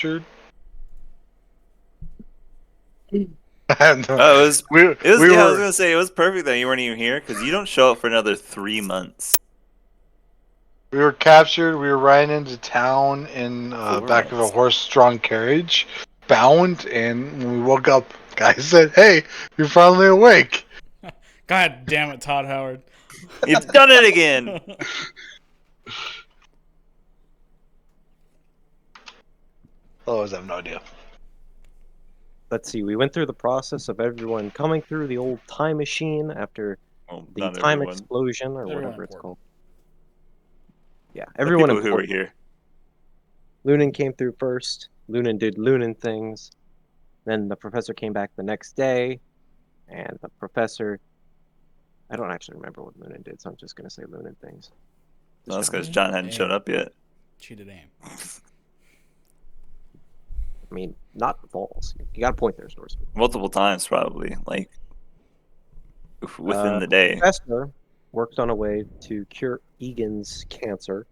captured. Oh, it was. we It was. we Yeah, I was were gonna say it was perfect that you weren't even here because you don't show up for another 3 months. we were captured. We were riding into town in 4 back of a months. horse-drawn carriage, bound. And when we woke up, guys said, "Hey, you're finally awake." God damn it, Todd Howard. You've done it again. Otherwise, I have no idea. Let's see, we went through the process of everyone coming through the old time machine after Well, the not time everyone. explosion, or Everyone whatever it's important. called. Yeah, The everyone people who were important. here. Lunan came through first. Lunan did Lunan things. Then the professor came back the next day, and the professor... I don't actually remember what Lunan did, so I'm just going to say Lunan things. Well, that's because John? John hadn't shown Aim. up yet. Cheated aim. I mean, not false. You got a point there, Stores. Multiple times, probably. Like, within the The day. professor worked on a way to cure Egan's cancer.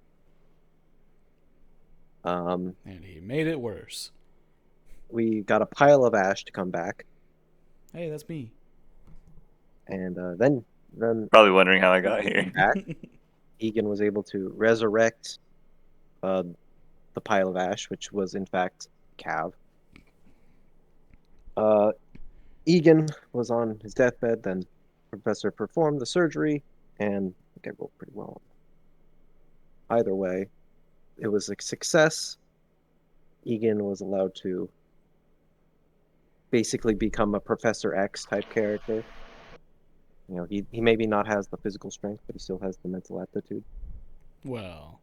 And he made it worse. We got a pile of ash to come back, Hey, that's me. and then Probably wondering how I got here. back, Egan was able to resurrect the pile of ash, which was in fact Cav. Egan was on his deathbed. Then Professor performed the surgery, and I think I rolled pretty well. Either way, it was a success. Egan was allowed to basically become a Professor X type character. You know, he maybe not has the physical strength, but he still has the mental aptitude. Well,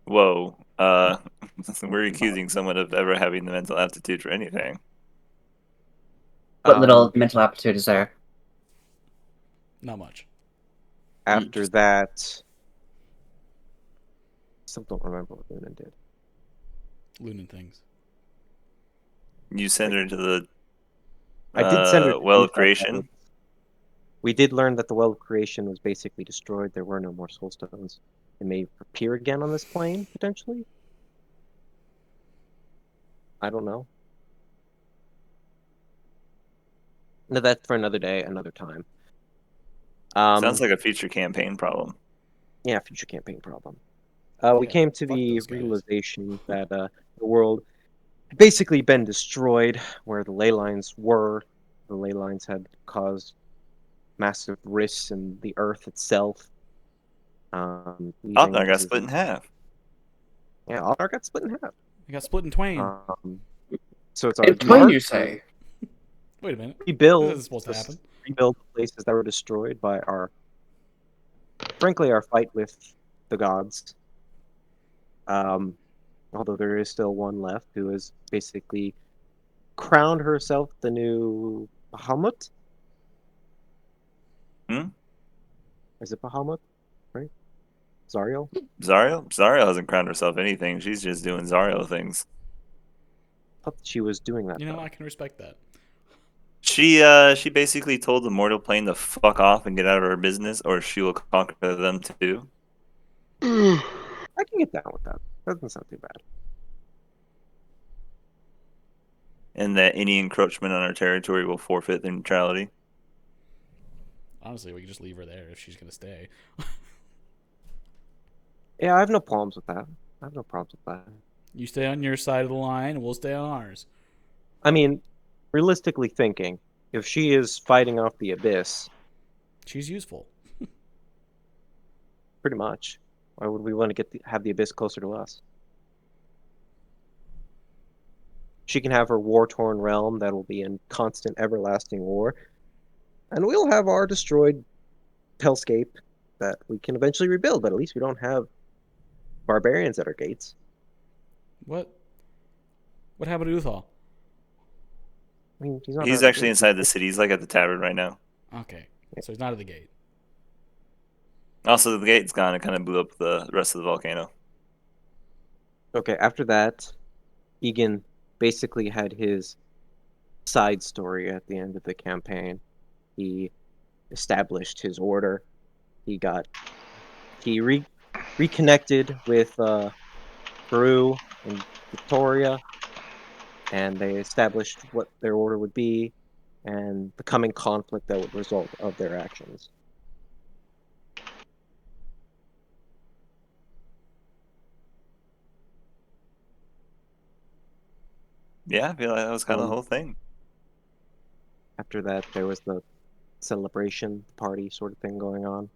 Whoa. We're accusing someone of ever having the mental aptitude for anything. What little mental aptitude is there? not much. After that, still don't remember what Lunan did. Lunan things. You send her to the I did send her to Well do of that. Creation. We did learn that the Well of Creation was basically destroyed. There were no more soul stones. They may appear again on this plane, potentially. I don't know. No, that's for another day, another time. Sounds like a future campaign problem. Yeah, future campaign problem. We Yeah, came to fuck the those guys. realization that the world had basically been destroyed, where the ley lines were. The ley lines had caused massive rifts in the earth itself. Oh, leaving I got split in half. Yeah, Altar got split in half. It got split in twain. So it's our In twain, part you say? Wait a minute. rebuild. This isn't supposed to happen. Rebuild the places that were destroyed by frankly, our fight with the gods. Although there is still one left who has basically crowned herself the new Bahamut. Hmm? Is it Bahamut? Right? Zariel? Zariel hasn't crowned herself anything. She's just doing Zariel things. I thought she was doing that. You know, though. I can respect that. She basically told the mortal plane to fuck off and get out of her business, or she will conquer them too. I can get down with that. Doesn't sound too bad. And that any encroachment on our territory will forfeit their neutrality. Honestly, we can just leave her there if she's gonna stay. Yeah, I have no problems with that. I have no problems with that. You stay on your side of the line, and we'll stay on ours. I mean, realistically thinking, if she is fighting off the abyss, She's useful. pretty much, why would we want to have the abyss closer to us? She can have her war-torn realm that will be in constant, everlasting war, and we'll have our destroyed hellscape that we can eventually rebuild. But at least we don't have barbarians at our gates. What? What happened to Uthal? I mean, he's not. He's our actually gate. inside the city. He's like at the tavern right now. Okay, so he's not at the gate. Also, the gate's gone. It kind of blew up the rest of the volcano. Okay, after that, Egan basically had his side story at the end of the campaign. He established his order. He reconnected with Peru and Victoria, and they established what their order would be and the coming conflict that would result of their actions. Yeah, I feel like that was kind of the whole thing. After that, there was the celebration party sort of thing going on.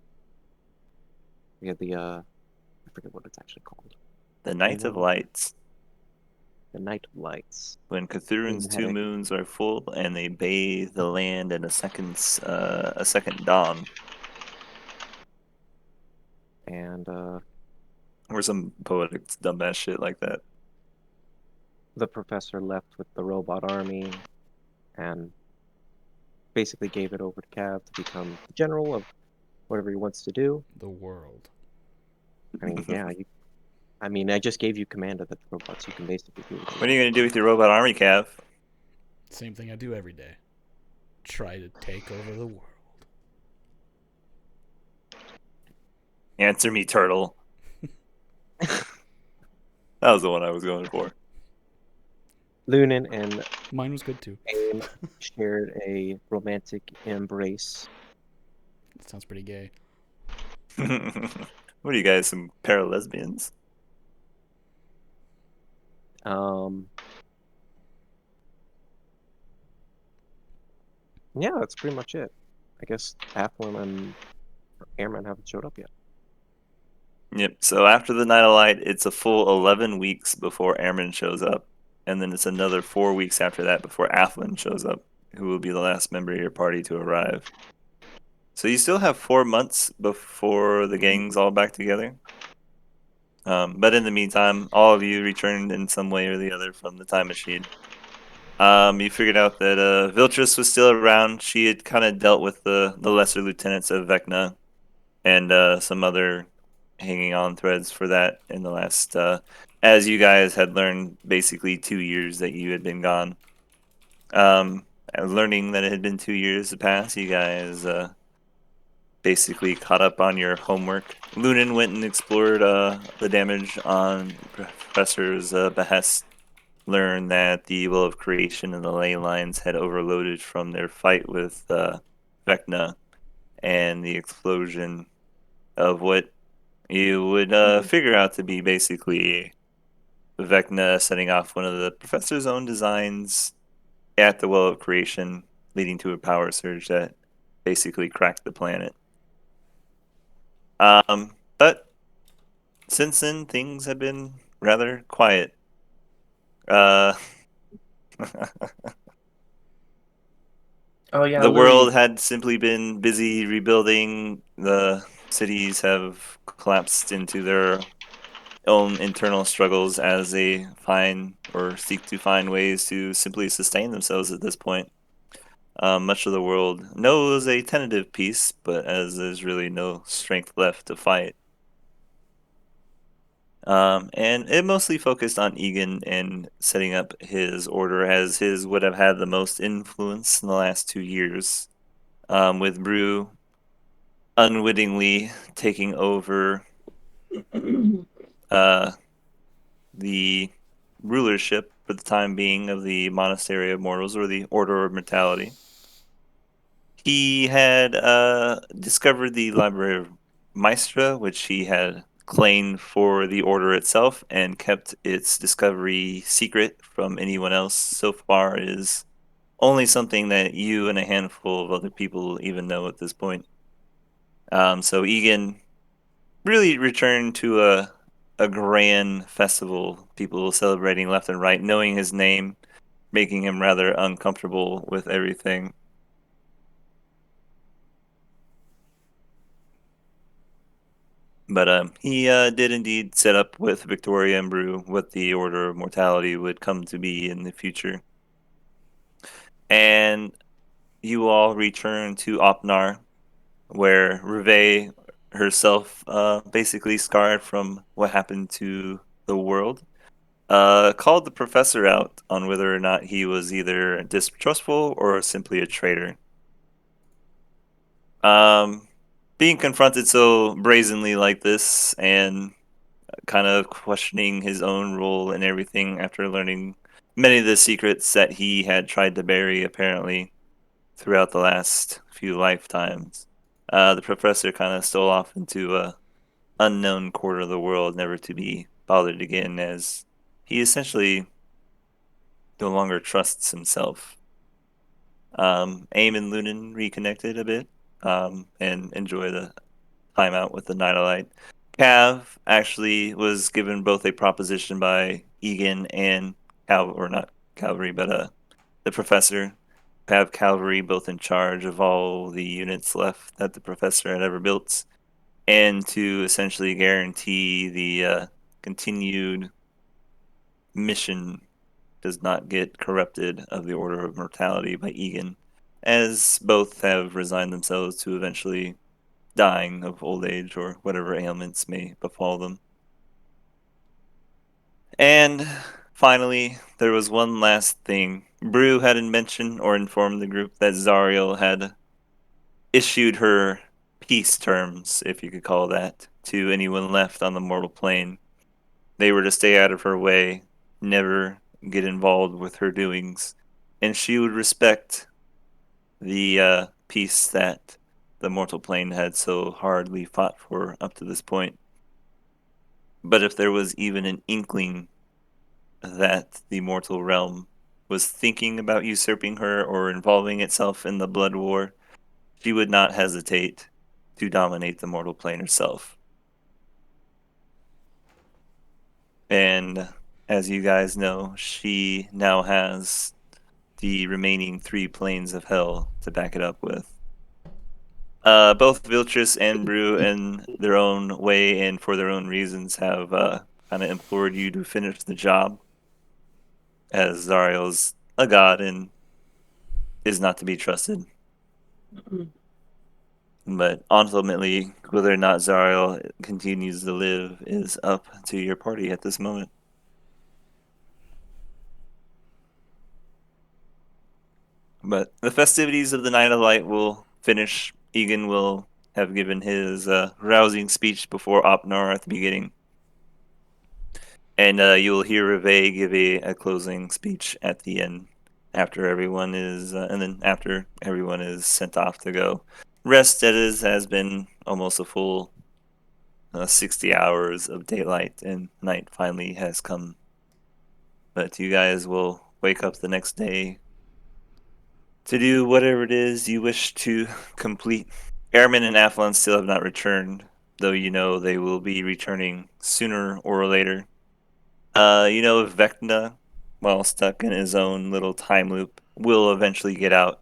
We had the I forget what it's actually called. The Night of Lights, The Night of Lights. when Cthuran's had 2 a- moons are full and they bathe the land in a second dawn, And or some poetic dumbass shit like that. the professor left with the robot army and basically gave it over to Cav to become the general of whatever he wants to do. The world. I mean, yeah, I just gave you command of the robots. You can basically do it. What are you gonna do with your robot army, Cav? Same thing I do every day. Try to take over the world. Answer me, turtle. That was the one I was going for. Lunan and Mine was good too. Aim shared a romantic embrace. That sounds pretty gay. What are you guys, some pair of lesbians? Yeah, that's pretty much it. I guess Athlon and Airman haven't showed up yet. Yep. So after the Night of Light, it's a full 11 weeks before Airman shows up. And then it's another 4 weeks after that before Athlon shows up, who will be the last member of your party to arrive. So you still have 4 months before the gang's all back together. But in the meantime, all of you returned in some way or the other from the time machine. You figured out that Viltrus was still around. She had kind of dealt with the lesser lieutenants of Vecna and some other hanging on threads for that in the last, as you guys had learned, basically 2 years that you had been gone. Learning that it had been 2 years to pass, you guys basically caught up on your homework. Lunan went and explored the damage on Professor's behest. Learned that the will of creation and the ley lines had overloaded from their fight with Vecna and the explosion of what you would figure out to be basically Vecna setting off one of the professor's own designs at the well of creation, leading to a power surge that basically cracked the planet. But since then, things have been rather quiet. Oh yeah, The Louis. world had simply been busy rebuilding. The cities have collapsed into their own internal struggles as they find or seek to find ways to simply sustain themselves at this point. Much of the world knows a tentative peace, but as there's really no strength left to fight. And it mostly focused on Egan and setting up his order, as his would have had the most influence in the last 2 years, with Brew unwittingly taking over the rulership for the time being of the Monastery of Mortals, or the Order of Mortality. He had discovered the Library of Maestra, which he had claimed for the Order itself, and kept its discovery secret from anyone else. So far, it is only something that you and a handful of other people even know at this point. So Egan really returned to a grand festival, people celebrating left and right, knowing his name, making him rather uncomfortable with everything. But he did indeed set up with Victoria and Brew what the Order of Mortality would come to be in the future. And you all return to Opnar, where Rive herself, basically scarred from what happened to the world, called the professor out on whether or not he was either distrustful or simply a traitor. Being confronted so brazenly like this, and kind of questioning his own role and everything after learning many of the secrets that he had tried to bury, apparently, throughout the last few lifetimes. The professor kind of stole off into a unknown quarter of the world, never to be bothered again, as he essentially no longer trusts himself. Aim and Lunan reconnected a bit and enjoy the time out with the Nightlight. Cav actually was given both a proposition by Egan and or not Cavalry, but the professor. To have Cavalry both in charge of all the units left that the professor had ever built, and to essentially guarantee the continued mission does not get corrupted of the Order of Mortality by Egan, as both have resigned themselves to eventually dying of old age or whatever ailments may befall them. And finally, there was one last thing. Brew hadn't mentioned or informed the group that Zariel had issued her peace terms, if you could call that, to anyone left on the mortal plane. They were to stay out of her way, never get involved with her doings, and she would respect the peace that the mortal plane had so hardly fought for up to this point. But if there was even an inkling that the mortal realm was thinking about usurping her or involving itself in the blood war, she would not hesitate to dominate the mortal plane herself. And as you guys know, she now has the remaining 3 planes of hell to back it up with. Both Viltris and Brew, in their own way and for their own reasons, have kind of implored you to finish the job, as Zariel's a god and is not to be trusted. But ultimately, whether or not Zariel continues to live is up to your party at this moment. But the festivities of the Night of Light will finish. Egan will have given his rousing speech before Opnar at the beginning. And you'll hear Reve give a closing speech at the end after everyone is, and then after everyone is sent off to go. Rest, that is, has been almost a full 60 hours of daylight, and night finally has come. But you guys will wake up the next day to do whatever it is you wish to complete. Airmen and Athlon still have not returned, though you know they will be returning sooner or later. You know, Vecna, while stuck in his own little time loop, will eventually get out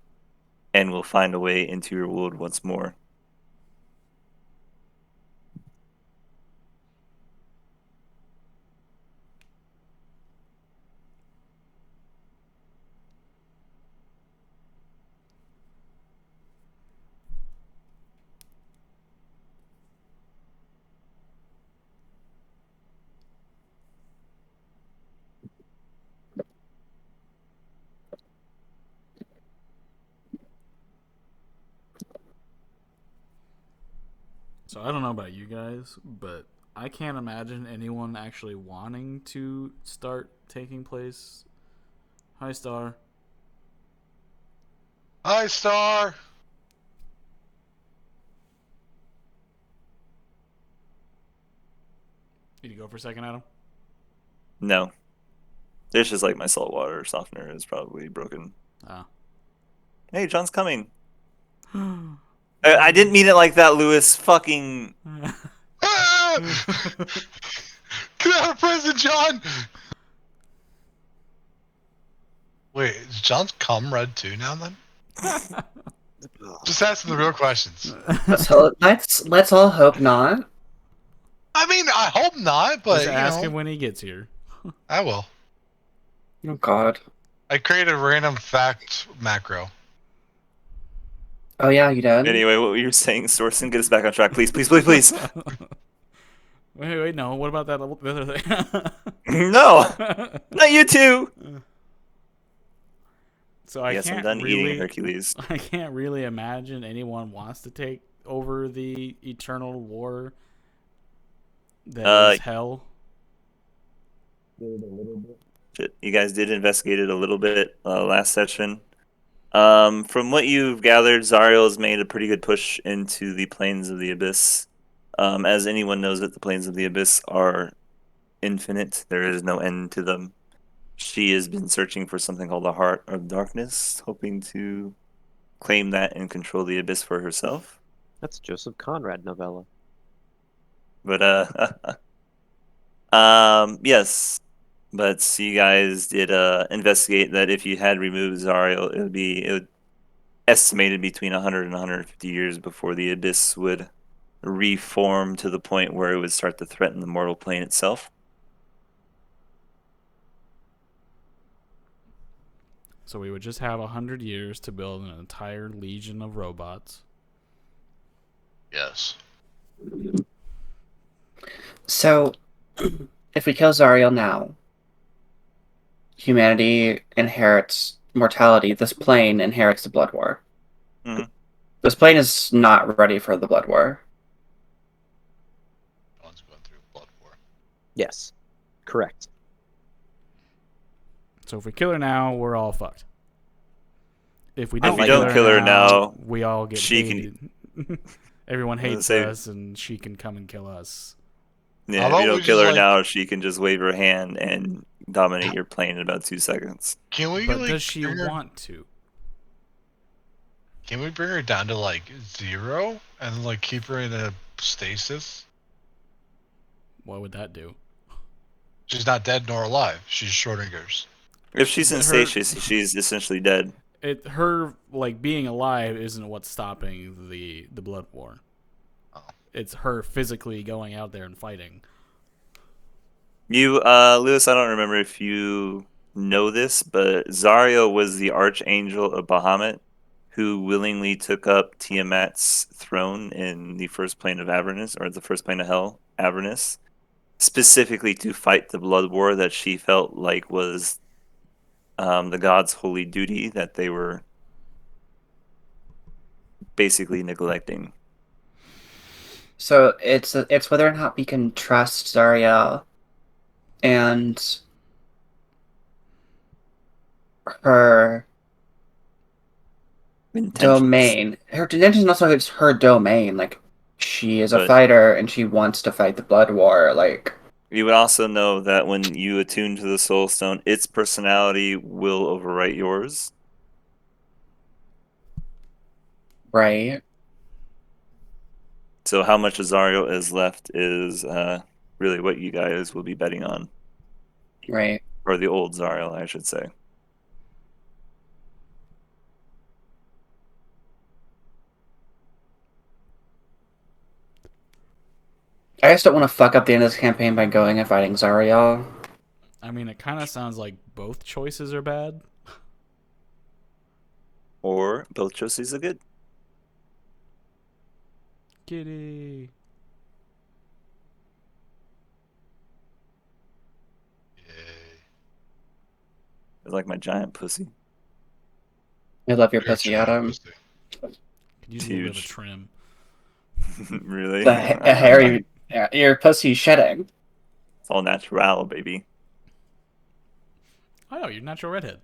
and will find a way into your world once more. So I don't know about you guys, but I can't imagine anyone actually wanting to start taking place. Hi, Star. Hi, Star. Did you go for a second, Adam? No. It's just like my saltwater softener is probably broken. Ah. Hey, John's coming. I didn't mean it like that, Lewis. Fucking. Ah! Get out of prison, John! Wait, is John's cum red too now then? Just asking the real questions. Let's all hope not. I mean, I hope not, but Just ask you know, him when he gets here. I will. Oh God. I created a random fact macro. Oh yeah, you did. Anyway, what were you saying, Sorsen? Get us back on track, please, please, please, please. Wait, no. What about that other thing? No, not you too. So I Yes, I'm can't done eating really, Hercules. I can't really imagine anyone wants to take over the eternal war that is hell. Shit, you guys did investigate it a little bit last session. From what you've gathered, Zariel's made a pretty good push into the planes of the abyss. As anyone knows that the planes of the abyss are infinite, there is no end to them. She has been searching for something called the Heart of Darkness, hoping to claim that and control the abyss for herself. That's Joseph Conrad novella. But yes. But you guys did investigate that if you had removed Zariel, it would estimated between 100 and 150 years before the abyss would reform to the point where it would start to threaten the mortal plane itself. So we would just have 100 years to build an entire legion of robots. Yes. So, if we kill Zariel now, humanity inherits mortality. This plane inherits the Blood War. Mhm. This plane is not ready for the Blood War. One's going through blood war. Yes, correct. So if we kill her now, we're all fucked. If we If don't, we don't kill her now, we all get she hated. Everyone hates say- us, and she can come and kill us. Yeah, How if about you we don't kill just, her like- now, she can just wave her hand and dominate your plane in about 2 seconds. Can we But like does she bring her, want to? Can we bring her down to like 0 and like keep her in a stasis? What would that do? She's not dead nor alive. She's Schrodinger's. If she's in Her- stasis, she's essentially dead. Her like being alive isn't what's stopping the blood war. Oh. It's her physically going out there and fighting. You, Lewis, I don't remember if you know this, but Zariel was the archangel of Bahamut who willingly took up Tiamat's throne in the first plane of Avernus, or the first plane of hell, Avernus, specifically to fight the blood war that she felt like was the gods' holy duty that they were basically neglecting. So it's whether or not we can trust Zariel and her Intentions. domain. Her intention also is her domain. Like, she is a But- fighter and she wants to fight the Blood War. Like, You would also know that when you attune to the Soul Stone, its personality will overwrite yours. right? So how much Azariel is left is really what you guys will be betting on. Right. Or the old Zariel, I should say. I just don't want to fuck up the end of this campaign by going and fighting Zariel. I mean, it kind of sounds like both choices are bad. Or both choices are good. Kitty. Yay. It's like my giant pussy. I love your Very pussy, giant Adam. pussy. Could use a little bit of a Huge. trim. Really? A hairy, yeah, your pussy shedding. It's all natural, baby. Oh, no, you're natural redhead.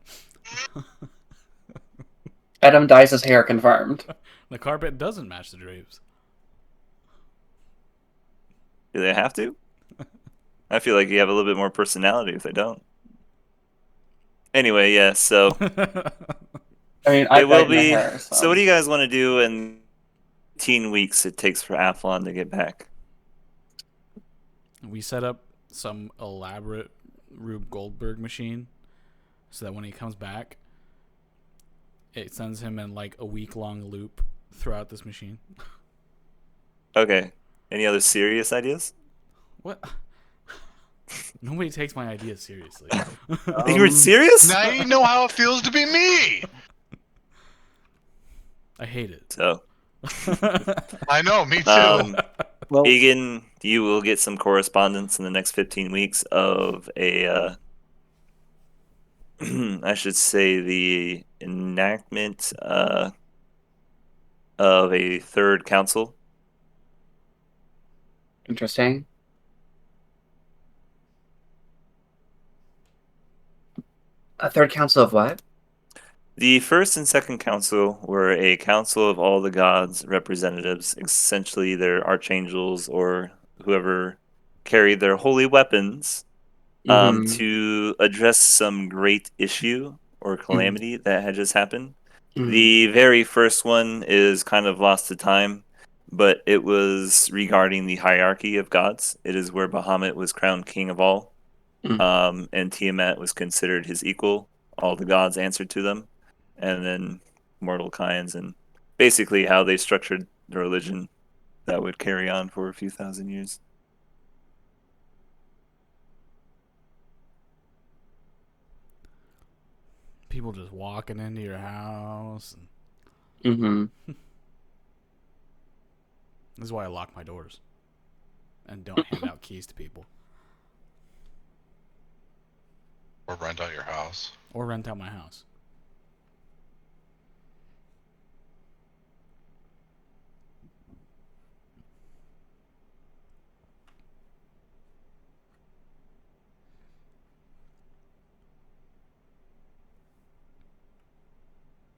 Adam dyes his hair, confirmed. The carpet doesn't match the drapes. Do they have to? I feel like you have a little bit more personality if they don't. Anyway, yeah, so I mean, I it will dyed my be. hair, So what do you guys want to do in 18 weeks it takes for Athlon to get back? We set up some elaborate Rube Goldberg machine so that when he comes back, it sends him in like a week-long loop throughout this machine. Okay. Any other serious ideas? What? Nobody takes my ideas seriously. You were serious? Now you know how it feels to be me. I hate it. So, I know, me too. Well, Egan, you will get some correspondence in the next 15 weeks of a, I should say, the enactment of a third council. Interesting. A third council of what? The first and second council were a council of all the gods' representatives, essentially their archangels or whoever carried their holy weapons, Mm-hmm. to address some great issue or calamity that had just happened. Mm-hmm. The very first one is kind of lost to time, but it was regarding the hierarchy of gods. It is where Bahamut was crowned king of all, and Tiamat was considered his equal. All the gods answered to them, and then mortal kinds, and basically how they structured the religion that would carry on for a few thousand years. People just walking into your house. Mm-hmm. This is why I lock my doors and don't hand out keys to people Or rent out your house. or rent out my house.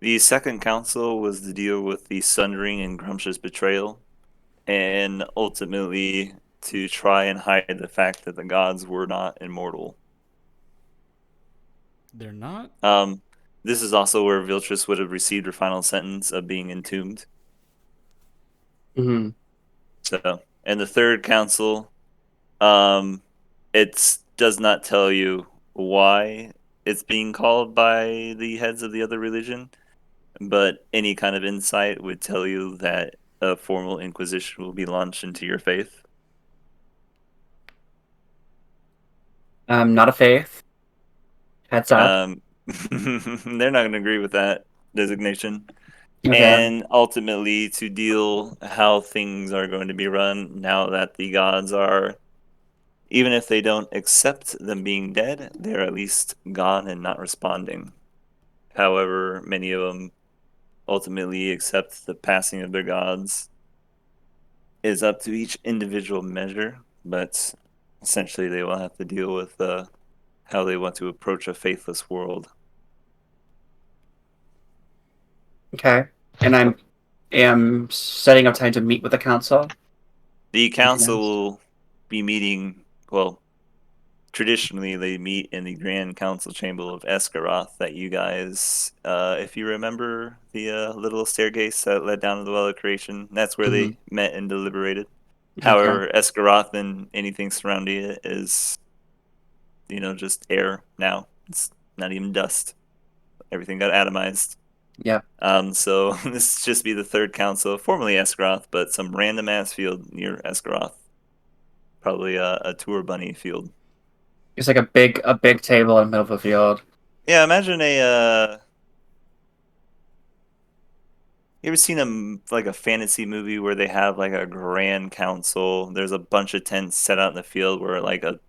The second council was to deal with the sundering and Grumptious betrayal, and ultimately to try and hide the fact that the gods were not immortal. They're not? This is also where Viltrus would have received her final sentence of being entombed. Mm-hmm. So, and the third council, it does not tell you why it's being called by the heads of the other religion, but any kind of insight would tell you that a formal inquisition will be launched into your faith. Not a faith. Heads up. They're not going to agree with that designation. Okay. And ultimately, to deal how things are going to be run now that the gods are, even if they don't accept them being dead, they're at least gone and not responding. However, many of them ultimately accept the passing of their gods is up to each individual measure, but essentially they will have to deal with how they want to approach a faithless world. Okay. And I am setting up time to meet with the council. The council Yes. will be meeting, well, traditionally they meet in the Grand Council Chamber of Esgaroth that you guys, if you remember the little staircase that led down to the Well of Creation, that's where Mm-hmm. they met and deliberated. Okay. However, Esgaroth and anything surrounding it is, just air now. It's not even dust. Everything got atomized. Yeah. So this just be the third council, formerly Esgaroth, but some random ass field near Esgaroth. Probably a tour bunny field. It's like a big table in the middle of a field. Yeah, imagine you ever seen like a fantasy movie where they have like a grand council? There's a bunch of tents set out in the field where like two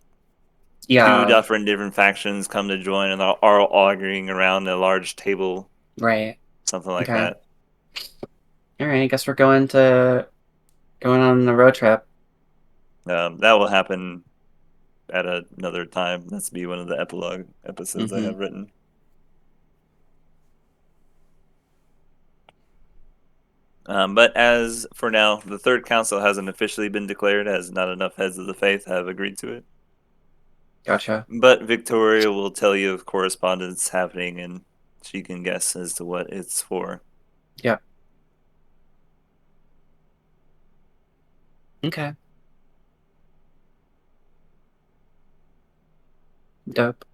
Yeah. different factions come to join and they're all arguing around a large table, Right. something like Okay. that. All right. I guess we're going on the road trip. That will happen at another time. That's be one of the epilogue episodes I Mm-hmm. have written. But as for now, the third council hasn't officially been declared, as not enough heads of the faith have agreed to it. Gotcha. But Victoria will tell you of correspondence happening, and she can guess as to what it's for. Yep. Okay. Dope.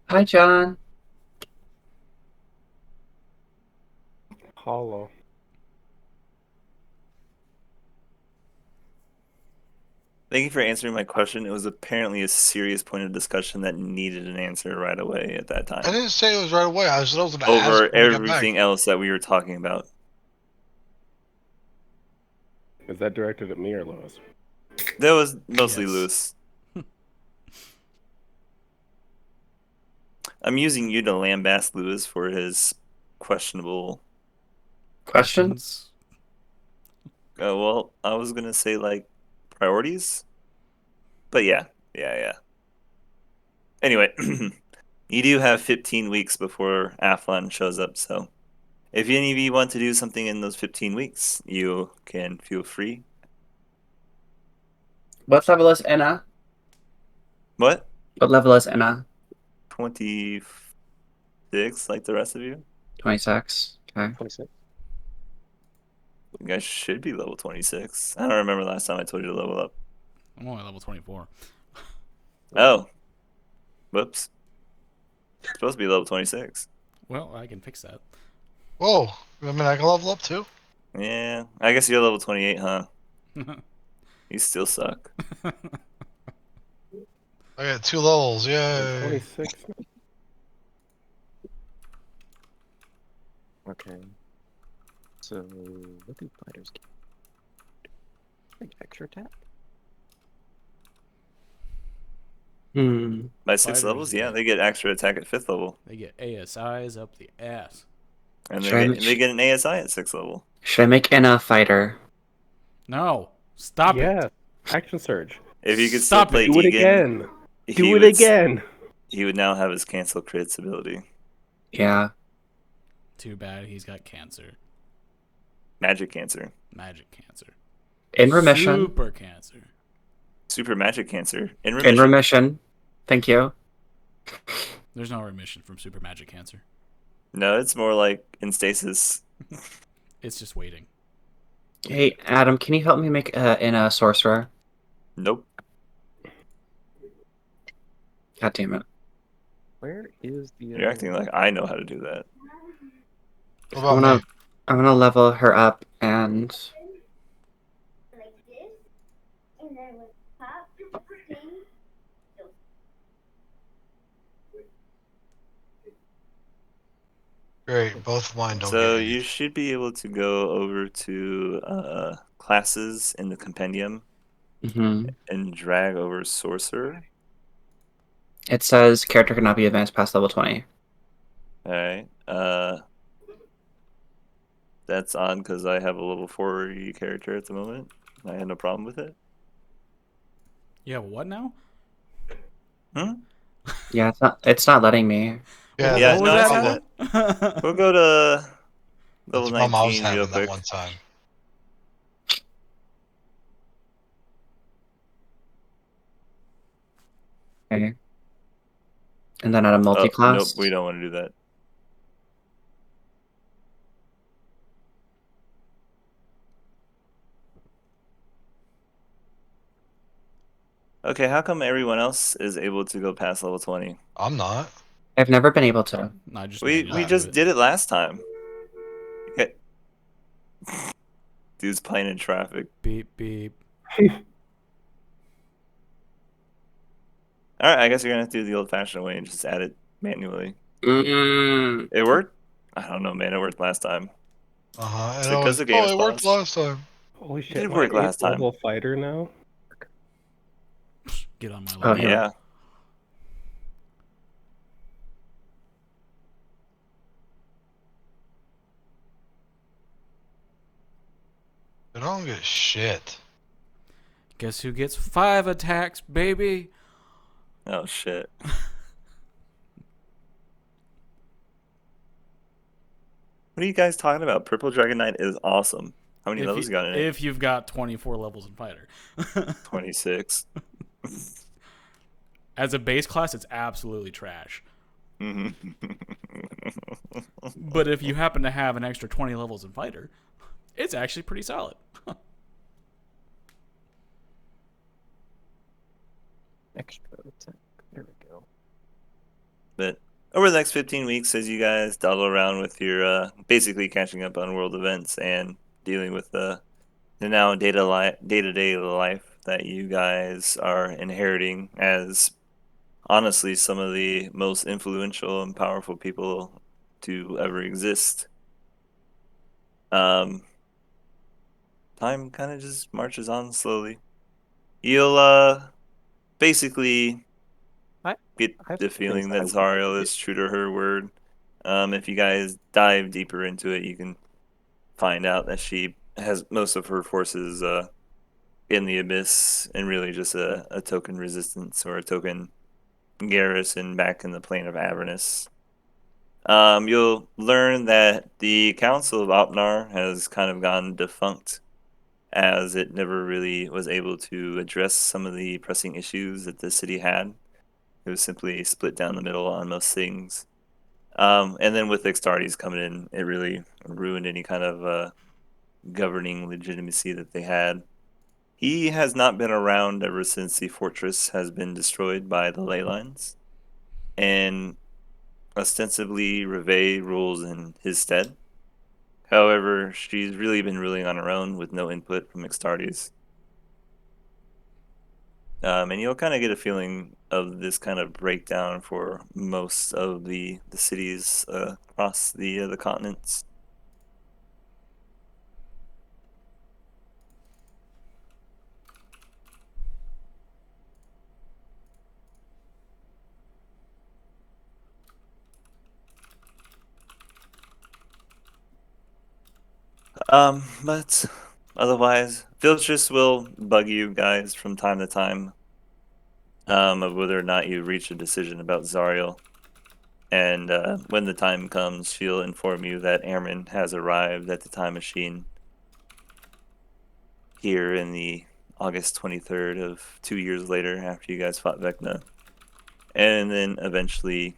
Hi, John. Hollow. Thank you for answering my question. It was apparently a serious point of discussion that needed an answer right away at that I time. didn't say it was right away. I was going to ask Over when we got back. everything else that we were talking about. Is that directed at me or Lois? That was mostly Yes. Lewis. I'm using you to lambaste Lewis for his questionable Questions? Well, I was gonna say like priorities, but yeah. Anyway, you do have 15 weeks before Athlon shows up, so if any of you want to do something in those 15 weeks, you can feel free. What level is Enna? What? What level is Enna? 26, like the rest of you? 26. Okay. 26. You guys should be level 26. I don't remember last time I told you to level up. I'm only level 24. Oh. Whoops. Supposed to be level 26. Well, I can fix that. Whoa. I mean, I can level up too. Yeah. I guess you're level 28, huh? You still suck. I got 2 levels. Yay. 26. Okay. So, what do fighters get? Like extra attack? By 6 Fighters levels, yeah, get- they get extra attack at 5th level. They get ASIs up the ass. And Should they get an ASI at 6th level. Should I make Enna a fighter? No, stop Yeah. it. Action surge. If you could Stop still play it. Do it Egan, again. he Do it would again. He would now have his cancel crits ability. Yeah. Too bad he's got cancer, Magic cancer. magic cancer, In remission. super cancer. Super magic cancer. In remission. In remission. Thank you. There's no remission from super magic cancer. No, it's more like in stasis. It's just waiting. Hey, Adam, can you help me make Enna a sorcerer? Nope. God damn it. Where is the. You're acting like I know how to do that. What about me? I'm gonna level her up and Great. Both of mine don't So get you any. should be able to go over to classes in the compendium mhm. and drag over sorcerer. It says character cannot be advanced past level 20. All right. That's on because I have a level 4 character at the moment. I had no problem with it. You have what now? Yeah, it's not letting me. Yeah, Yeah, what no, was I see that, that. Adam? We'll go to That's level the problem I was 19 real having that quick. one time. Okay. And then at a Oh, multi-class. nope, we don't want to do that. Okay, how come everyone else is able to go past level 20? I'm not. I've never been able to. No, I just We made you do just it. did it last time. Okay. Dude's playing in traffic. Beep beep. All right, I guess you're gonna have to do the old-fashioned way and just add it manually. Mm, It worked? I don't know, man. It worked last time. Uh-huh. Is And it I 'cause was, the game is it worked paused? last time. Holy shit, did my work last 8th time. level fighter now? Get on my Oh, level. here. Yeah. I don't get shit. Guess who gets 5 attacks, baby? Oh shit. What are you guys talking about? Purple Dragon Knight is awesome. How many levels you got in it? If you've got 24 levels in fighter. 26. As a base class, it's absolutely trash. But if you happen to have an extra 20 levels in fighter, it's actually pretty solid. Extra attack. There we go. But over the next 15 weeks, as you guys dawdle around with your basically catching up on world events and dealing with the now day-to-day life that you guys are inheriting as honestly some of the most influential and powerful people to ever exist. Time kind of just marches on slowly. You'll basically get I have the some feeling things that I would Zariel like is true to her word. If you guys dive deeper into it, you can find out that she has most of her forces in the abyss and really just a token resistance or a token garrison back in the plane of Avernus. You'll learn that the Council of Opnar has kind of gone defunct as it never really was able to address some of the pressing issues that the city had. It was simply split down the middle on most things. And then with Extartes coming in, it really ruined any kind of governing legitimacy that they had. He has not been around ever since the fortress has been destroyed by the ley lines, and ostensibly Reve rules in his stead. However, she's really been ruling on her own with no input from Extartes. And you'll kind of get a feeling of this kind of breakdown for most of the cities across the continents. But otherwise, Viltrus will bug you guys from time to time of whether or not you reach a decision about Zariel. And when the time comes, she'll inform you that Airman has arrived at the time machine here in the August 23rd of 2 years later after you guys fought Vecna. And then eventually,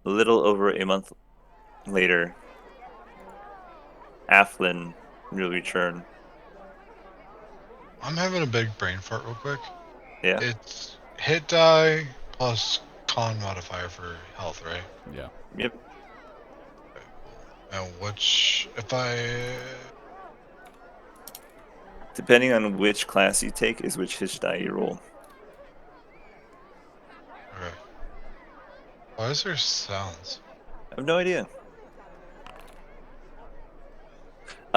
a little over a month later, Aflin will return. I'm having a big brain fart real quick. Yeah. It's hit die plus con modifier for health, right? Yeah. Yep. Okay, cool. And which, if I... Depending on which class you take, is which hitch die you roll. Okay. Why is there sounds? I have no idea.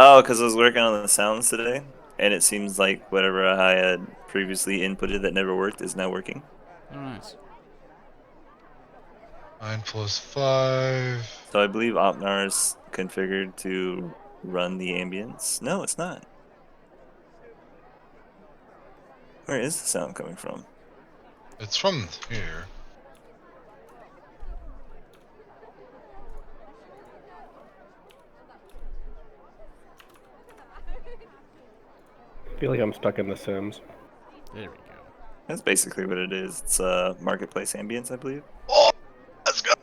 Oh, because I was working on the sounds today, and it seems like whatever I had previously inputted that never worked is now working. Oh, nice. 9 plus 5. So I believe Opnar is configured to run the ambience. No, it's not. Where is the sound coming from? It's from here. I feel like I'm stuck in The Sims. There we go. That's basically what it is. It's marketplace ambience, I believe. Oh, let's go!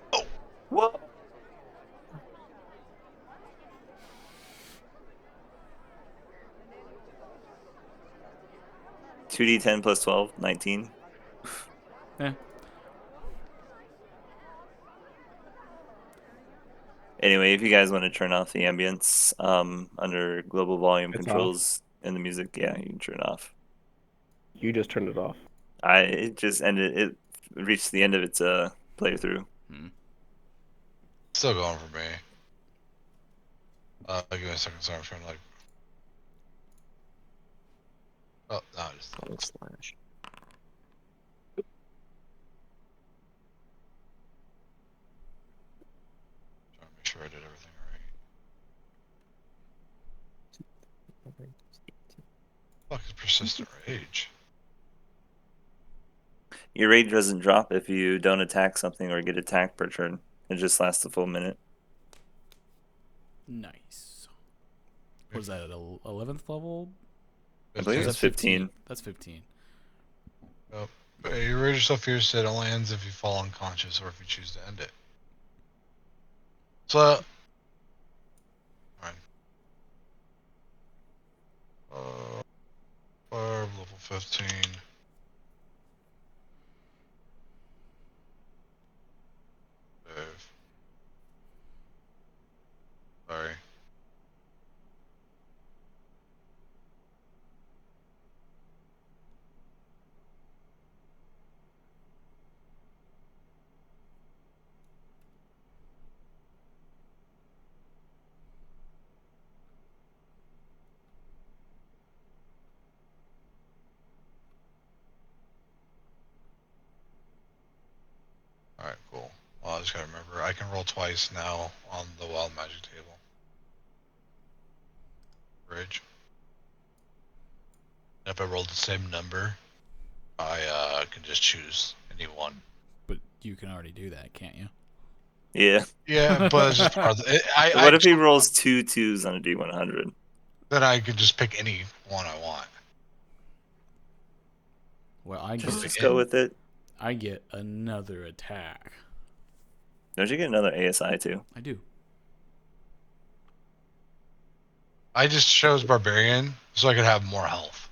Whoa! Two D10 plus 12, 19. Yeah. Anyway, if you guys want to turn off the ambience under global volume It's controls and the music, yeah, you can turn it off. You just turned it off. It just ended. It reached the end of its playthrough. Still going for me. Give me a second, sorry, I'm trying to like... Oh, no, just... Slash. Trying to make sure I did everything right. Fuck is persistent rage? Your rage doesn't drop if you don't attack something or get attacked per turn. It just lasts a full minute. Nice. Was that at 11th level? I believe Is it's that 15. That's 15. Oh, your rage is so fierce that it only ends if you fall unconscious or if you choose to end it. So... Fine. Barb, level 15. Save. Sorry. Alright, cool. Well, I just gotta remember, I can roll twice now on the wild magic table. average. If I rolled the same number, I can just choose any one. But you can already do that, can't you? Yeah. Yeah, but it's just part of the, So what if he rolls 2 2s on a D100? then I could just pick any one I want. Well, I Just get go with it. I get another attack. Don't you get another ASI too? I do. I just chose barbarian so I could have more health.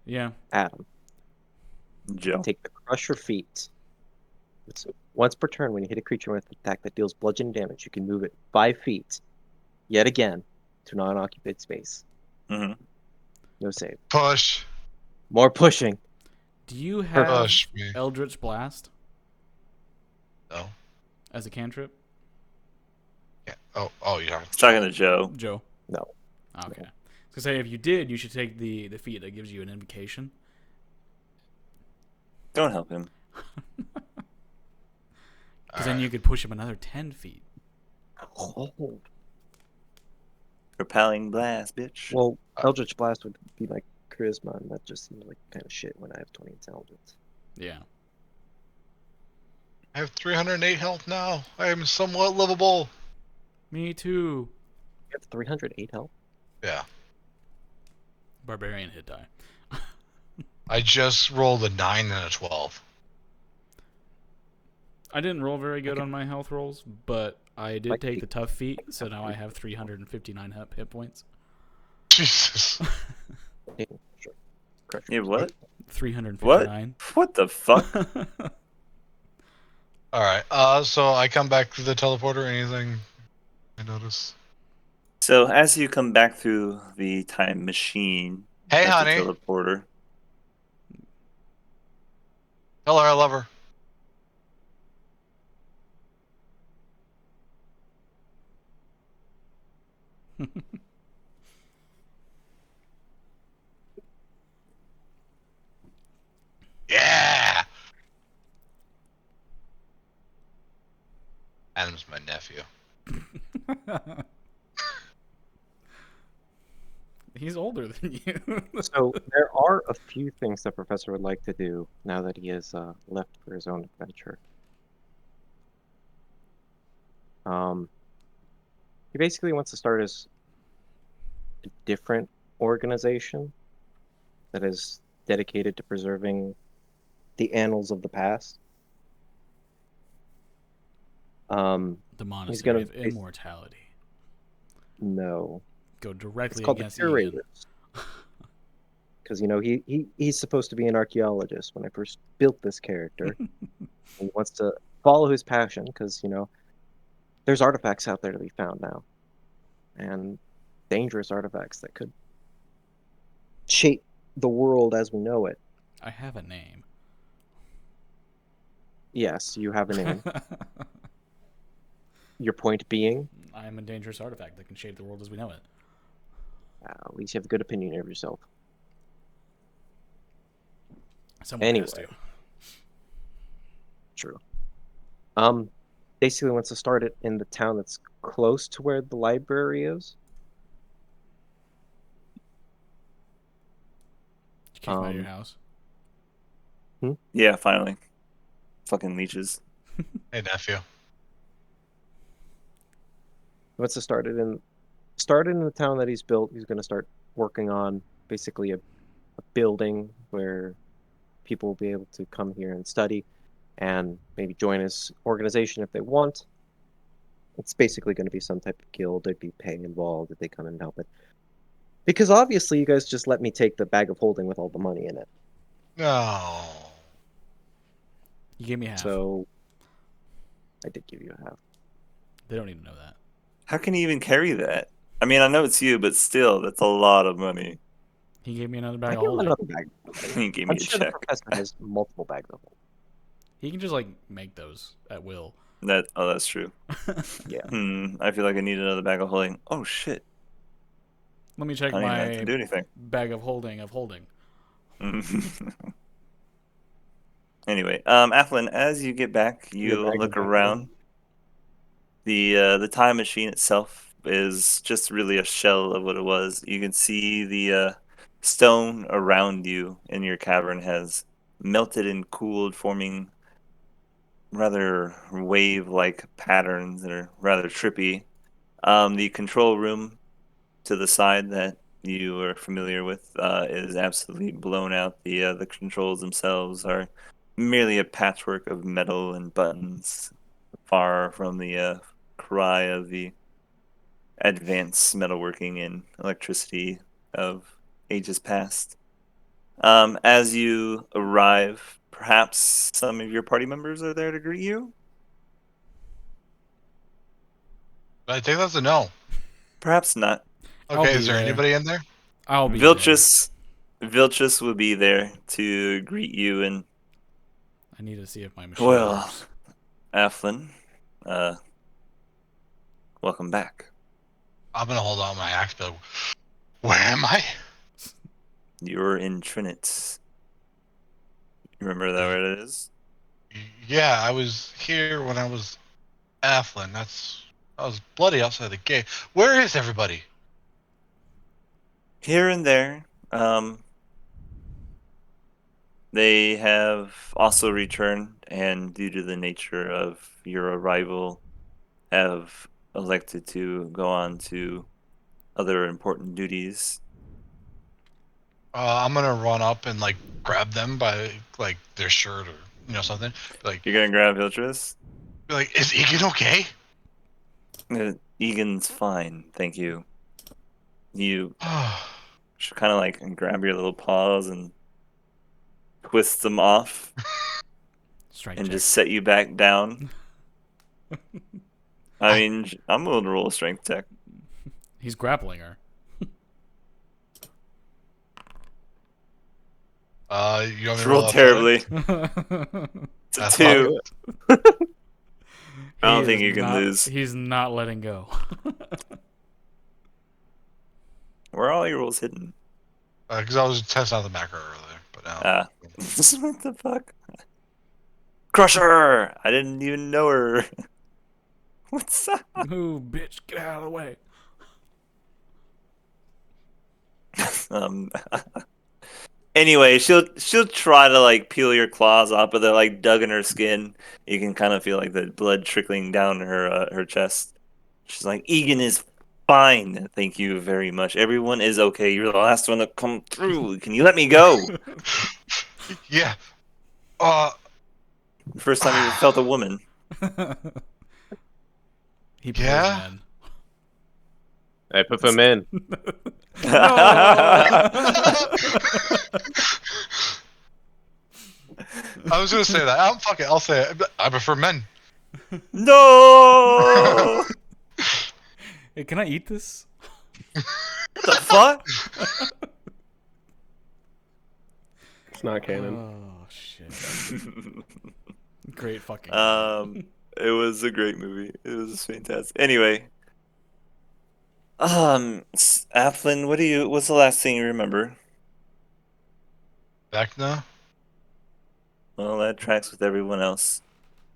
Yeah. Adam, Joe. take the Crusher feat. Once per turn, when you hit a creature with an attack that deals bludgeoning damage, you can move it 5 feet, yet again, to non-occupied space. hmm No save. Push. More pushing. Do you have Push me. Eldritch Blast No. as a cantrip, Yeah. Oh, yeah. He's talking to Joe. Joe? No. Okay. So say if you did, you should take the feat that gives you an invocation. Don't help him. Because then you could push him another 10 feet. Oh. Repelling blast, bitch. Well, Eldritch Blast would be my charisma, and that just seems like kind of shit when I have 20 intelligence. Yeah. I have 308 health now. I am somewhat livable. Me too. You have 308 health? Yeah. Barbarian hit die. I just rolled a 9 and a 12. I didn't roll very good on my health rolls, but I did Like take the- the tough feat, so now I have 359 hit points. Jesus. Yeah, sure. Crusher. Yeah, what? 359. What the fuck? Alright, so I come back to the teleporter. Anything I notice? So as you come back through the time machine, Hey, at honey. the teleporter, Tell her I love her. Yeah. Adam's my nephew. He's older than you. So there are a few things the professor would like to do now that he has left for his own adventure. He basically wants to start a different organization that is dedicated to preserving the annals of the past. The He's Monastery gonna of Immortality. No, Go it's directly called the against Ian. Curators. Because he's supposed to be an archaeologist. When I first built this character, he wants to follow his passion because there's artifacts out there to be found now, and dangerous artifacts that could shape the world as we know it. I have a name. Yes, you have a name. Your point being, I'm a dangerous artifact that can shape the world as we know it. at least you have a good opinion of yourself. Someone has Anyway. to. True. Basically wants to start it in the town that's close to where the library is. Did you kick him out of your house? yeah, finally. Fucking leeches. Hey, nephew. He wants to start it in the town that he's built. He's going to start working on basically a building where people will be able to come here and study and maybe join his organization if they want. It's basically going to be some type of guild. There'd be pay involved if they come and help it. Because obviously you guys just let me take the bag of holding with all the money in it. No. You gave me half. So I did give you a half. They don't need to know that. How can you even carry that? I mean, I know it's you, but still, that's a lot of money. He gave me another I bag of give him holding. another bag of holding. He gave me I'm a sure check. the professor has multiple bags of holding. He can just like make those at will. That's true. Yeah. I feel like I need another bag of holding. Oh shit! Let me I check don't even have my to do anything. bag of holding of holding. Anyway, Athlin, as you get back, Your you bag of look holding. around. The time machine itself is just really a shell of what it was. You can see the stone around you in your cavern has melted and cooled, forming rather wave-like patterns that are rather trippy. The control room to the side that you are familiar with is absolutely blown out. The controls themselves are merely a patchwork of metal and buttons, far from the cry of the advanced metalworking and electricity of ages past. As you arrive, perhaps some of your party members are there to greet you. I think that's a no. Perhaps not. I'll Okay, be is there there. anybody in there? I'll be there. Vilchus will be there to greet you, and I need to see if my machine well, works. Aflin, welcome back. I'm gonna hold on my axe, but where am I? You're in Trinit. Remember that where it is? Yeah, I was here when I was Athlon. I was bloody outside the gate. Where is everybody? Here and there. They have also returned, and due to the nature of your arrival, have elected to go on to other important duties. I'm gonna run up and like grab them by like their shirt or something. Like, You're gonna grab Viltrus? is Egan okay? Egan's fine, thank you. You should kind of like grab your little paws and twist them off Strength and check. just set you back down. I mean, I'm willing to roll a strength check. He's grappling her. You want me to Rolled roll terribly. It's a That's 2. I don't He think is you can not- lose. He's not letting go. Where are all your rolls hidden? Because I was testing out the macro earlier, but now. What the fuck? Crusher! I didn't even know her. What's that? Move, bitch! Get out of the way. Um. Anyway, she'll try to like peel your claws off, but they're like dug in her skin. You can kind of feel like the blood trickling down her chest. She's like, Egan is fine, thank you very much. Everyone is okay. You're the last one to come through. Can you let me go? Yeah. First time you ever felt a woman. He plays Yeah? men. I put them in. I was gonna say that. I'll say it. I prefer men. No! Hey, can I eat this? What the fuck? It's not canon. Oh shit! Great fucking. It was a great movie. It was fantastic. Anyway, Aflin, what's the last thing you remember? Vecna? Well, that tracks with everyone else.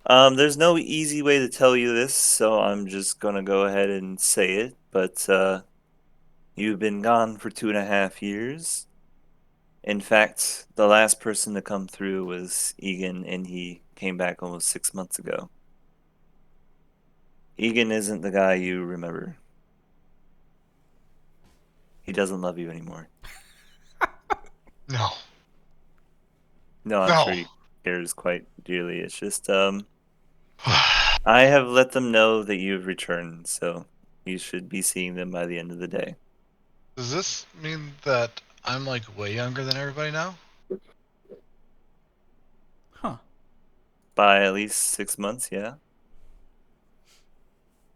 There's no easy way to tell you this, so I'm just gonna go ahead and say it. But you've been gone for 2.5 years. In fact, the last person to come through was Egan, and he came back almost 6 months ago. Egan isn't the guy you remember. He doesn't love you anymore. No. No, I'm No. sure he cares quite dearly. It's just, I have let them know that you've returned, so you should be seeing them by the end of the day. Does this mean that I'm like way younger than everybody now? Huh? By at least 6 months, yeah.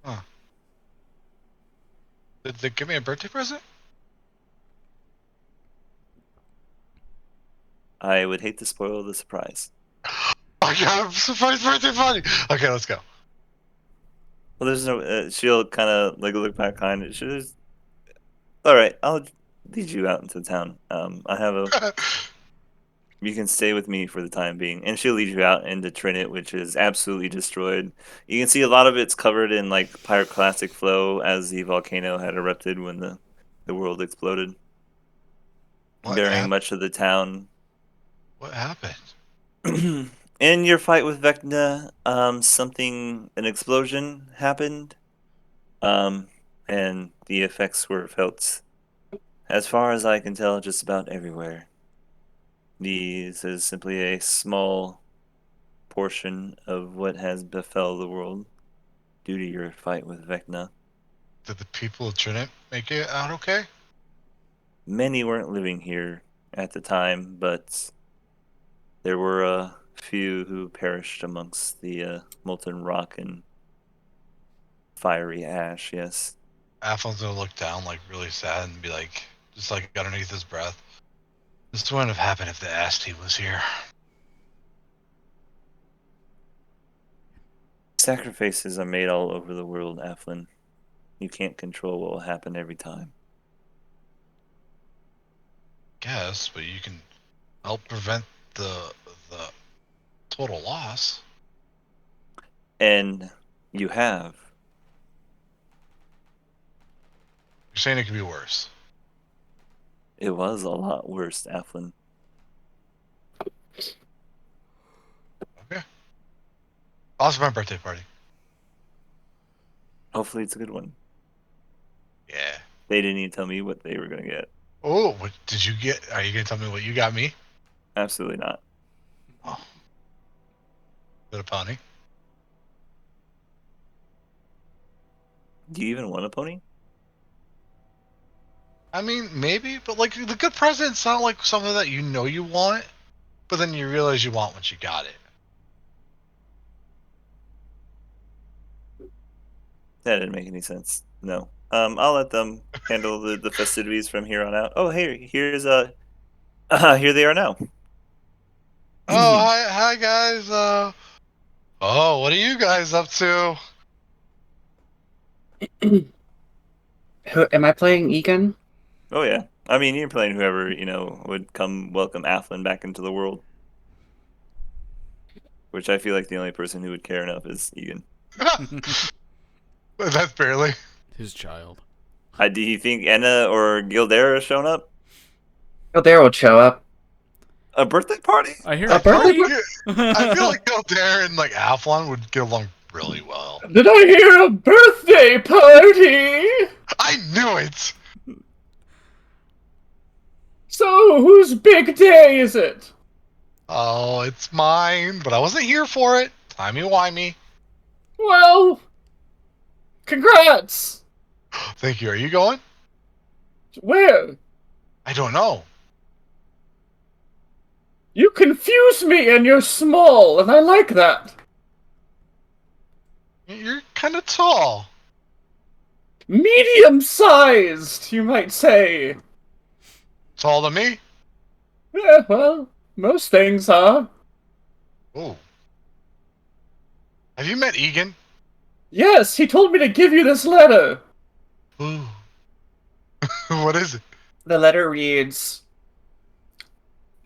Huh. Did they give me a birthday present? I would hate to spoil the surprise. Oh yeah, surprise birthday party! Okay, let's go. Well, there's no. She'll kind of like look back behind it. She'll just. All right, I'll lead you out into town. I have a You can stay with me for the time being. And she'll lead you out into Trinit, which is absolutely destroyed. You can see a lot of it's covered in like pyroclastic flow as the volcano had erupted when the world exploded, What burying happened? much of the town. What happened? In your fight with Vecna, an explosion happened, and the effects were felt, as far as I can tell, just about everywhere. This is simply a small portion of what has befell the world due to your fight with Vecna. Did the people of Trinit make it out okay? Many weren't living here at the time, but there were a few who perished amongst the molten rock and fiery ash, yes. Athlon's gonna look down like really sad and be like, just like underneath his breath. This wouldn't have happened if the Asti was here. Sacrifices are made all over the world, Athlon. You can't control what will happen every time. Guess, but you can help prevent the total loss. And you have. You're saying it could be worse. It was a lot worse, Athlon. Okay. Also my birthday party. Hopefully it's a good one. Yeah. They didn't even tell me what they were going to get. Oh, what did you get? Are you gonna tell me what you got me? Absolutely not. Oh. Is it a pony? Do you even want a pony? I mean, maybe, but like the good present's not like something that you know you want, but then you realize you want once you got it. That didn't make any sense. No. I'll let them handle the festivities from here on out. Oh, hey, here they are now. Oh, hi guys. Oh, what are you guys up to? Who am I playing? Egan? Oh yeah. I mean, you're playing whoever would come welcome Athlon back into the world. Which I feel like the only person who would care enough is Egan. That's barely. His child. Do you think Anna or Gildera has shown up? Kildare would show up. A birthday party? I hear A a birthday party. I feel like Kildare and like Athlon would get along really well. Did I hear a birthday party? I knew it. So, whose big day is it? Oh, it's mine, but I wasn't here for it. Timey-wimey. Well, congrats! Thank you. Are you going? Where? I don't know. You confuse me and you're small, and I like that. You're kind of tall. Medium-sized, you might say. Tall to me? Yeah, well, most things are. Ooh. Have you met Egan? Yes, he told me to give you this letter. Ooh. What is it? The letter reads,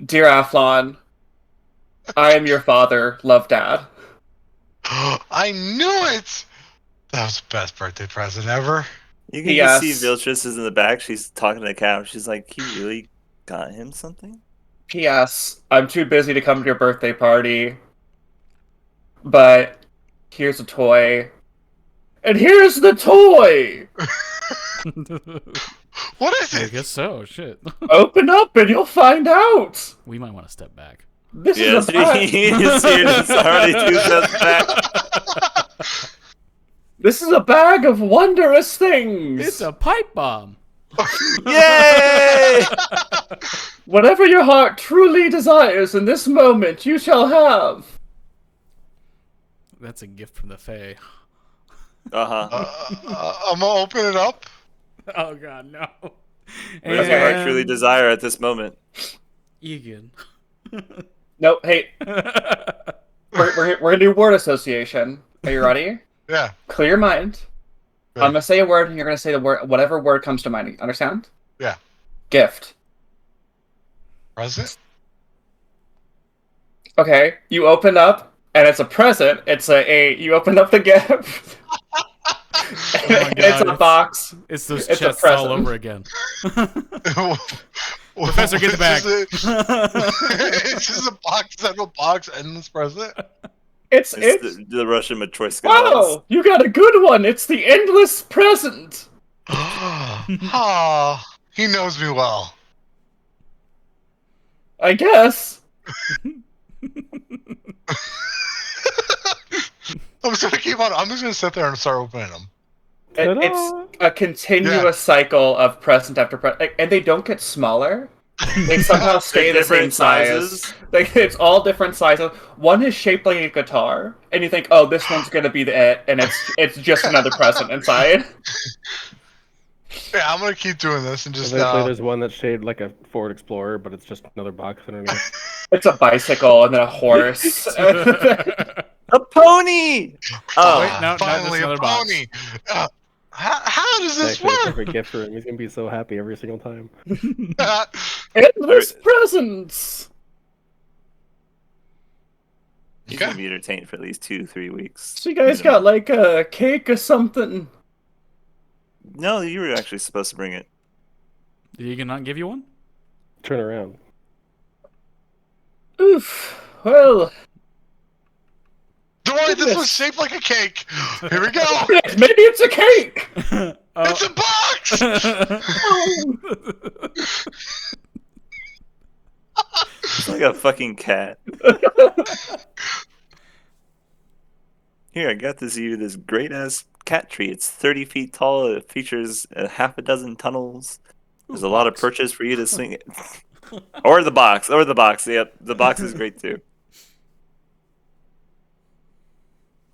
Dear Athlon, I am your father. Love, Dad. I knew it! That was the best birthday present ever. You can just see Yes. Viltris is in the back. She's talking to Cap. She's like, he really got him something? P.S. I'm too busy to come to your birthday party. But here's a toy. And here's the toy! What is I it? guess so. Shit. Open up and you'll find out! We might want to step back. This Yes, is a bag. it's already 2 steps back. This is a bag of wondrous things. It's a pipe bomb. Yay! Whatever your heart truly desires in this moment, you shall have. That's a gift from the Fae. I'm gonna open it up. Oh god, no. What does your heart truly desire at this moment? Egan. No, hey, we're gonna do word association. Are you ready? Yeah. Clear your mind. Good. I'm gonna say a word, and you're gonna say the word, whatever word comes to mind. Understand? Yeah. Gift. Present? Okay, you open up, and it's a present. It's you open up the gift, Oh my and it's god, a box. it's those It's a chests all present. over again. Professor, get the bag. It's just a box out of a box, endless present. It's the Russian Matryoshka dolls. wow! You got a good one. It's the endless present. Ah, he knows me well. I guess. I'm just gonna keep on. I'm just gonna sit there and start opening them. It's a continuous cycle of present after present, and they don't get smaller. They somehow stay the same different size. sizes. Like it's all different sizes. One is shaped like a guitar, and you think, "Oh, this one's gonna be the it," and it's just another present inside. Yeah, I'm gonna keep doing this and just. Eventually, there's one that's shaped like a Ford Explorer, but it's just another box underneath. It's a bicycle and then a horse. A pony! Oh, Wait, no, finally that's another a box. pony. How does this Actually, a work? perfect gift for him. He's gonna be so happy every single time. Endless presents. he's Okay. gonna be entertained for at least 2-3 weeks. So you guys got like a cake or something? No, you were actually supposed to bring it. Did he not give you one? Turn around. Oof. Well, Don't worry, this Goodness. was shaped like a cake. Here we go. maybe it's a cake. It's a box. It's like a fucking cat. Here, I got this great ass cat tree. It's 30 feet tall. It features half a dozen tunnels. There's a lot of box. perches for you to swing it. Or the box. Yep, the box is great too.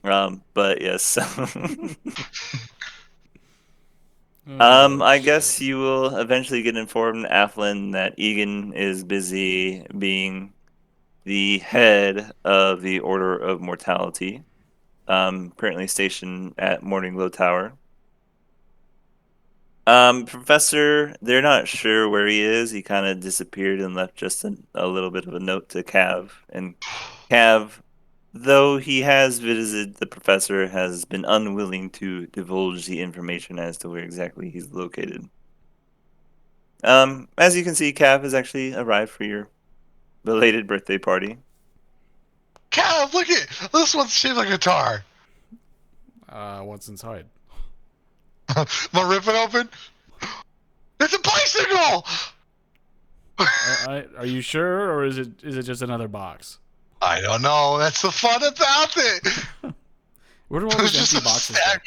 But yes. I guess you will eventually get informed, Athlin, that Egan is busy being the head of the Order of Mortality, currently stationed at Morning Glow Tower. Professor, they're not sure where he is. He kind of disappeared and left just a little bit of a note to Cav. And Cav, though he has visited the professor, has been unwilling to divulge the information as to where exactly he's located. As you can see, Cav has actually arrived for your belated birthday party. Cal, look at this one's shaped like a guitar. What's inside? Am I ripping open? It's a bicycle. Are you sure, or is it just another box? I don't know. That's the fun about it. Where do all There's these just empty a boxes stack,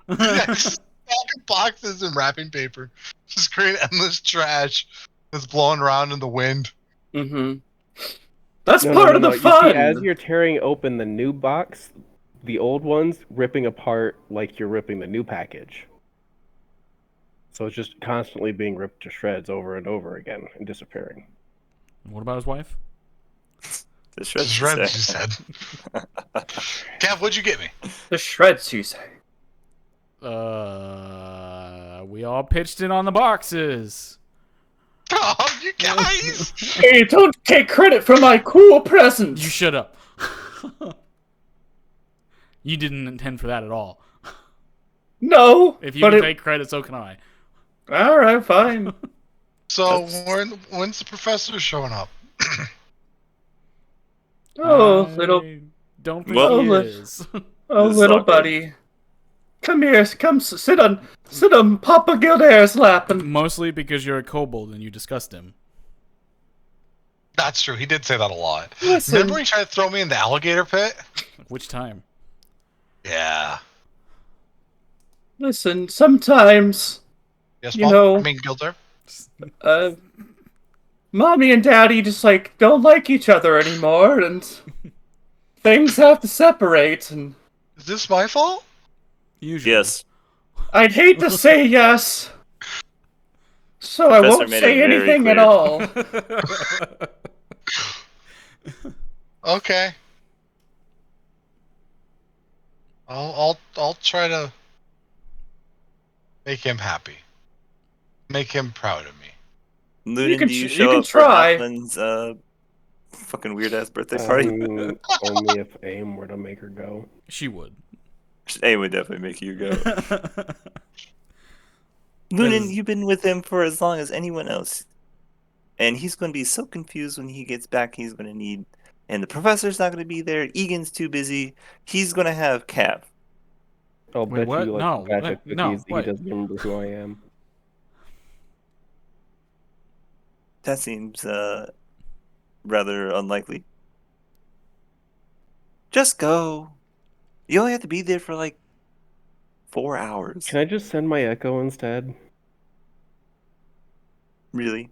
go? yeah, just a stack of boxes and wrapping paper. Just create endless trash that's blowing around in the wind. Mm-hmm. That's No, part no, of no, the no. fun. You see, as you're tearing open the new box, the old one's ripping apart like you're ripping the new package. So it's just constantly being ripped to shreds over and over again and disappearing. What about his wife? The shreds, Shreds, you said. Cav, what'd you get me? The shreds, you say? We all pitched in on the boxes. Oh, you guys! Hey, don't take credit for my cool presents. You shut up. You didn't intend for that at all. No, If you but can it... take credit, so can I. All right, fine. So, when's the professor showing up? Oh, I little, Don't think Well, he let- is. oh, The little soccer. buddy. Come here, come sit on Papa Gildair's lap and Mostly because you're a kobold and you disgust him. That's true. He did say that a lot. Listen. Remember he tried to throw me in the alligator pit? Which time? Yeah. listen. Sometimes, Yes, You Mom? know- I mean, Gilder? mommy and daddy just like don't like each other anymore, and things have to separate. And Is this my fault? Usually. Yes. I'd hate to say yes, so I Professor won't made say it very anything at clear. all. Okay. I'll try to make him happy. Make him proud of me. Lunan, can do you tr- show you can up for try. Athlin's fucking weird ass birthday party. Only if AIM were to make her go. She would. A would definitely make you go. Because- Lunan, you've been with him for as long as anyone else. And he's going to be so confused when he gets back. He's going to need. And the professor's not going to be there. Egan's too busy. He's going to have Cav. I'll Wait, bet what? you like No, a batch of what? No, cookies he what? doesn't remember who I am. That seems rather unlikely. Just go. You only have to be there for like 4 hours. Can I just send my Echo instead? Really?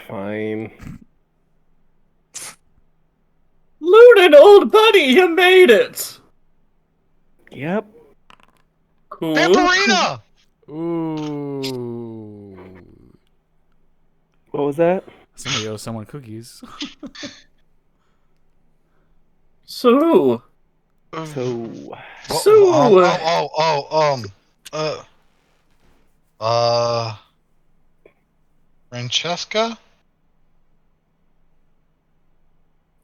Fine. Lunan, old buddy, you made it! Yep. Cool. Vampirina! Ooh. What was that? Somebody owes someone cookies. So, So, Francesca?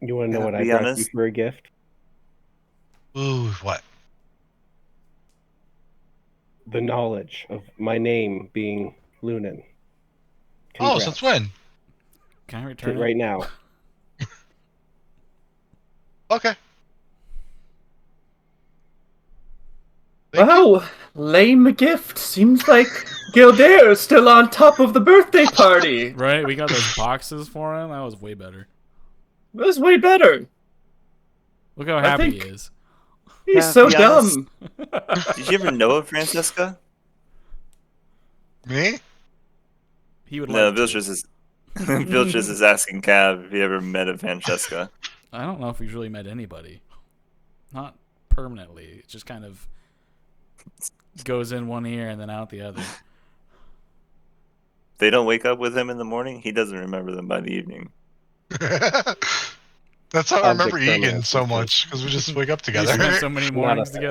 you want to know Yeah, what I be brought you honest. for a gift? Ooh, what? The knowledge of my name being Lunan. Oh, Congrats. since when? Can I return it? Right now. Okay. Thank you. wow, lame gift. Seems like Gildare's still on top of the birthday party. Right? We got those boxes for him. That was way better. That's way better. Look how I happy he think- is. He's Yeah, so be honest. dumb. Did you ever know of Francesca? Me? He would No, like to. Vilchus is Vilchus is asking Cav if he ever met a Francesca. I don't know if he's really met anybody. Not permanently. It just kind of goes in one ear and then out the other. They don't wake up with him in the morning. He doesn't remember them by the evening. That's how I Object remember Egan permanence so is much, because we just wake up We together. spent so many Not a mornings thing.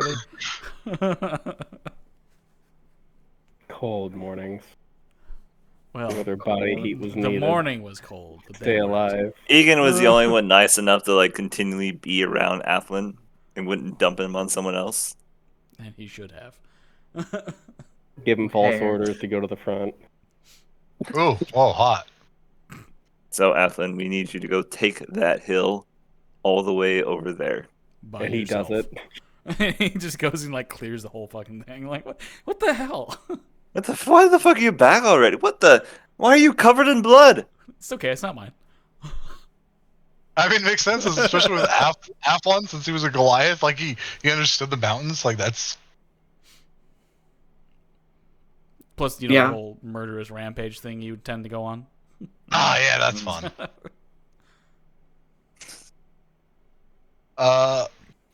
together. Cold mornings. Well, Where their body heat was the needed. morning was cold. The Stay day wasn't. alive. Egan was the only one nice enough to like continually be around Athlin and wouldn't dump him on someone else. And he should have. Give him false cares? orders to go to the front. Ooh, oh, hot. So Athlin, we need you to go take that hill all the way over there. By And he yourself. does it. He just goes and like clears the whole fucking thing. Like what the hell? Why the fuck are you back already? What the? Why are you covered in blood? It's okay. It's not mine. I mean, it makes sense, especially with Athlon, since he was a Goliath. Like, he understood the mountains. Like, that's... Plus, you know, Yeah. the whole murderous rampage thing you tend to go on. Ah, yeah, that's fun. Oh,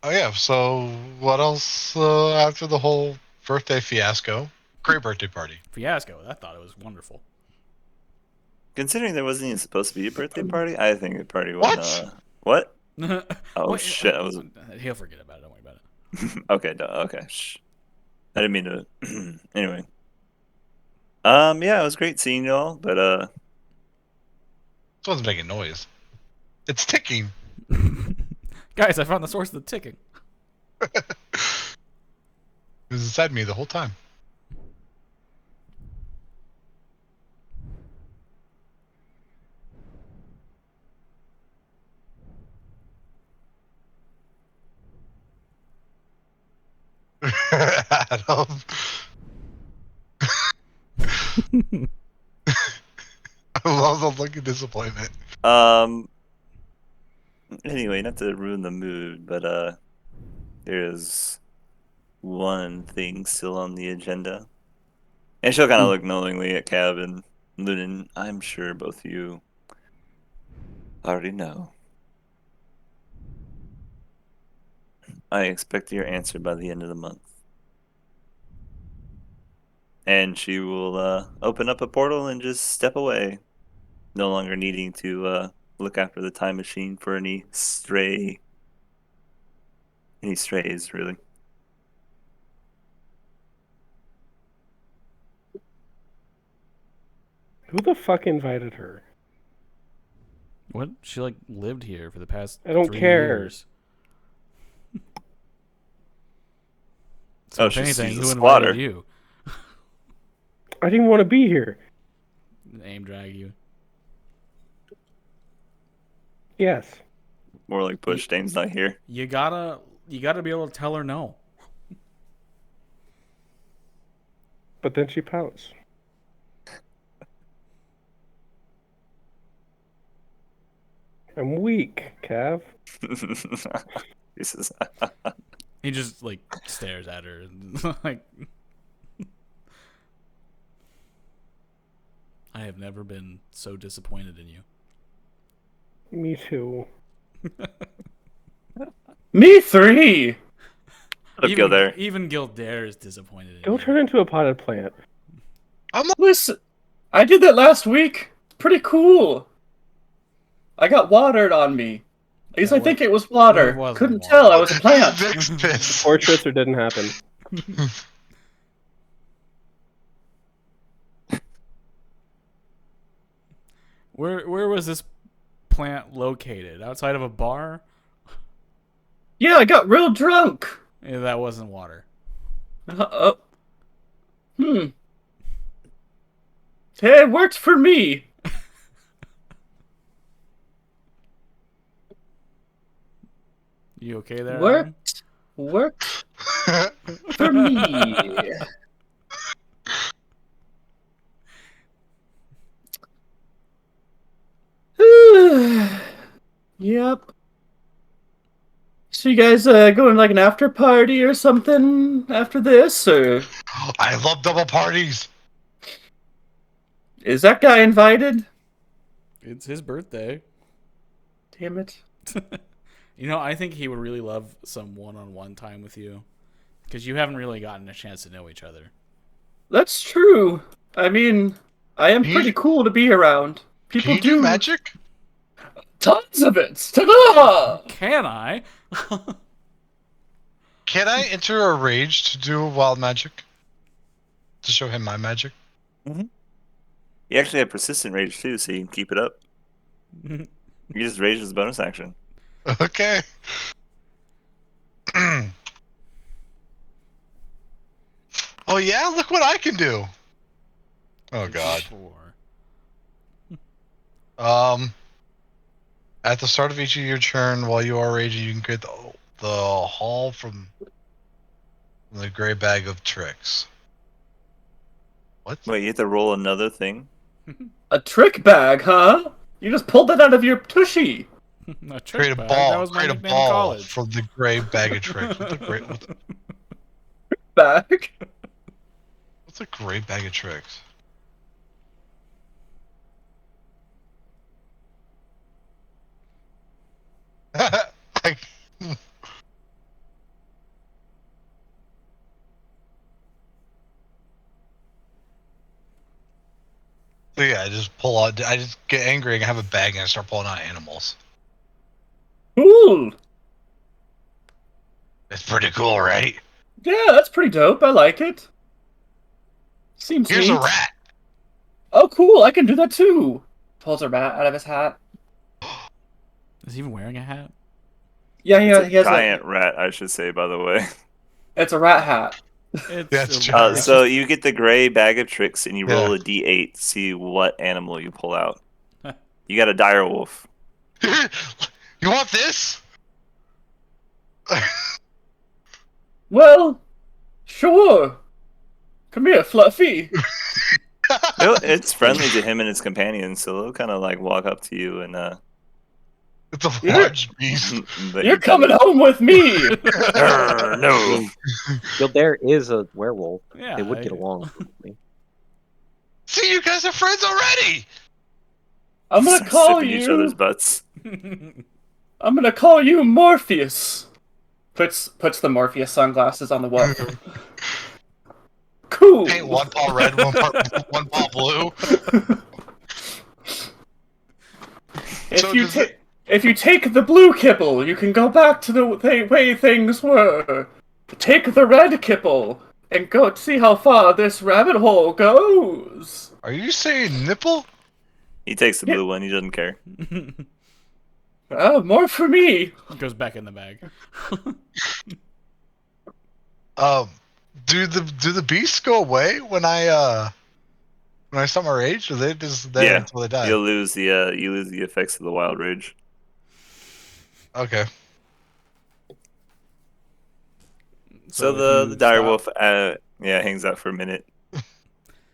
yeah, so what else after the whole birthday fiasco? Great birthday party. Fiasco. I thought it was wonderful. Considering there wasn't even supposed to be a birthday party, I think the party What? went. What? Oh Wait, shit! I was He'll forget about it. Don't worry about it. okay. Okay. Shh. I didn't mean to. Anyway. Yeah, it was great seeing y'all, but This one's making noise. It's ticking. Guys, I found the source of the ticking. It was inside me the whole time. Adam. I love the look of disappointment. anyway, not to ruin the mood, but there's one thing still on the agenda, and she'll kind of look knowingly at Cav and Lunan. I'm sure both of you already know. I expect your answer by the end of the month. And she will open up a portal and just step away, no longer needing to look after the time machine for any strays, really. Who the fuck invited her? What? She like lived here for the past I don't 3 care. years. So Oh, if anything, she's a who squatter. invited you? I didn't want to be here. Name drag you. Yes. More like push. Dane's not here. You gotta be able to tell her no. But then she pouts. I'm weak, Cav. Jesus. He just like stares at her and like I have never been so disappointed in you. Me too. Me 3. Let go there. Even Gildaire is disappointed in Go you. turn into a potted plant. Listen, I did that last week. Pretty cool. I got watered on me. At least Yeah, I think it was water. it wasn't Couldn't water. tell. I was a plant. Vic's pissed. Portraits or didn't happen. Where was this plant located? Outside of a bar? Yeah, I got real drunk. Yeah, that wasn't water. Hmm. Hey, it worked for me. You okay there? Adam? Worked for me. Yep. So you guys going to like an after party or something after this, or I love double parties. is that guy invited? It's his birthday. Damn it. You know, I think he would really love some one-on-one time with you. Because you haven't really gotten a chance to know each other. That's true. I mean, I am Can you- pretty cool to be around. People Can you do magic? tons of it. Ta-da! Can I? Can I enter a rage to do wild magic? To show him my magic? You actually have persistent rage too, so you can keep it up. You just rage as a bonus action. Okay. Oh yeah, look what I can do. Oh god. Sure. At the start of each of your turn, while you are raging, you can create the haul from the gray bag of tricks. What? Wait, you have to roll another thing? A trick bag, huh? You just pulled that out of your tushy. A trick Create a bag. ball. That was my Create a nickname in ball college. from the gray bag of tricks. Bag. What's a gray bag of tricks? I- So yeah, I just pull out. I just get angry and have a bag and I start pulling out animals. Cool. It's pretty cool, right? Yeah, that's pretty dope. I like it. Seems Here's neat. a rat. Oh, cool. I can do that too. Pulls a rat out of his hat. Is he even wearing a hat? Yeah, It's he has giant rat, I should say, by the way. It's a rat hat. It's That's a true. rat. So you get the gray bag of tricks, and you roll Yeah. a d8 to see what animal you pull out. You got a dire wolf. You want this? Well, sure. Come here, Fluffy. It's friendly to him and his companions, so they'll kind of like walk up to you and It's a Yeah. large beast. let You're you pet coming it. home with me. No. Gildaire is a werewolf. Yeah, They would get along. Probably. See, you guys are friends already. I'm gonna Start call sipping each other's you. butts. I'm gonna call you Morpheus. Puts the Morpheus sunglasses on the wolf. Cool. Paint one paw red, one paw blue. So does it- If you take the blue kibble, you can go back to the way things were. Take the red kibble and go see how far this rabbit hole goes. Are you saying nipple? He takes the blue one. He doesn't care. Oh, more for me. Goes back in the bag. Do the beasts go away when I start my rage, or they just there Yeah, until they die? you lose the effects of the wild rage. Okay. So if the you dire stop, wolf, hangs out for a minute,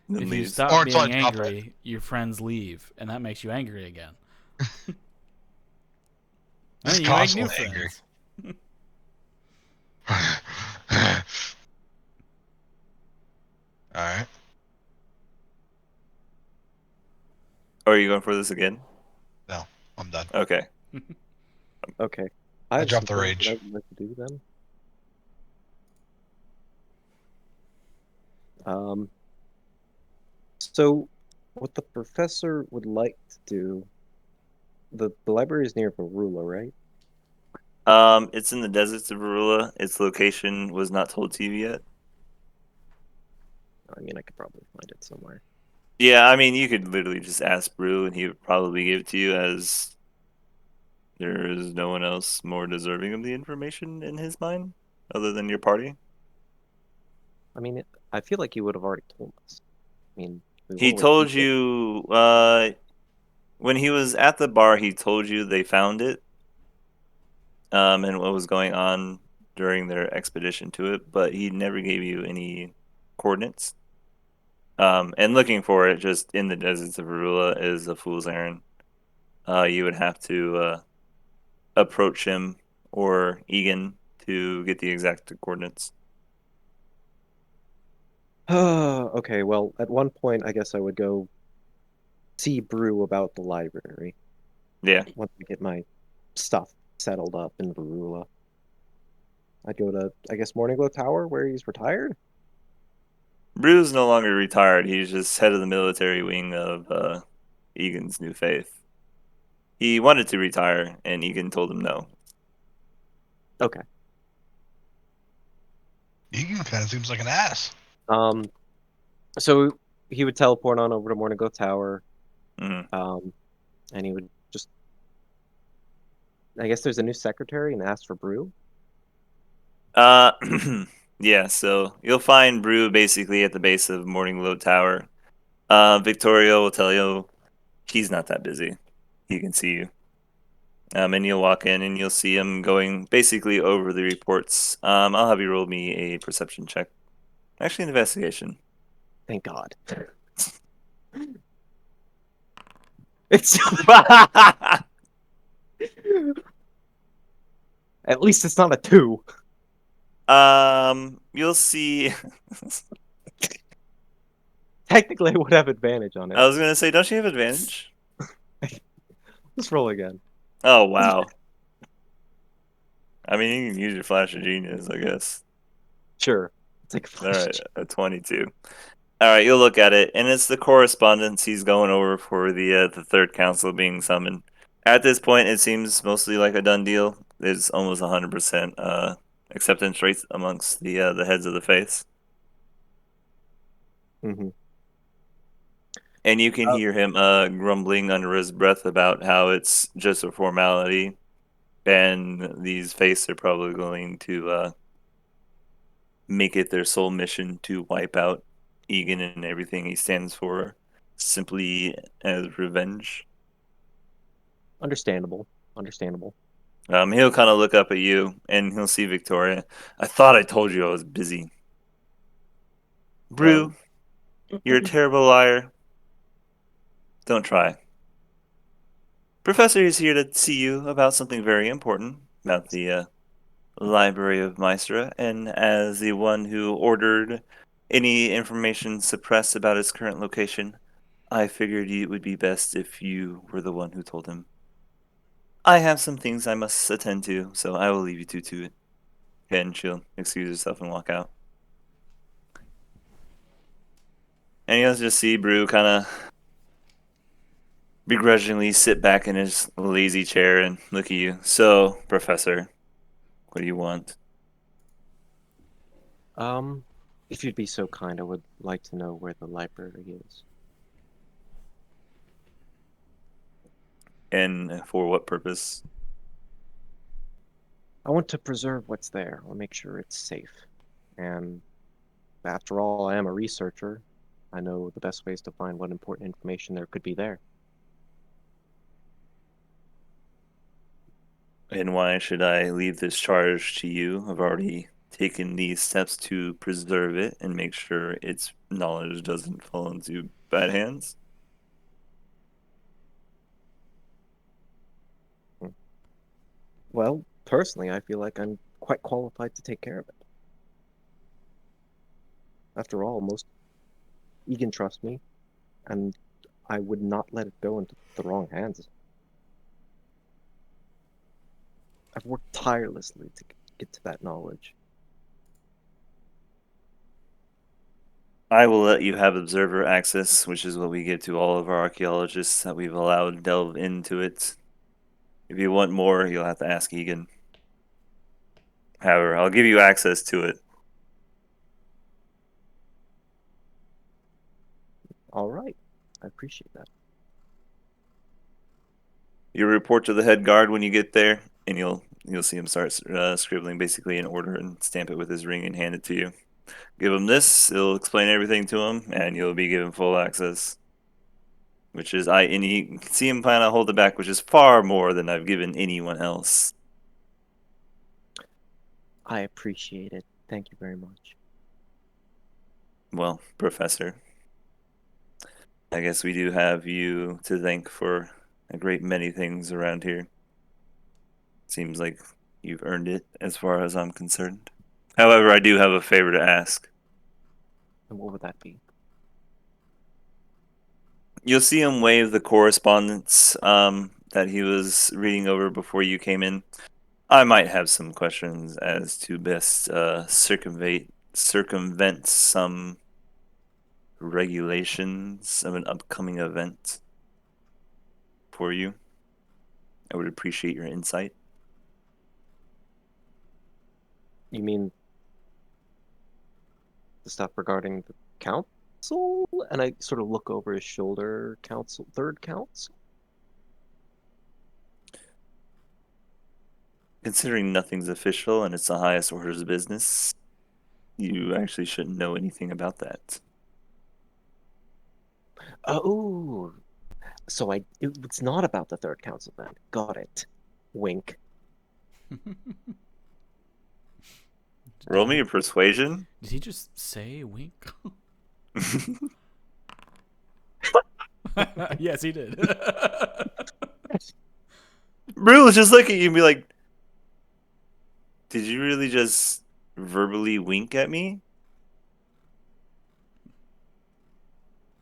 then if you leaves. stop Or until being I drop it. angry, your friends leave, and that makes you angry again. And Just then you make new constantly angry. friends. All right. Oh, are you going for this again? No, I'm done. Okay. Okay. I have dropped some the things that I rage. would like to do then. So what the professor would like to do, the library is near Varula, right? It's in the deserts of Arula. Its location was not told to you yet. I mean, I could probably find it somewhere. Yeah, I mean, you could literally just ask Brew, and he would probably give it to you, as there is no one else more deserving of the information in his mind, other than your party. I mean, I feel like he would have already told us. I mean, we've He always told you when he was at the bar. He told you they found it, and what was going on during their expedition to it, but he never gave you any coordinates. And looking for it just in the deserts of Arula is a fool's errand. You would have to approach him or Egan to get the exact coordinates. Okay, well, at one point, I guess I would go see Brew about the library Yeah. once I get my stuff settled up in Varula. I'd go to, I guess, Morningglow Tower where he's retired. Brew's no longer retired. He's just head of the military wing of Egan's new faith. He wanted to retire, and Egan told him no. Okay. Egan kind of seems like an ass. So he would teleport on over to Morningglow Tower, hmm and he would just, I guess there's a new secretary and ask for Brew. Uh, yeah. So you'll find Brew basically at the base of Morningglow Tower. Victoria will tell you he's not that busy. He can see you. And you'll walk in and you'll see him going basically over the reports. I'll have you roll me a perception check. Actually, an investigation. Thank God. It's at least it's not a 2. You'll see. Technically, I would have advantage on I it. was gonna say, don't you have advantage? Let's roll again. Oh wow. I mean, you can use your flash of genius, I guess. Sure. It's like All right, a 22. All right, you'll look at it, and it's the correspondence he's going over for the third council being summoned. At this point, it seems mostly like a done deal. There's almost 100% acceptance rates amongst the heads of the faiths, hmm and you can hear him grumbling under his breath about how it's just a formality, and these faiths are probably going to make it their sole mission to wipe out Egan and everything he stands for, simply as revenge. Understandable. Understandable. He'll kind of look up at you and he'll see Victoria. I thought I told you I was busy. Brew, you're a terrible liar. Don't try. Professor is here to see you about something very important about the Library of Maestra, and as the one who ordered any information suppressed about its current location, I figured it would be best if you were the one who told him. I have some things I must attend to, so I will leave you two to it. And she'll excuse herself and walk out. And you'll just see Brew kind of begrudgingly sit back in his lazy chair and look at you. So, Professor, what do you want? If you'd be so kind, I would like to know where the library is. And for what purpose? I want to preserve what's there. I want to make sure it's safe. And after all, I am a researcher. I know the best ways to find what important information there could be there. And why should I leave this charge to you? I've already taken these steps to preserve it and make sure its knowledge doesn't fall into bad hands. Well, personally, I feel like I'm quite qualified to take care of it. After all, most Egan trusts me, and I would not let it go into the wrong hands. I've worked tirelessly to get to that knowledge. I will let you have observer access, which is what we give to all of our archaeologists that we've allowed delve into it. If you want more, you'll have to ask Egan. However, I'll give you access to it. All right. I appreciate that. You report to the head guard when you get there, and you'll see him start scribbling basically an order and stamp it with his ring and hand it to you. Give him this; it'll explain everything to him, and you'll be given full access. Which is and you can see him kind of hold it back, which is far more than I've given anyone else. I appreciate it. Thank you very much. Well, Professor, I guess we do have you to thank for a great many things around here. Seems like you've earned it as far as I'm concerned. However, I do have a favor to ask. And what would that be? You'll see him wave the correspondence that he was reading over before you came in. I might have some questions as to best circumvent some regulations of an upcoming event for you. I would appreciate your insight. You mean the stuff regarding the council? And I sort of look over his shoulder. Council, third council? Considering nothing's official and it's the highest orders of business, you actually shouldn't know anything about that. Oh, so it's not about the third council then. Got it. Wink. Roll me a persuasion. Did he just say wink? Yes, he did. Brew will just look at you and be like, did you really just verbally wink at me?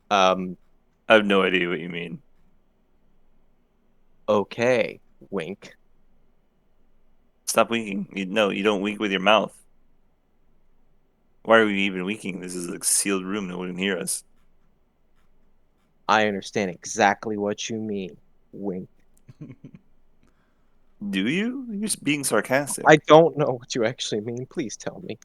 I have no idea what you mean. Okay. Wink. Stop winking. No, you don't wink with your mouth. Why are we even winking? This is a sealed room. No one can hear us. I understand exactly what you mean. Wink. Do you? You're just being sarcastic. I don't know what you actually mean. Please tell me.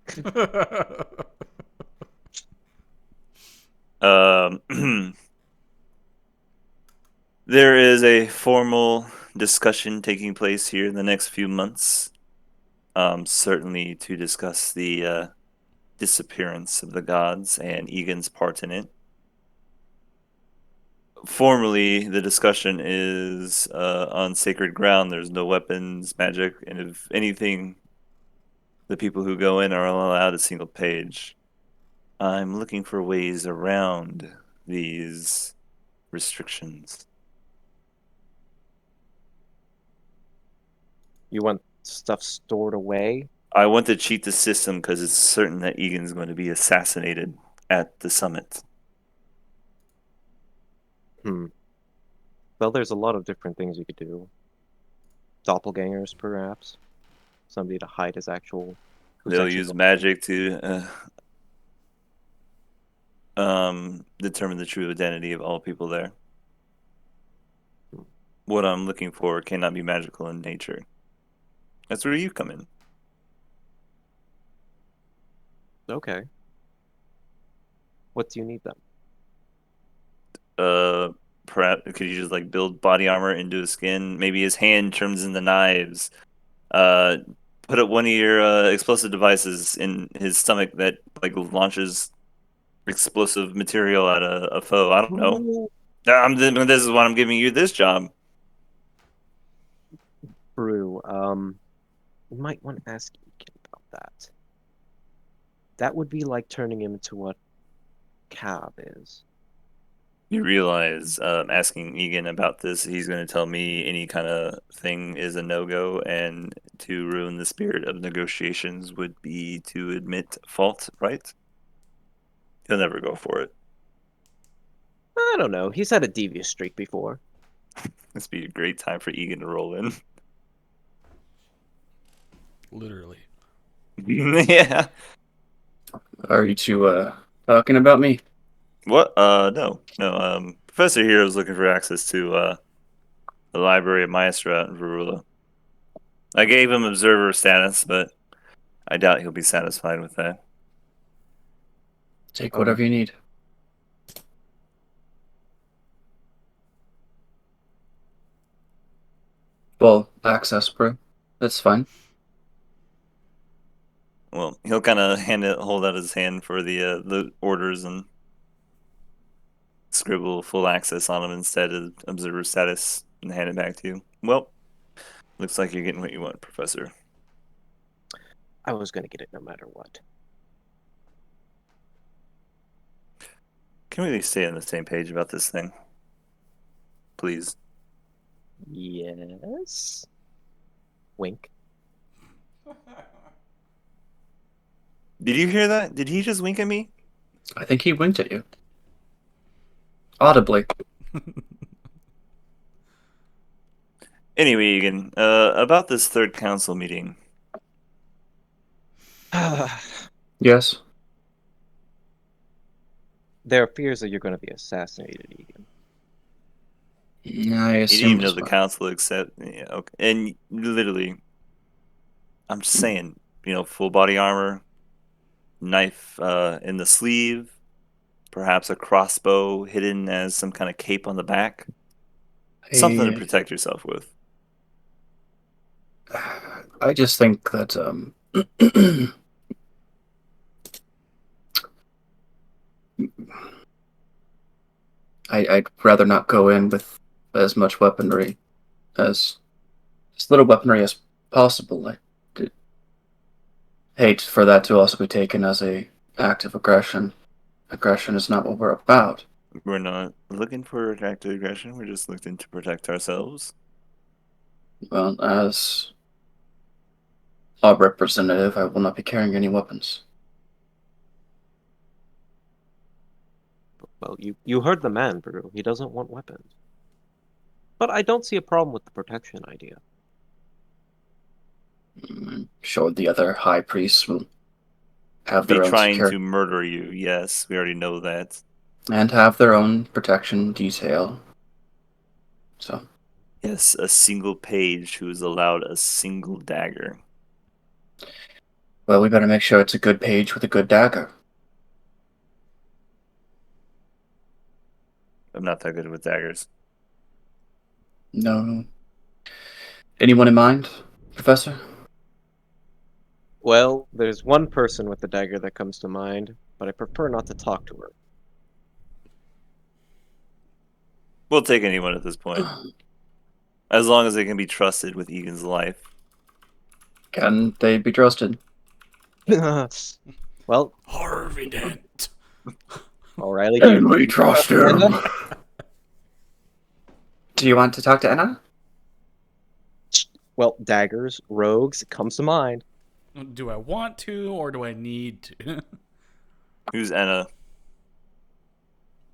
There is a formal discussion taking place here in the next few months. Certainly to discuss the disappearance of the gods and Egan's part in it. Formally, the discussion is on sacred ground. There's no weapons, magic, and if anything, the people who go in are allowed a single page. I'm looking for ways around these restrictions. You want stuff stored away? I want to cheat the system because it's certain that Egan's going to be assassinated at the summit. Well, there's a lot of different things you could do. Doppelgangers, perhaps. Somebody to hide his actual. They'll use magic to determine the true identity of all people there. What I'm looking for cannot be magical in nature. That's where you come in. Okay. What do you need then? perhaps could you just like build body armor into his skin? Maybe his hand turns into knives. Put up one of your explosive devices in his stomach that like launches explosive material at a foe. I don't know. This is why I'm giving you this job. Brew. We might want to ask Egan about that. That would be like turning him into what Cav is. You realize asking Egan about this, he's going to tell me any kind of thing is a no-go, and to ruin the spirit of negotiations would be to admit fault, right? He'll never go for it. I don't know. He's had a devious streak before. This would be a great time for Egan to roll in. Literally. Yeah. Are you two talking about me? What? No. Professor here is looking for access to the library of Maestra out in Varula. I gave him observer status, but I doubt he'll be satisfied with that. Take whatever you need. Well, access, bro. That's fine. Well, he'll kind of hold out his hand for the orders and scribble full access on them instead of observer status and hand it back to you. Well, looks like you're getting what you want, Professor. I was going to get it no matter what. Can we at least stay on the same page about this thing? Please. Yes. Wink. Did you hear that? Did he just wink at me? I think he winked at you. Audibly. Anyway, Egan, about this third council meeting. Yes. There are fears that you're going to be assassinated, Egan. I You didn't assume even know as the much. council accept. Yeah, okay. And literally, I'm just saying, full body armor, knife in the sleeve, perhaps a crossbow hidden as some kind of cape on the back. Something to protect yourself with. I just think that I'd rather not go in with as much weaponry as little weaponry as possible. I hate for that to also be taken as a act of aggression. Aggression is not what we're about. We're not looking for active aggression. We're just looking to protect ourselves. Well, as a representative, I will not be carrying any weapons. Well, you heard the man, Brew. He doesn't want weapons. But I don't see a problem with the protection idea. I'm sure the other high priests will have Be their own trying security to murder you. Yes, we already know that. and have their own protection detail. So, Yes, a single page who is allowed a single dagger. well, we better make sure it's a good page with a good dagger. I'm not that good with daggers. No. Anyone in mind, Professor? Well, there's one person with the dagger that comes to mind, but I prefer not to talk to her. We'll take anyone at this point. As long as they can be trusted with Egan's life. Can they be trusted? Well, Harvey Dent. O'Reilly. Can we trust him? Anna? Do you want to talk to Anna? Well, daggers, rogues, it comes to mind. Do I want to or do I need to? Who's Enna?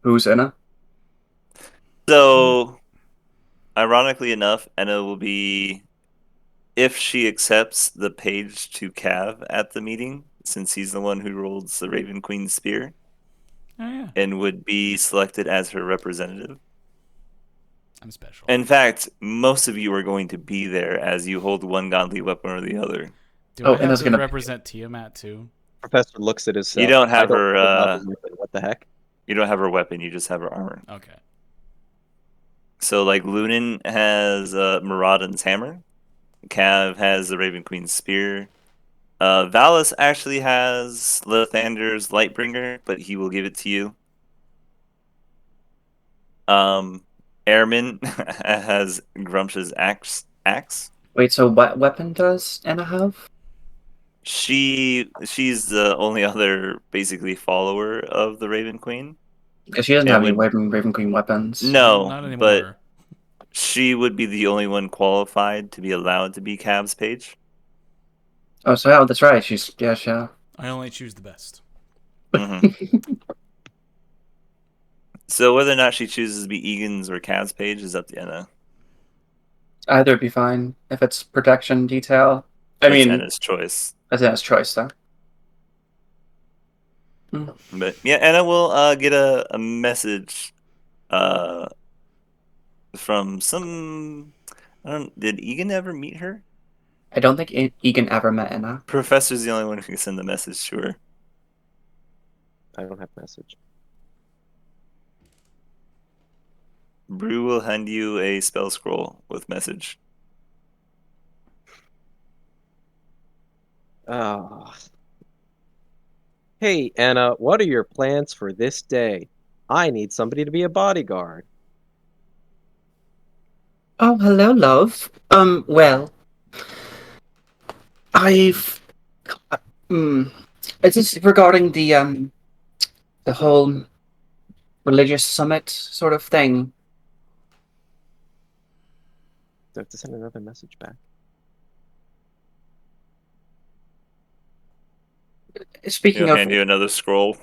Who's Anna? So, ironically enough, Enna will be, if she accepts the page to Cav at the meeting, since he's the one who rolls the Raven Queen spear, Oh yeah, and would be selected as her representative. I'm special. In fact, most of you are going to be there as you hold one godly weapon or the other. Do Oh, I have Anna's to gonna- represent Tiamat too? Professor looks at his. You don't have I her, have a weapon. What the heck? You don't have her weapon, you just have her armor. Okay. So like Lunan has Maraudon's hammer. Cav has the Raven Queen's spear. Valus actually has Lathander's Lightbringer, but he will give it to you. Airman has Grumsh's axe. Wait, so what weapon does Anna have? She's the only other basically follower of the Raven Queen. Because she doesn't And have any when Raven Queen weapons. no, Not but anymore. she would be the only one qualified to be allowed to be Cav's page. Oh, so yeah, that's right. She's yeah. I only choose the best. Mhm. So whether or not she chooses to be Egan's or Cav's page is up to Anna. Either would be fine if it's protection detail. I That's mean, Anna's choice. that's Anna's choice, though. But yeah, Anna will get a message from some. I don't. Did Egan ever meet her? I don't think Egan ever met Anna. Professor's the only one who can send the message to her. I don't have message. Brew will hand you a spell scroll with message. Ah. Hey, Anna, what are your plans for this day? I need somebody to be a bodyguard. Oh, hello, love. Well, I've. Is this regarding the whole religious summit sort of thing? Do I have to send another message back? Speaking He'll of, hand you another scroll.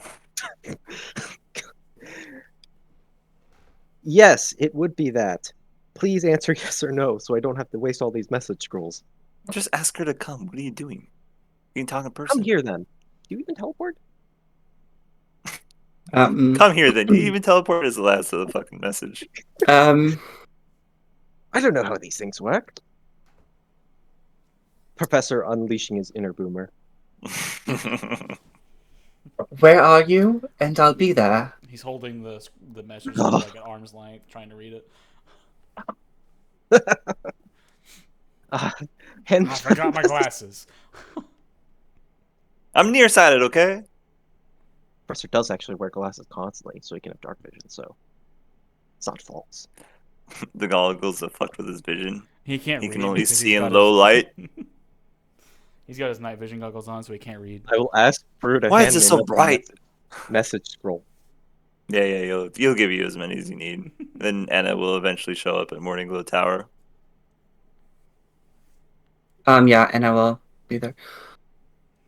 Yes, it would be that. Please answer yes or no so I don't have to waste all these message scrolls. Just ask her to come. What are you doing? You can talk in Come person. here then. Do you even teleport? Come here then. You even teleport as the last of the fucking message. um, I don't know how these things work. Professor unleashing his inner boomer. where are you? And I'll be there. He's holding the message scroll like at arm's length, trying to read it. And I forgot my glasses. I'm nearsighted, okay? Professor does actually wear glasses constantly, so he can have dark vision, so it's not false. The goggles are fucked with his vision. He can't He read can only because see he's in got low his... light. He's got his night vision goggles on, so he can't read. I will ask Brew to Why hand is me this so another bright? message scroll. Yeah, he'll give you as many as you need. Then Anna will eventually show up at Morning Glow Tower. Yeah, and I will be there.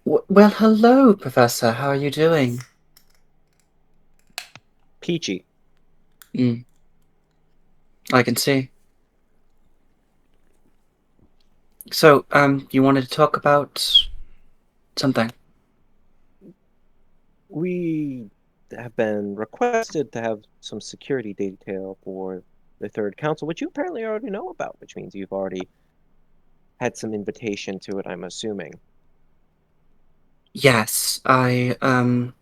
Well, hello, Professor. How are you doing? Peachy. I can see. So, you wanted to talk about something? We have been requested to have some security detail for the Third Council, which you apparently already know about, which means you've already had some invitation to it, I'm assuming. Yes, well,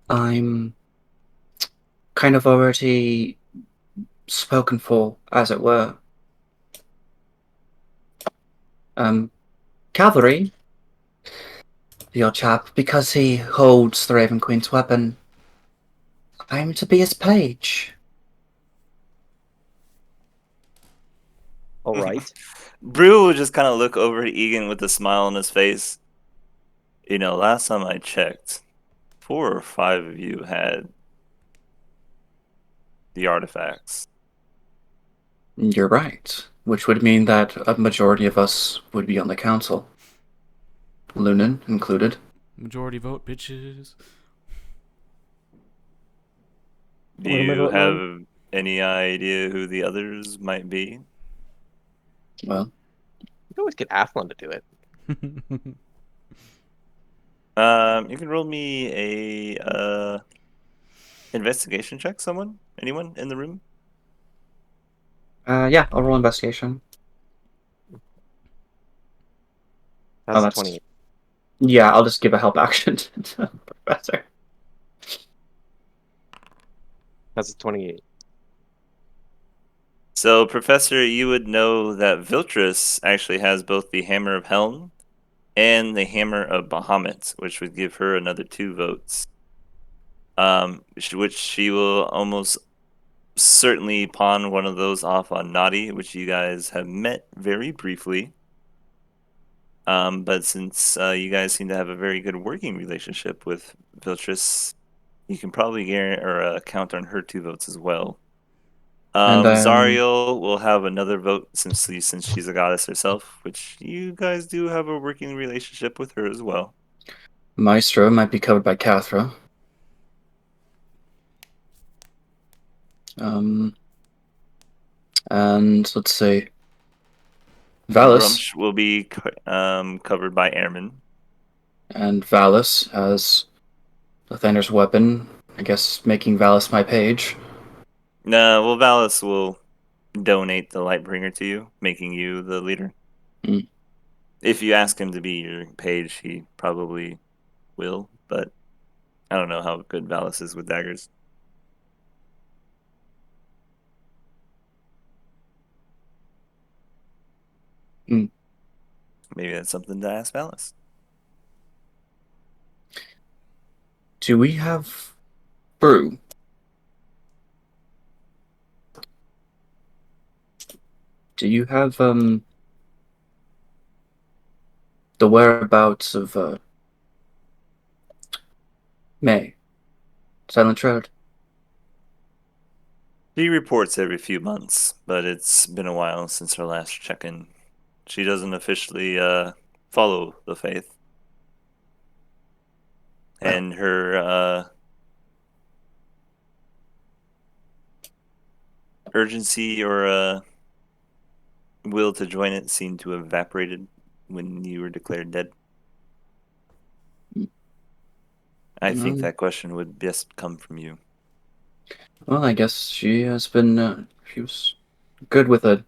I'm kind of already spoken for, as it were. Cavalry, the old chap, because he holds the Raven Queen's weapon, I'm to be his page. All right. Brew will just kind of look over at Egan with a smile on his face. You know, last time I checked, 4 or 5 of you had the artifacts. You're right, which would mean that a majority of us would be on the council. Lunan included. Majority vote, bitches. Do What am I you voting on? have any idea who the others might be? Well, You can always get Athlon to do it. You can roll me a investigation check. Anyone in the room? yeah, I'll roll investigation. That's that's 28. Yeah, I'll just give a help action to Professor. That's a 28. So, Professor, you would know that Viltrus actually has both the Hammer of Helm and the Hammer of Bahamut, which would give her another 2 votes. Which she will almost certainly pawn one of those off on Naughty, which you guys have met very briefly. But since you guys seem to have a very good working relationship with Viltrus, you can probably count on her 2 votes as well. And Zariel will have another vote since she's a goddess herself, which you guys do have a working relationship with her as well. Maestro might be covered by Cathra. And let's see. Valus. Grumsh will be covered by Airman. And Valus has Lathander's weapon. I guess making Valus my page. No, well, Valus will donate the Lightbringer to you, making you the leader. Mm. If you ask him to be your page, he probably will, but I don't know how good Valus is with daggers. Mm. Maybe that's something to ask Valus. Do we have Brew? Do you have the whereabouts of May? Silent Shroud? She reports every few months, but it's been a while since her last check-in. She doesn't officially follow the faith. And her urgency or will to join it seemed to have evaporated when you were declared dead. I think that question would best come from you. Well, I guess she has been. She was good with a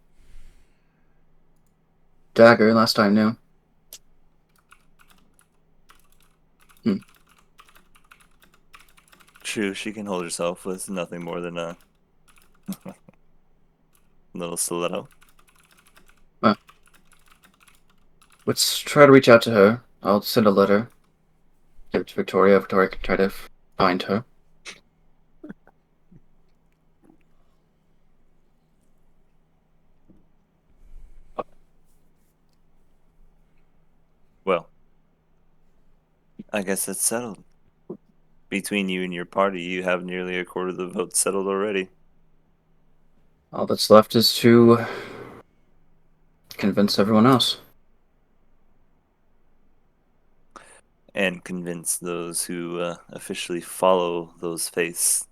dagger last I knew. True, she can hold herself with nothing more than a little stiletto. Let's try to reach out to her. I'll send a letter. Give it to Victoria. Victoria can try to find her. Well, I guess that's settled. Between you and your party, you have nearly a quarter of the votes settled already. All that's left is to convince everyone else. And convince those who officially follow those faiths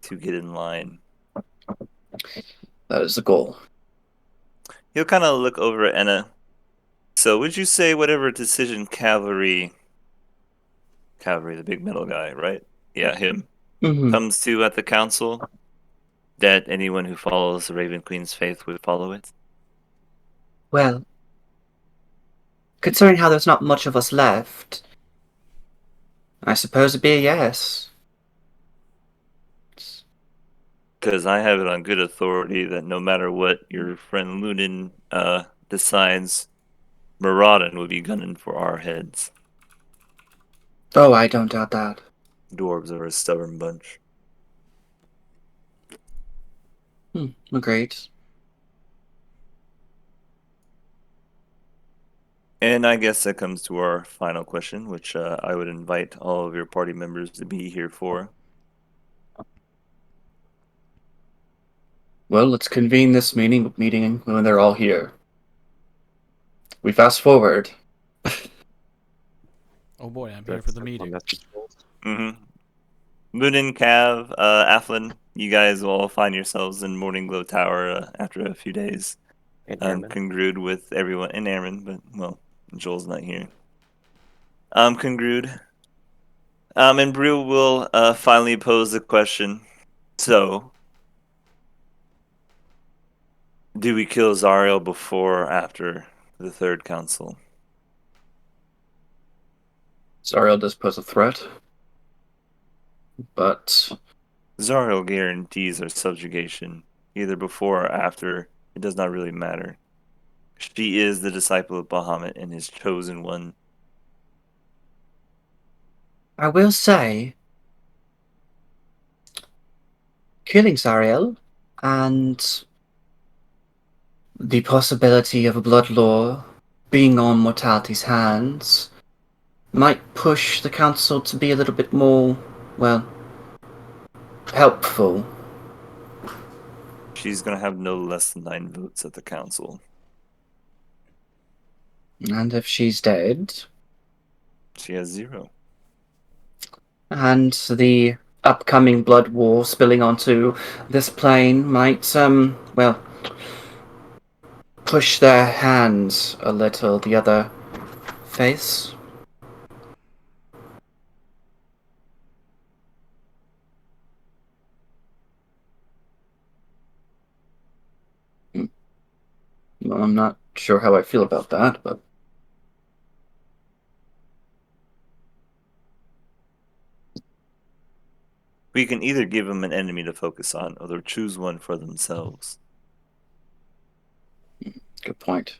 to get in line. That is the goal. He'll kind of look over at Enna. So would you say whatever decision Cavalry, the big metal guy, right? Yeah, him, comes to at the council, that anyone who follows the Raven Queen's faith would follow it? Well, considering how there's not much of us left, I suppose it'd be a yes. Because I have it on good authority that no matter what your friend Lunin decides, Maraudon will be gunning for our heads. Oh, I don't doubt that. Dwarves are a stubborn bunch. Agreed. And I guess that comes to our final question, which I would invite all of your party members to be here for. Well, let's convene this meeting when they're all here. We fast forward. Oh boy, I'm here for the meeting. Mm-hmm. Lunin, Cav, Aflin, you guys will all find yourselves in Morning Glow Tower after a few days. And Airman. Congrued with everyone, and Aaron, but, well, Joel's not here. Congrued. And Brew will finally pose the question. So, do we kill Zariel before or after the third council? Zariel does pose a threat, but Zariel guarantees her subjugation, either before or after. It does not really matter. She is the disciple of Bahamut and his chosen one. I will say, killing Zariel and the possibility of a blood law being on mortality's hands might push the council to be a little bit more, well, helpful. She's going to have no less than 9 votes at the council. And if she's dead, She has 0. and the upcoming blood war spilling onto this plane might, well, push their hands a little the other face. Well, I'm not sure how I feel about that, but We can either give them an enemy to focus on, or they'll choose one for themselves. good point.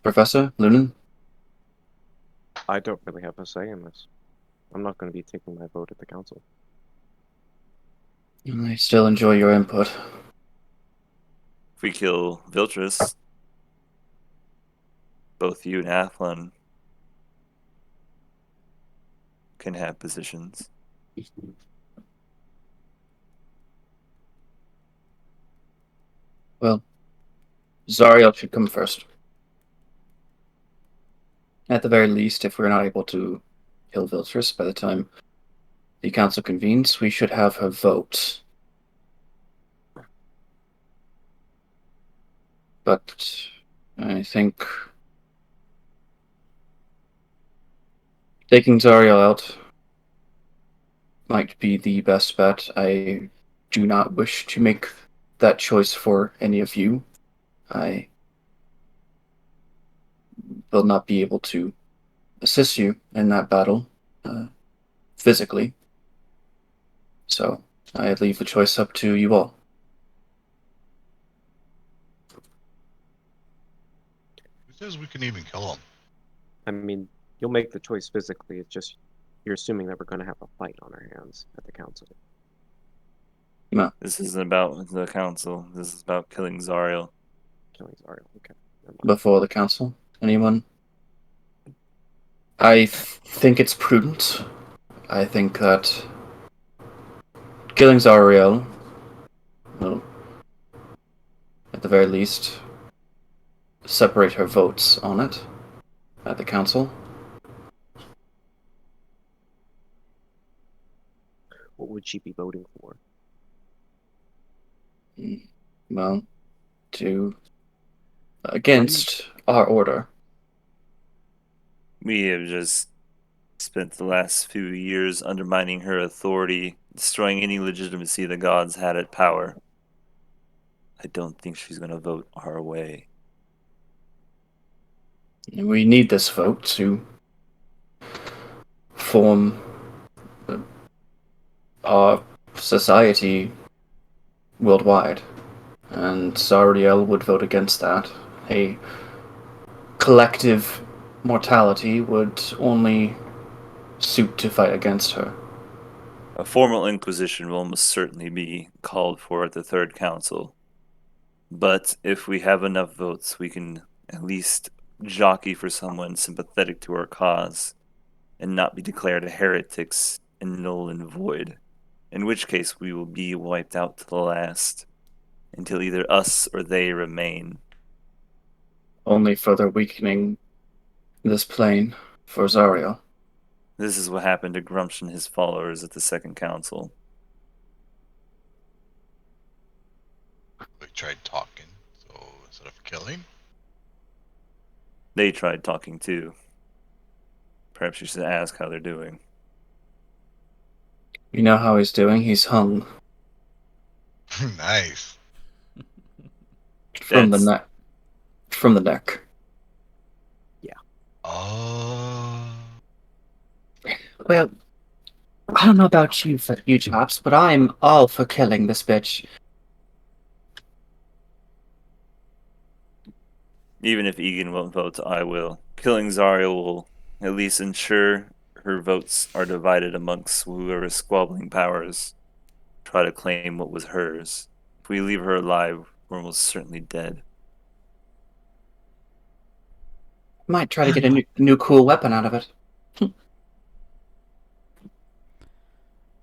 Professor Lunan? I don't really have a say in this. I'm not going to be taking my vote at the council. I still enjoy your input. If we kill Viltrus, both you and Athlon can have positions. Well, Zariel should come first. At the very least, if we're not able to kill Viltrus by the time the council convenes, we should have her vote. But I think taking Zariel out might be the best bet. I do not wish to make that choice for any of you. I will not be able to assist you in that battle physically. So I leave the choice up to you all. Who says we can even kill him? I mean, you'll make the choice physically. It's just you're assuming that we're going to have a fight on our hands at the council. This isn't about the council. This is about killing Zariel. Killing Zariel. Okay. Never mind. Before the council, anyone? I think it's prudent. I think that killing Zariel will, at the very least, separate her votes on it at the council. What would she be voting for? Well, against our order. We have just spent the last few years undermining her authority, destroying any legitimacy the gods had at power. I don't think she's going to vote our way. We need this vote to form our society worldwide. And Zariel would vote against that. A collective mortality would only suit to fight against her. A formal inquisition will almost certainly be called for at the Third Council. But if we have enough votes, we can at least jockey for someone sympathetic to our cause and not be declared heretics and null and void, in which case we will be wiped out to the last until either us or they remain. Only further weakening this plane for Zariel. This is what happened to Grumsh and his followers at the Second Council. We tried talking, so instead of killing, They tried talking too. Perhaps you should ask how they're doing. You know how he's doing? He's hung nice. from That's- the neck. From the neck. Oh, Well, I don't know about you chaps, but I'm all for killing this bitch. Even if Egan won't vote, I will. Killing Zarya will at least ensure her votes are divided amongst whoever squabbling powers try to claim what was hers. If we leave her alive, we're almost certainly dead. Might try to get a new cool weapon out of it.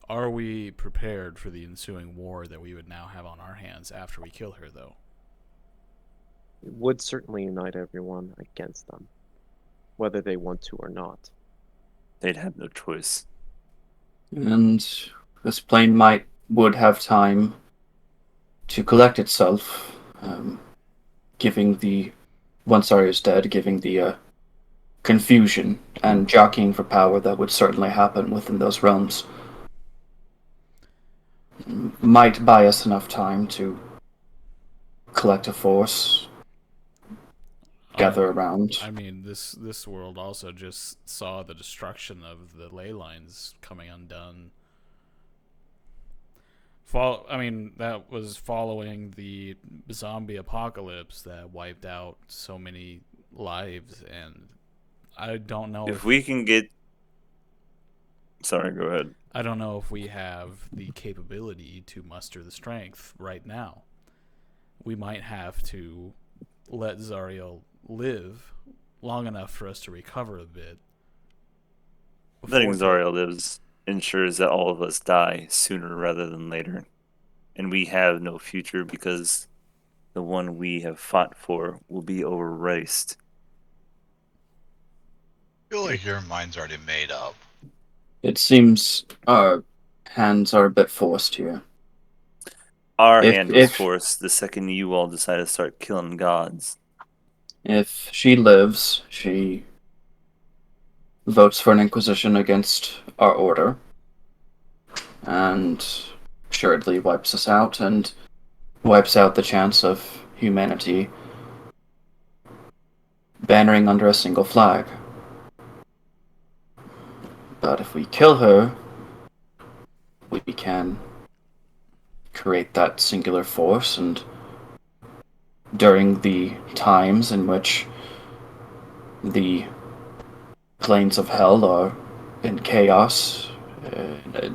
Are we prepared for the ensuing war that we would now have on our hands after we kill her, though? It would certainly unite everyone against them, whether they want to or not. They'd have no choice. And this plane would have time to collect itself, giving the once Arya is dead, giving the confusion and jockeying for power that would certainly happen within those realms. Might buy us enough time to collect a force, gather around. I mean, this world also just saw the destruction of the ley lines coming undone. That was following the zombie apocalypse that wiped out so many lives, and I don't know If we can get. Sorry, go ahead. I don't know if we have the capability to muster the strength right now. We might have to let Zariel live long enough for us to recover a bit. Letting Zarya lives ensures that all of us die sooner rather than later. And we have no future because the one we have fought for will be overraced. I feel like your mind's already made up. It seems our hands are a bit forced here. Our hand was forced the second you all decided to start killing gods. If she lives, she votes for an inquisition against our order, and assuredly wipes us out and wipes out the chance of humanity bannering under a single flag. But if we kill her, we can create that singular force, and during the times in which the planes of hell are in chaos,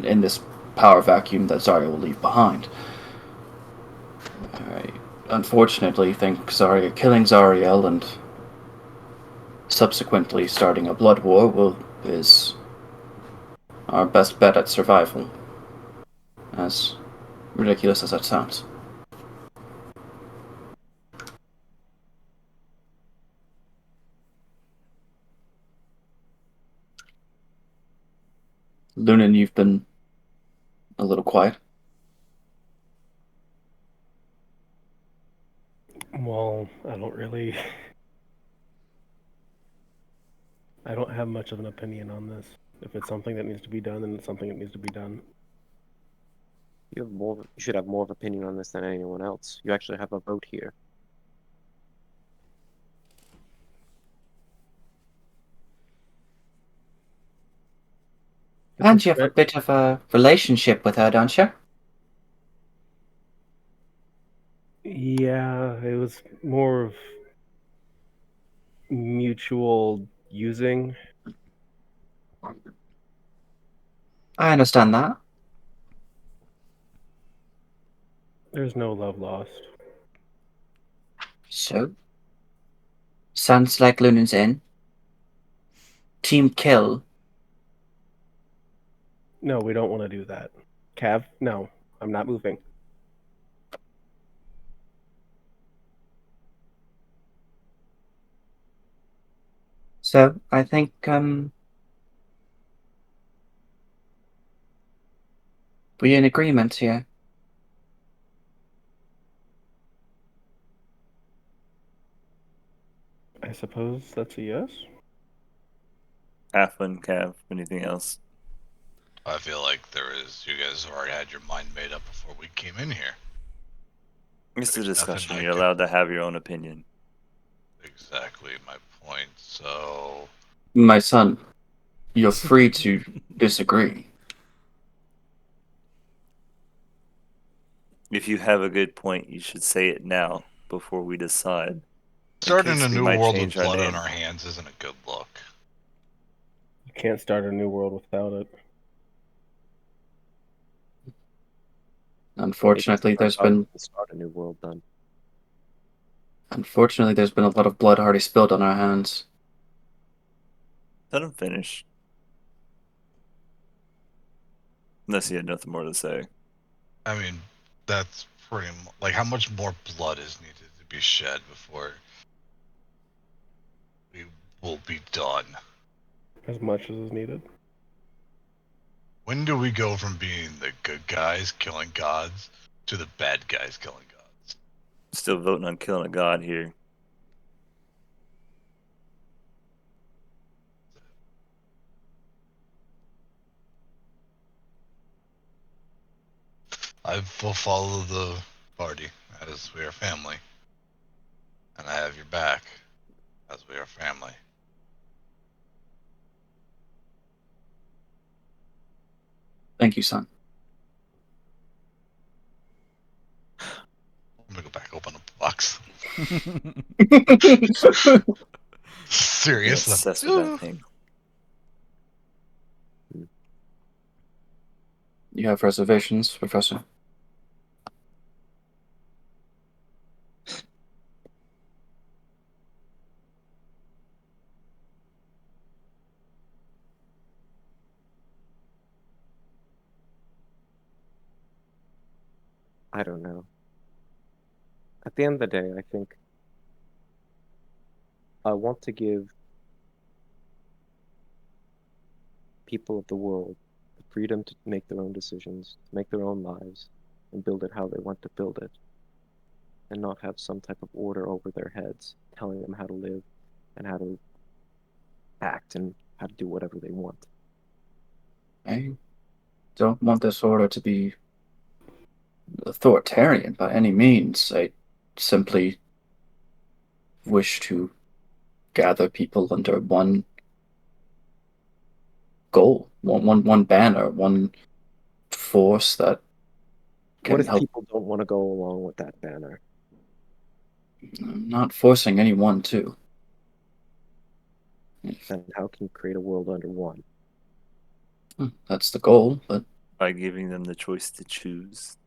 in this power vacuum that Zarya will leave behind. I unfortunately think killing Zariel and subsequently starting a blood war is our best bet at survival, as ridiculous as that sounds. Lunan, you've been a little quiet. Well, I don't have much of an opinion on this. If it's something that needs to be done, then it's something that needs to be done. You should have more of opinion on this than anyone else. You actually have a vote here. And you have a bit of a relationship with her, don't you? Yeah, it was more of mutual using. I understand that. There's no love lost. So, sounds like Lunan's in. Team kill. No, we don't want to do that. Cav, no, I'm not moving. So, I think, we're in agreement here. I suppose that's a yes. Halfling, Cav, anything else? I feel like you guys have already had your mind made up before we came in here. It's a There's discussion. nothing I You're can- allowed to have your own opinion. Exactly my point. So My son, you're free to disagree. If you have a good point, you should say it now before we decide. Starting case a we new might world change with our blood on name. our hands isn't a good look. You can't start a new world without it. Unfortunately, there's been start a new world then. unfortunately there's been a lot of blood already spilled on our hands. Let him finish. Unless you had nothing more to say. I mean, that's pretty like how much more blood is needed to be shed before we will be done. As much as is needed. When do we go from being the good guys killing gods to the bad guys killing gods? Still voting on killing a god here. I will follow the party as we are family. And I have your back as we are family. Thank you, son. I'm gonna go back open the box. Serious. You're obsessed with that thing. You have reservations, Professor? I don't know. At the end of the day, I think I want to give people of the world the freedom to make their own decisions, to make their own lives, and build it how they want to build it, and not have some type of order over their heads telling them how to live and how to act and how to do whatever they want. I don't want this order to be authoritarian by any means. I simply wish to gather people under one goal, one banner, one force that What can if help. people don't want to go along with that banner? I'm not forcing anyone to. Then how can you create a world under one? That's the goal, but By giving them the choice to choose.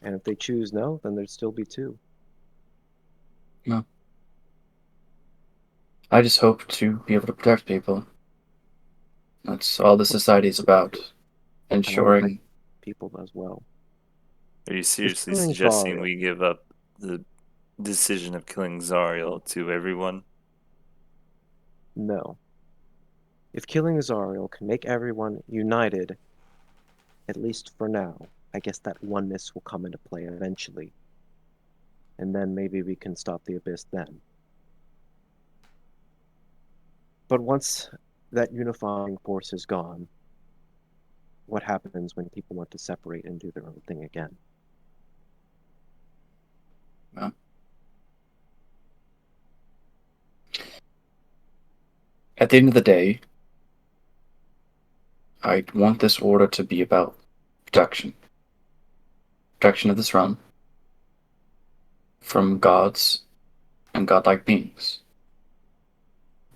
And if they choose no, then there'd still be two. no. I just hope to be able to protect people. That's all the society is about. And I want to Ensuring. protect people as well. Are you seriously killing suggesting Zariel- we give up the decision of killing Zariel to everyone? No. If killing Zariel can make everyone united, at least for now, I guess that oneness will come into play eventually. And then maybe we can stop the abyss then. But once that unifying force is gone, what happens when people want to separate and do their own thing again? Well, at the end of the day, I want this order to be about protection. Protection of this realm from gods and godlike beings.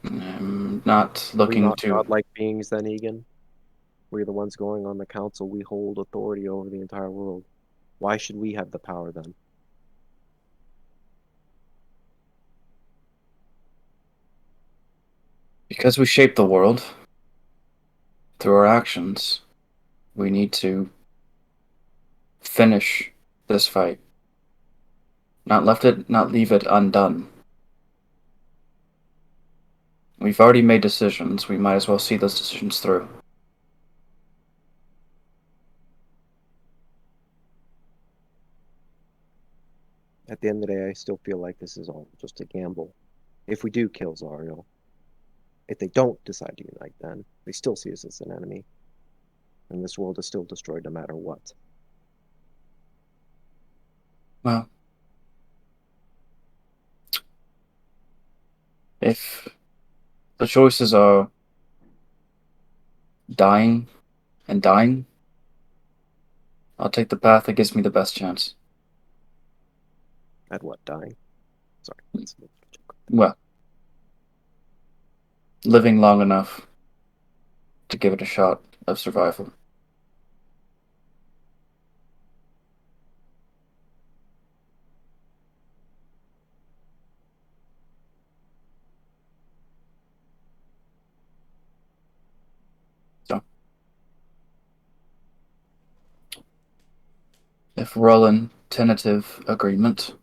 I'm not We're looking not to. godlike beings then, Egan? We're the ones going on the council. We hold authority over the entire world. Why should we have the power then? Because we shape the world through our actions, we need to finish this fight. Not leave it undone. We've already made decisions. We might as well see those decisions through. At the end of the day, I still feel like this is all just a gamble. If we do kill Zariel, if they don't decide to unite, then they still see us as an enemy, and this world is still destroyed no matter what. Well, if the choices are dying and dying, I'll take the path that gives me the best chance. At what, dying? Sorry. Well, living long enough to give it a shot of survival. So, if we're all in tentative agreement,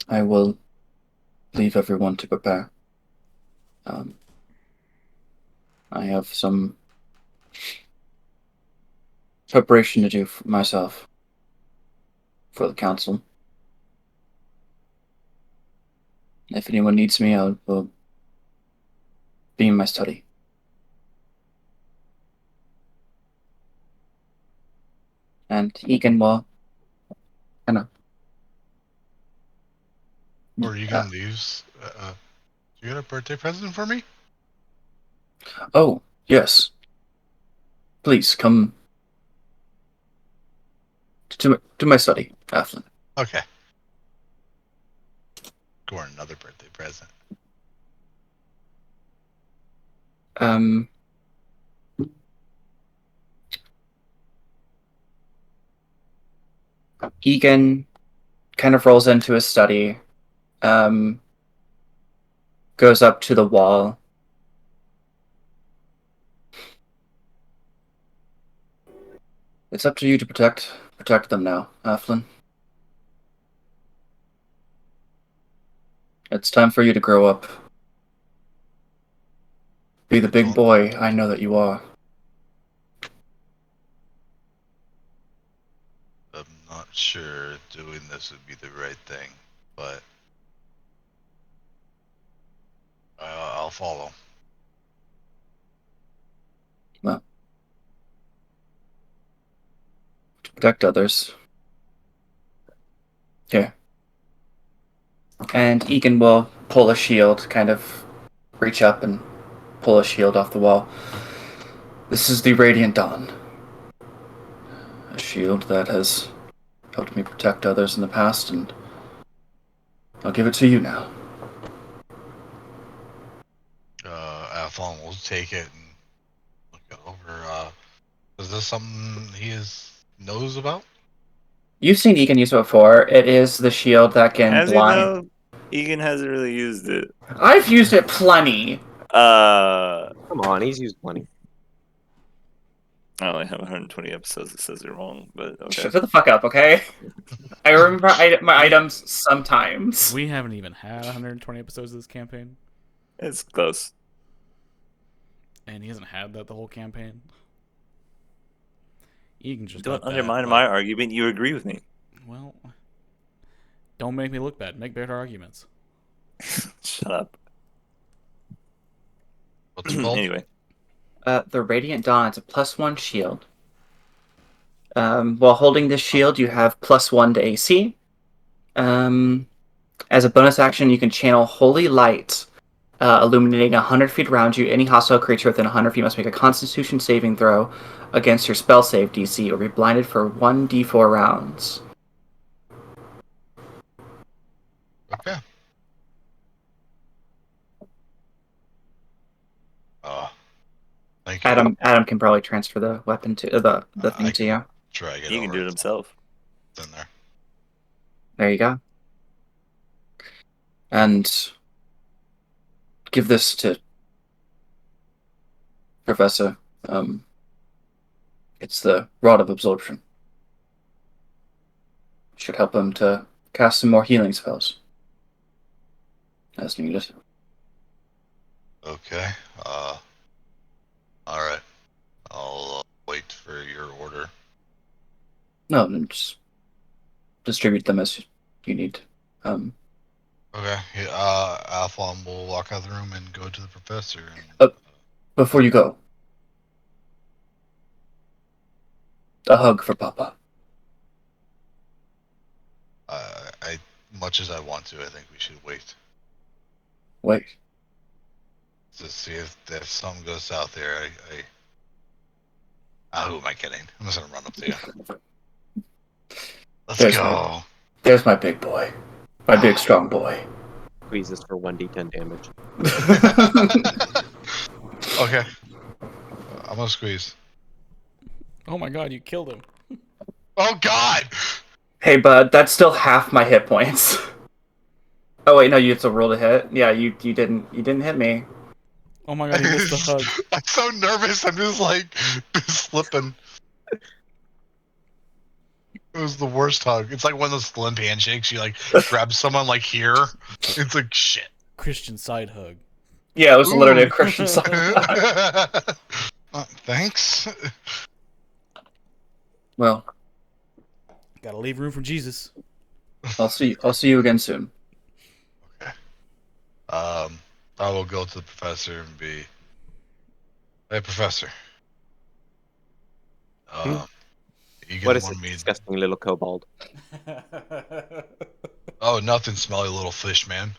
I will leave everyone to prepare. I have some preparation to do for myself for the council. If anyone needs me, I will be in my study. And Egan will kind of. Or you can leave. You got a birthday present for me? Oh, yes. Please come to my study, Athlin. Okay. Or another birthday present. Egan kind of rolls into his study, goes up to the wall. It's up to you to protect them now, Athlin. It's time for you to grow up. Be the big boy I know that you are. I'm not sure doing this would be the right thing, but I'll follow. Well, to protect others. Here. And Egan will pull a shield, kind of reach up and pull a shield off the wall. This is the Radiant Dawn. A shield that has helped me protect others in the past, and I'll give it to you now. Athlon will take it and look it over. Is this something knows about? You've seen Egan use it before. It is the shield that can Has he blind. though? Egan hasn't really used it. I've used it plenty. Come on, he's used plenty. I only have 120 episodes that says it wrong, but okay. Shut the fuck up, okay? I remember my items sometimes. We haven't even had 120 episodes of this campaign, It's close. and he hasn't had that the whole campaign. You can just Don't look bad, undermine but- my argument. You agree with me. Well, don't make me look bad. Make better arguments. Shut up. What's it called? Anyway, The Radiant Dawn, it's a +1 shield. While holding this shield, you have +1 to AC. As a bonus action, you can channel Holy Light, illuminating 100 feet around you. Any hostile creature within 100 feet must make a Constitution saving throw against your spell save DC or be blinded for 1d4 rounds. Okay. Thank you. Adam can probably transfer the weapon to the thing to you. Try to get he over can do it himself. It's in there. There you go. And give this to Professor. It's the Rod of Absorption. Should help him to cast some more healing spells as needed. Okay. All right. I'll wait for your order. No, just distribute them as you need. Okay. Athlon will walk out of the room and go to the professor. And, Before you go, a hug for Papa. much as I want to, I think we should wait Wait. to see if something goes south there. Who am I kidding? I'm just gonna run up to you. Let's There's go. There's my big boy. My big strong boy. Squeezes for 1d10 damage. Okay. I'm gonna squeeze. Oh my god, you killed him. Oh God! Hey, bud, that's still half my hit points. Oh wait, no, you have to roll to hit. Yeah, you didn't hit me. Oh my god, he missed the hug. I'm so nervous. I'm just like slipping. It was the worst hug. It's like one of those limp handshakes. You like grab someone like here. It's like shit. Christian side hug. Yeah, it was literally a Ooh. Christian song. Thanks. Well, Gotta leave room for Jesus. I'll see you again soon. Okay. I will go to the professor and be, hey, professor. You What gonna is want it, me? disgusting little kobold? Oh, nothing, smelly little fish, man.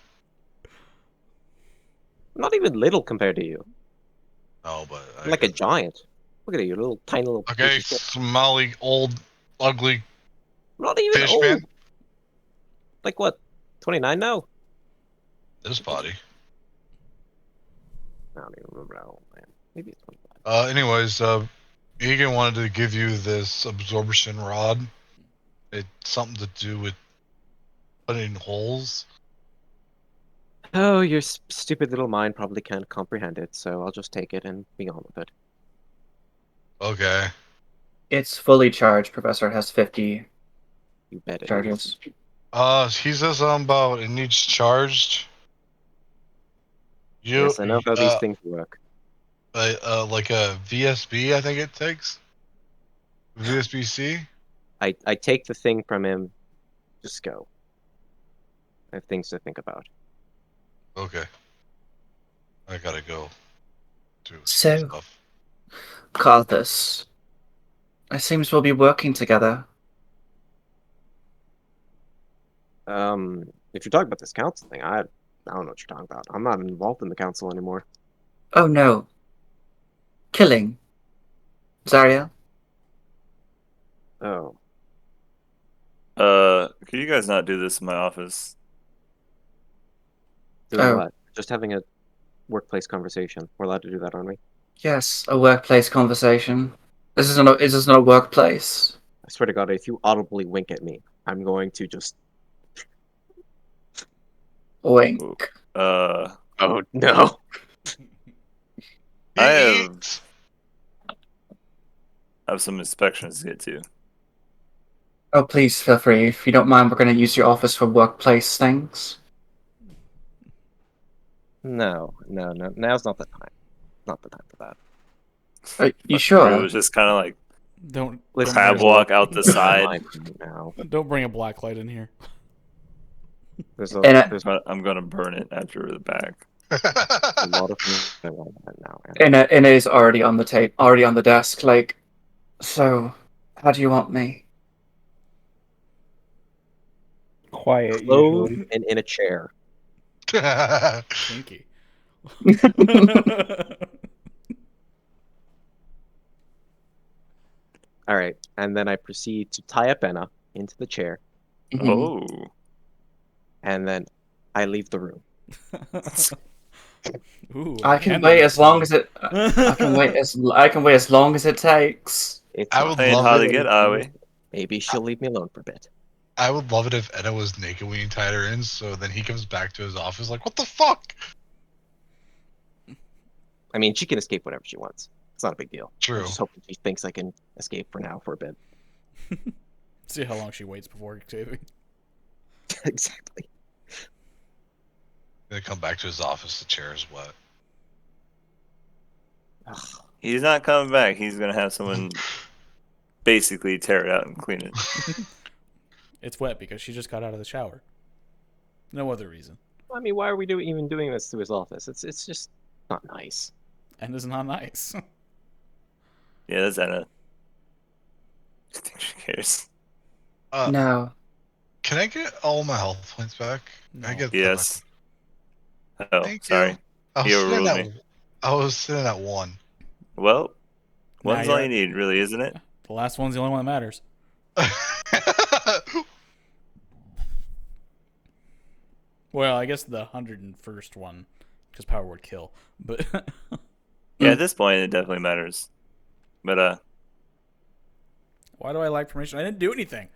Not even little compared to you. No, but You're like a giant. Look at you, little tiny little okay, piece of shit. smelly, old, ugly I'm not even fish, old. man. Like what? 29 now? This body. I don't even remember how old I am. Maybe it's 25. Anyways, Egan wanted to give you this absorption rod. It's something to do with putting holes. Oh, your stupid little mind probably can't comprehend it, so I'll just take it and be on with it. Okay. It's fully charged, Professor. It has 50 You bet it is. charges. He says about it needs charged. Yes, I know how these things work. Like a VSB, I think it takes. VSBC. I take the thing from him. Just go. I have things to think about. Okay. I gotta go. Do some So, stuff. Carthus, it seems we'll be working together. If you're talking about this council thing, I don't know what you're talking about. I'm not involved in the council anymore. Oh no. Killing. Zariel? Oh, Could you guys not do this in my office? doing Oh. what? Just having a workplace conversation. We're allowed to do that, aren't we? Yes, a workplace conversation. This is not a workplace. I swear to God, if you audibly wink at me, I'm going to just. Wink. Uh, Oh no! I have some inspections to get to. Oh, please feel free. If you don't mind, we're going to use your office for workplace things. No. Now's not the time. Not the time for that. Are you Crew sure? was just kind of like Don't Listen, crab there's a walk lot out the of things on my side. mind right now. don't bring a black light in here. There's And I'm gonna burn it after the back. a lot of things going on right now. And and it is already on the tape, already on the desk. Like, so, how do you want me? Quiet, clothed usually. and in a chair. Kinky. All right, and then I proceed to tie up Enna into the chair, Mhm. Oh, and then I leave the room. Ooh, I can Ken wait knows as long something. as I can wait as long as it takes. It's I not would playing love hard it. to get, are we? Maybe she'll leave me alone for a bit. I would love it if Edna was naked when you tied her in, so then he comes back to his office like, what the fuck? I mean, she can escape whenever she wants. It's not a big deal. True. I'm just hoping she thinks I can escape for now for a bit. See how long she waits before escaping. Exactly. They come back to his office, the chair is wet. Ugh. He's not coming back. He's gonna have someone basically tear it out and clean it. It's wet because she just got out of the shower. No other reason. I mean, why are we even doing this to his office? It's just not nice. And it's not nice. Yeah, that's Anna. I think she cares. No. Can I get all my health points back? No. I get Yes. Oh, Thank sorry. you. I was, He sitting overruled at, me. I was sitting at 1. Well, One's all you need, really, isn't it? The last one's the only one that matters. Well, I guess the 101st one, because power would kill. But Yeah, at this point, it definitely matters. But why do I lack permission? I didn't do anything.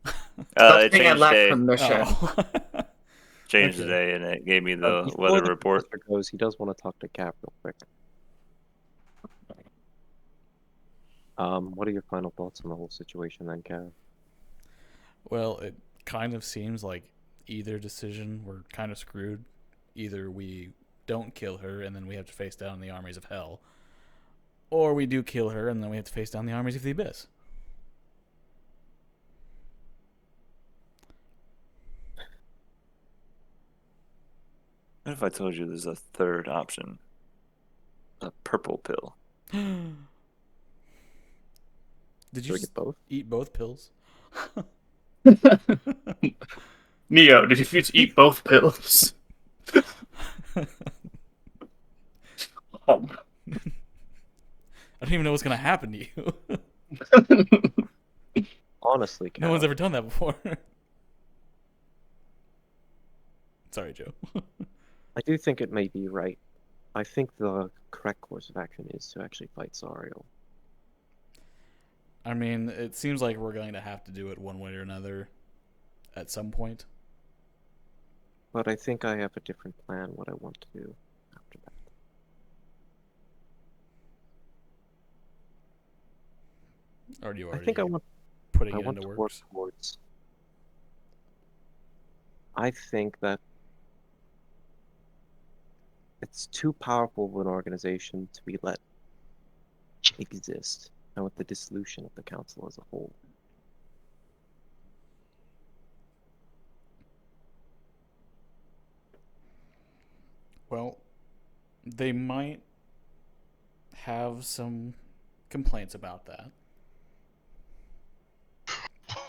it Saying I changed lack today. permission. Oh. Changed Okay. today, and it gave me the Before weather the report. professor goes, he does want to talk to Cap real quick. What are your final thoughts on the whole situation then, Cap? Well, it kind of seems like either decision we're kind of screwed. Either we don't kill her and then we have to face down the armies of hell, or we do kill her and then we have to face down the armies of the abyss. What if I told you there's a third option? A purple pill. Did Do you we just get both? eat both pills? Neo, did you just eat both pills? I don't even know what's gonna happen to you. Honestly, Cap. No one's ever done that before. Sorry, Joe. I do think it may be right. I think the correct course of action is to actually fight Zariel. I mean, it seems like we're going to have to do it one way or another at some point. But I think I have a different plan what I want to do after that. Or do you I already think I want putting I it want into to work works? towards. I think that it's too powerful of an organization to be let exist, and with the dissolution of the council as a whole. Well, they might have some complaints about that.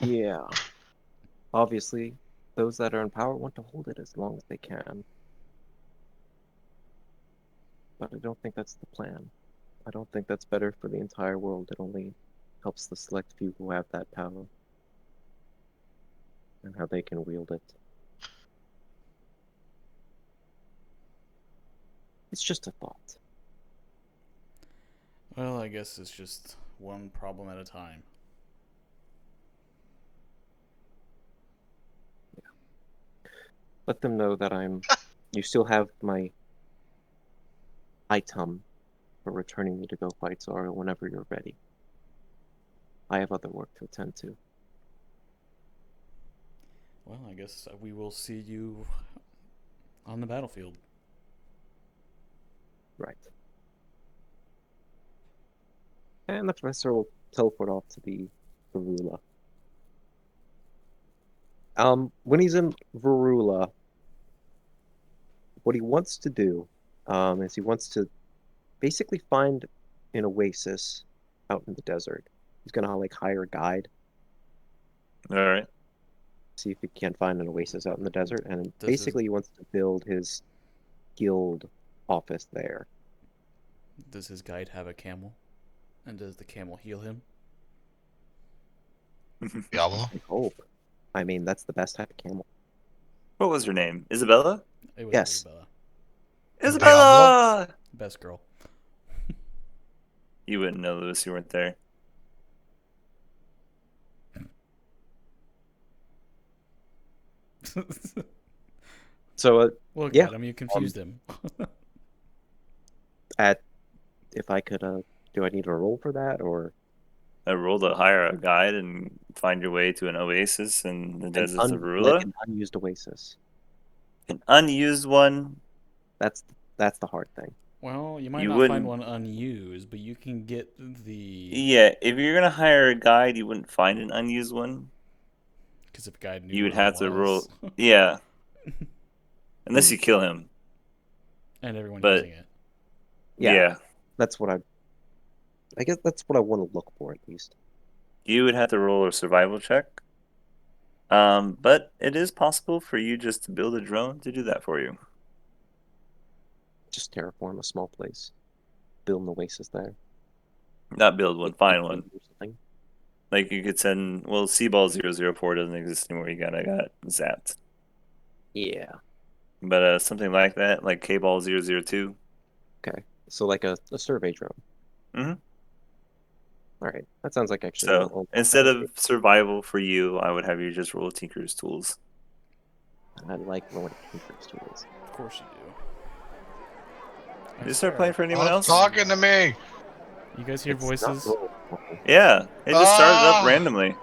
Yeah. Obviously, those that are in power want to hold it as long as they can. But I don't think that's the plan. I don't think that's better for the entire world. It only helps the select few who have that power and how they can wield it. It's just a thought. Well, I guess it's just one problem at a time. Let them know that you still have my item for returning me to go fight Zara whenever you're ready. I have other work to attend to. Well, I guess we will see you on the battlefield. Right. And the professor will teleport off to the Varula. When he's in Varula, what he wants to do, is he wants to basically find an oasis out in the desert. He's gonna like hire a guide, All right. see if he can't find an oasis out in the desert, and Does basically he wants to build his guild office there. Does his guide have a camel? And does the camel heal him? Diablo? I hope. I mean, that's the best type of camel. What was her name? Isabella? It was Yes. Isabella. Isabella! Best girl. You wouldn't know, Lewis. You weren't there. So, Look Yeah, at him, you confused him. if I could, do I need a roll for that, or I rolled to hire a guide and find your way to an oasis in the deserts of like Rula. an unused oasis? An unused one. That's the hard thing. Well, you might You not find wouldn't- one unused, but you can get the... Yeah, if you're gonna hire a guide, you wouldn't find an unused one. Because if a guy knew You would where it have to roll. was, Yeah, unless you kill him. and everyone But- using it. Yeah. That's what I guess that's what I want to look for at least. You would have to roll a survival check. But it is possible for you just to build a drone to do that for you. Just terraform a small place, build an oasis there. Not build one, Like, find or one. something. Like you could send. Well, Seaball 004 doesn't exist anymore. You got zapped. Yeah. But something like that, like K-Ball 002. Okay. So like a survey drone. Mhm. All right. That sounds like actually a So little instead of survival for you, I would have you just roll Tinker's tools. I like rolling Tinker's tools. Of course you do. I Did you start swear. playing for anyone Stop else? talking to me. You guys hear It's not voices? rolling for me. Yeah, it just started up Ah! randomly.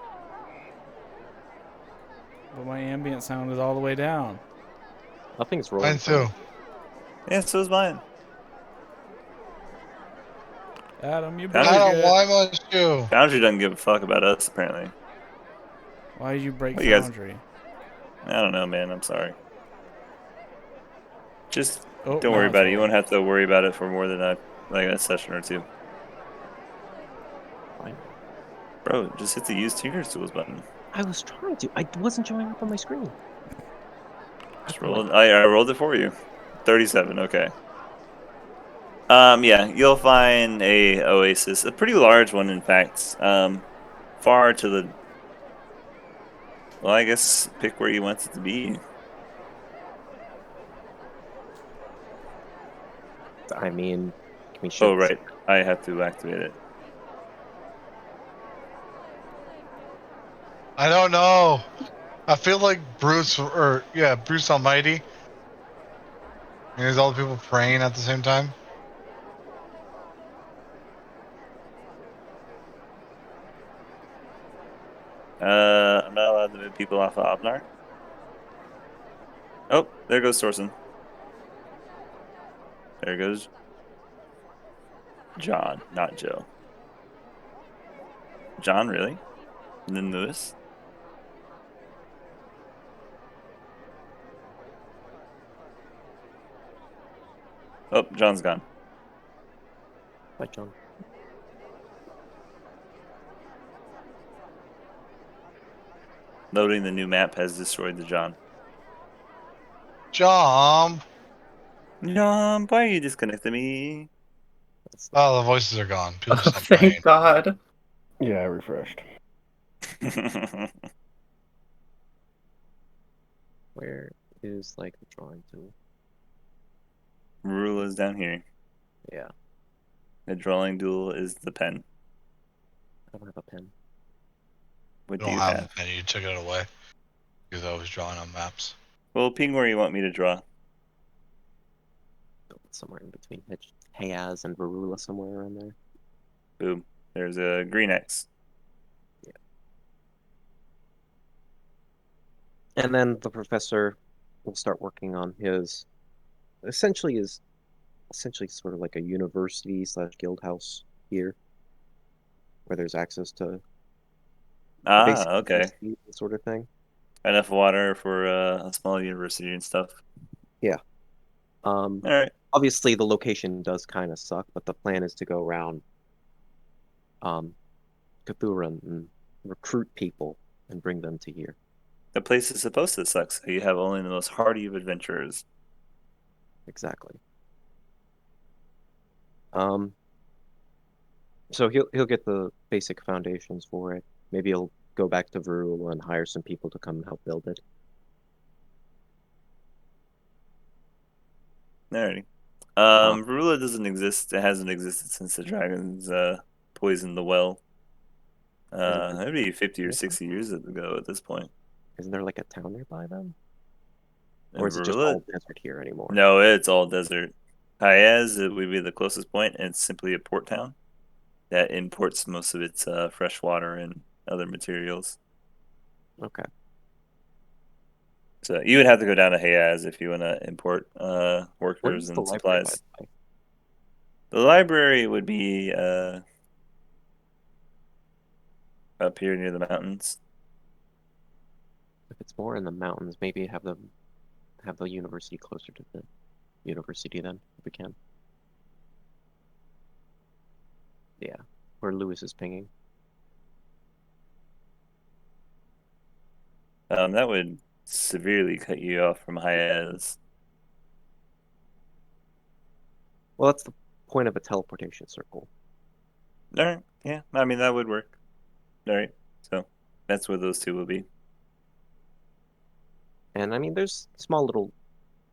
But my ambient sound is all the way down. Nothing's rolling Mine for me. too. Yeah, so is mine. Adam, you Foundry- broke Adam, it. why must you? Foundry doesn't give a fuck about us, apparently. Why did you break What, you guys- Foundry? I don't know, man. I'm sorry. Just Oh, don't now worry it's about it. You rolling. won't have to worry about it for more than a session or two. Fine. Bro, just hit the use Tinker's tools button. I was trying to. I wasn't showing up on my screen. Just I'm like, roll it. I rolled it for you. 37. Okay. Yeah, you'll find a oasis, a pretty large one, in fact. Far to the. Well, I guess pick where you want it to be. I mean, we Oh, should. right. I have to activate it. I don't know. I feel like Bruce Bruce Almighty. And there's all the people praying at the same time. I'm not allowed to move people off of Obnar. Oh, there goes Sorson. There goes John, not Joe. John, really? And then Lewis? Oh, John's gone. Bye, John. Loading the new map has destroyed the John. Jump. John, why are you disconnecting me? Oh, the voices are gone. People stop Thank praying. God. Yeah, I refreshed. Where is like the drawing tool? Rule is down here. Yeah, The drawing tool is the pen. I don't have a pen. What You do don't you have have? a pen. You took it away. Because I was drawing on maps. Well, ping where you want me to draw. Somewhere in between Hayaz and Varula, somewhere around there. Boom. There's a green X. And then the professor will start working on his essentially sort of like a university slash guild house here, where there's access to basic Okay. necessities, sort of thing. Enough water for a small university and stuff. Yeah. All right. Obviously the location does kind of suck, but the plan is to go around Cthuran and recruit people and bring them to here. The place is supposed to suck, so you have only the most hardy of adventurers. Exactly. So he'll get the basic foundations for it. Maybe he'll go back to Varula and hire some people to come and help build it. Alrighty. Um, Varula doesn't exist. It hasn't existed since the dragons poisoned the well. That'd be 50 or 60 years ago at this point. Isn't there like a town nearby then? And Or is it just Varula? all desert here anymore? No, it's all desert. Hayaz it would be the closest point, and it's simply a port town that imports most of its fresh water and other materials. Okay. So you would have to go down to Hayaz if you want to import workers Where's the and library, by supplies. the way? The library would be up here near the mountains. If it's more in the mountains, maybe have the university closer to the university then, if we can. Yeah, where Lewis is pinging. That would severely cut you off from Hayaz. Well, that's the point of a teleportation circle. All right. Yeah, I mean that would work. All right. So that's where those two will be. And I mean, there's small little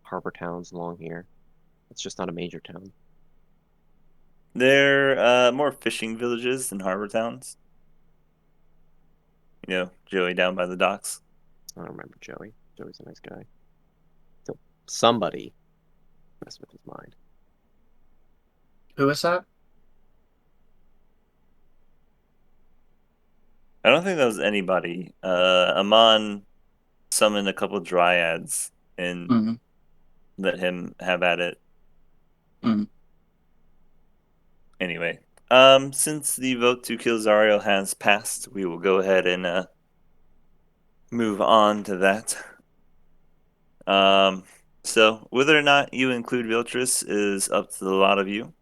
harbor towns along here. It's just not a major town. They're more fishing villages than harbor towns. You know, Joey down by the docks. I don't remember Joey. Joey's a nice guy. So somebody messed with his mind. Who is that? I don't think that was anybody. Amon summoned a couple dryads and Mm-hmm. let him have at it. Mm. Anyway, since the vote to kill Zariel has passed, we will go ahead and move on to that. So whether or not you include Viltrus is up to the lot of you.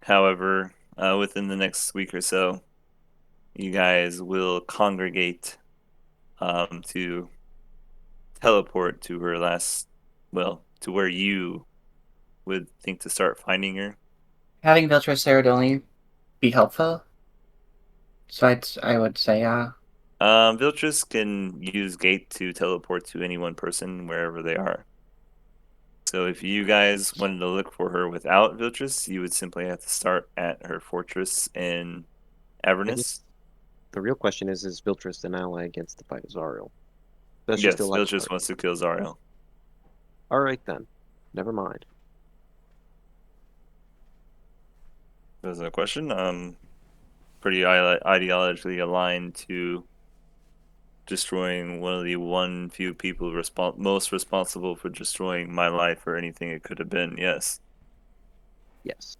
However, within the next week or so, you guys will congregate to teleport to her last, well, to where you would think to start finding her. Having Viltrus there would only be helpful. So I would say, Viltrus can use Gate to teleport to any one person wherever they are. So if you guys wanted to look for her without Viltrus, you would simply have to start at her fortress in I Avernus. guess the real question is Viltrus an ally against the fight of Zariel? Does she Yes, still like Viltrus wants to kill Zariel. All right then. Never mind. There's a question. Pretty ideologically aligned to destroying one of the few people most responsible for destroying my life or anything it could have been. Yes. Yes.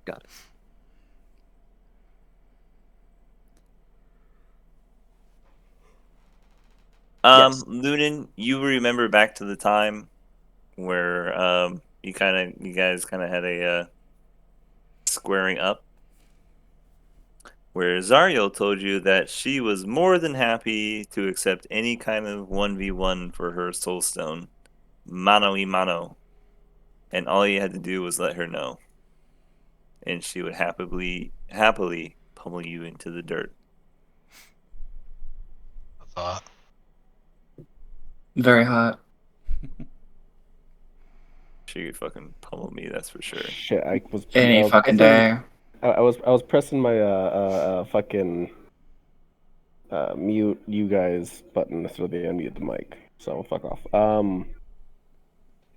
Got it. Yes. Lunan, you remember back to the time where you guys kind of had a squaring up, where Zariel told you that she was more than happy to accept any kind of 1v1 for her soulstone, mano y mano, and all you had to do was let her know, and she would happily pummel you into the dirt. I thought. very hot. She could fucking pummel me, that's for sure. Shit, I was Any fucking pressing, day. I was pressing my fucking mute you guys button so they unmute the mic. So fuck off.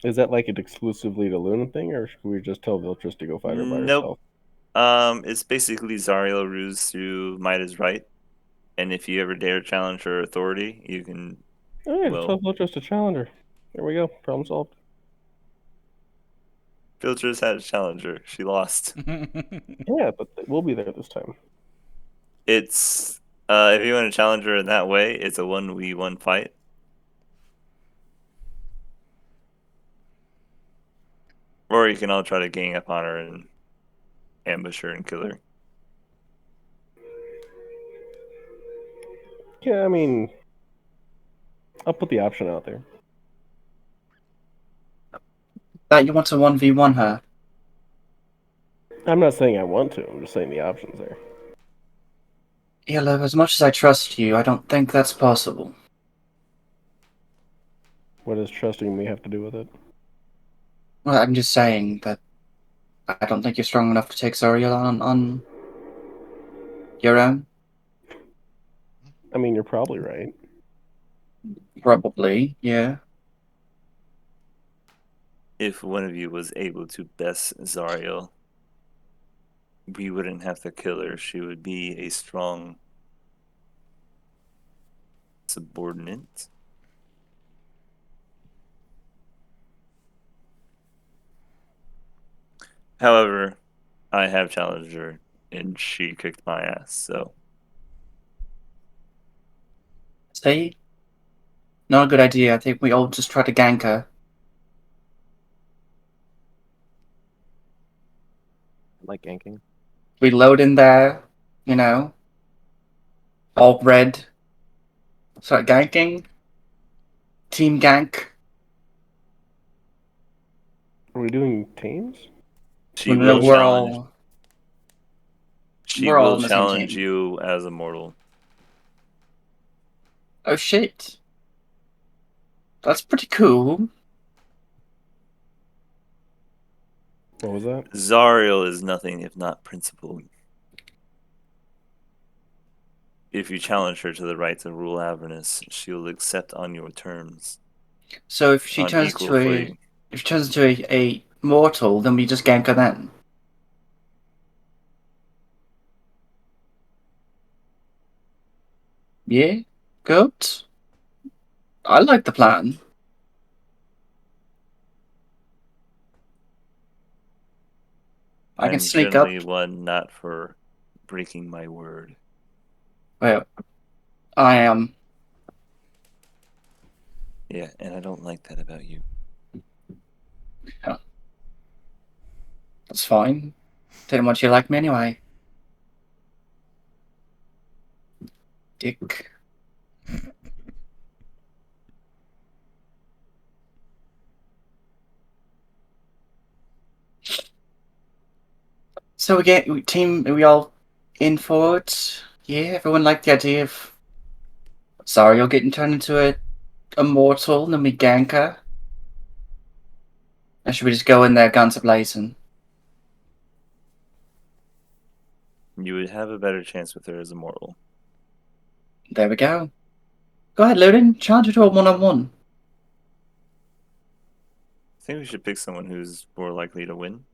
Is that like an exclusively to Luna thing, or should we just tell Viltrus to go fight her by Nope. herself? It's basically Zariel ruse through Might is Right, and if you ever dare challenge her authority, you can. All right, Well, tell Viltrus to challenge her. There we go. Problem solved. Filters had a challenger. She lost. Yeah, but we'll be there this time. It's if you want to challenge her in that way, it's a 1v1 fight. Or you can all try to gang up on her and ambush her and kill her. Yeah, I mean, I'll put the option out there. That you want to 1v1 her. I'm not saying I want to. I'm just saying the option's there. Yeah, love, as much as I trust you, I don't think that's possible. What does trusting me have to do with it? Well, I'm just saying that I don't think you're strong enough to take Zariel on your own. I mean, you're probably right. Probably, yeah. If one of you was able to best Zariel, we wouldn't have to kill her. She would be a strong subordinate. However, I have challenged her and she kicked my ass, so. See? Not a good idea. I think we all just try to gank her. I like ganking. We load in there, you know, all red. Start ganking. Team gank. Are we doing teams? She No, will we're challenge. all. She We're all will on the same challenge team. you as a mortal. Oh shit. That's pretty cool. What was that? Zariel is nothing if not principled. If you challenge her to the right to rule Avernus, she will accept on your terms, So if she on turns equal to footing. a mortal, then we just gank her then. Yeah, good. I like the plan. I can I'm sneak up. generally one not for breaking my word. Well, I am. Yeah, and I don't like that about you. That's fine. Didn't want you to like me anyway. Dick. So are we all in for it? Yeah, everyone liked the idea of Zariel getting turned into a mortal, and then we gank her. Or should we just go in there guns a-blazing? You would have a better chance with her as a mortal. There we go. Go ahead, Loden. Challenge her to a one-on-one. I think we should pick someone who's more likely to win.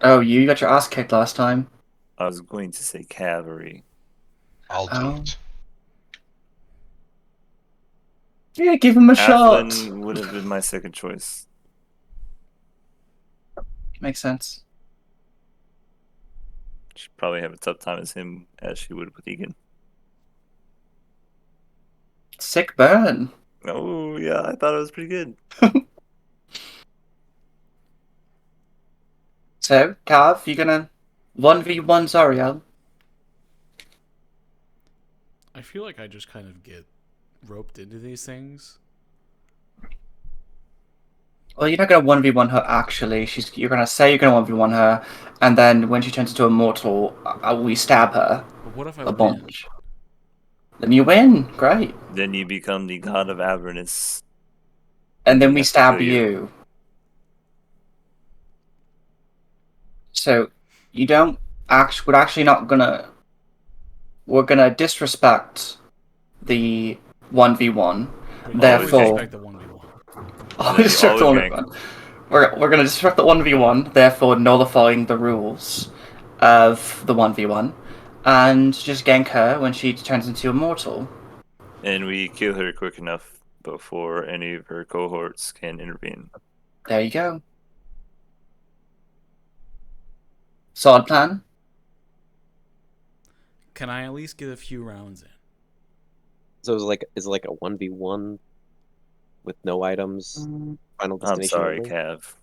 Oh, you got your ass kicked last time. I was going to say cavalry. I'll do Oh. it. Yeah, give him a shot. Athlin would have been my second choice. Makes sense. She'd probably have a tough time as him as she would with Egan. Sick burn. Oh, yeah, I thought it was pretty good. So, Cav, you gonna 1v1 Zariel? I feel like I just kind of get roped into these things. Well, you're not gonna 1v1 her actually. You're gonna say you're gonna 1v1 her, and then when she turns into a mortal, we stab her But what if I a win? bunch. Then you win. Great. Then you become the god of Avernus. And then we we have to stab kill you. you. So you don't we're actually not gonna. We're gonna disrespect the 1v1. But you always Therefore, respect the 1v1. And then you disrupt the always 1v1. We're gonna disrupt the 1v1, therefore nullifying the rules of the 1v1, and just gank her when she turns into a mortal. And we kill her quick enough before any of her cohorts can intervene. There you go. Solid plan. Can I at least get a few rounds in? So is it like a 1v1 with no items, final I'm destination sorry, only? Cav.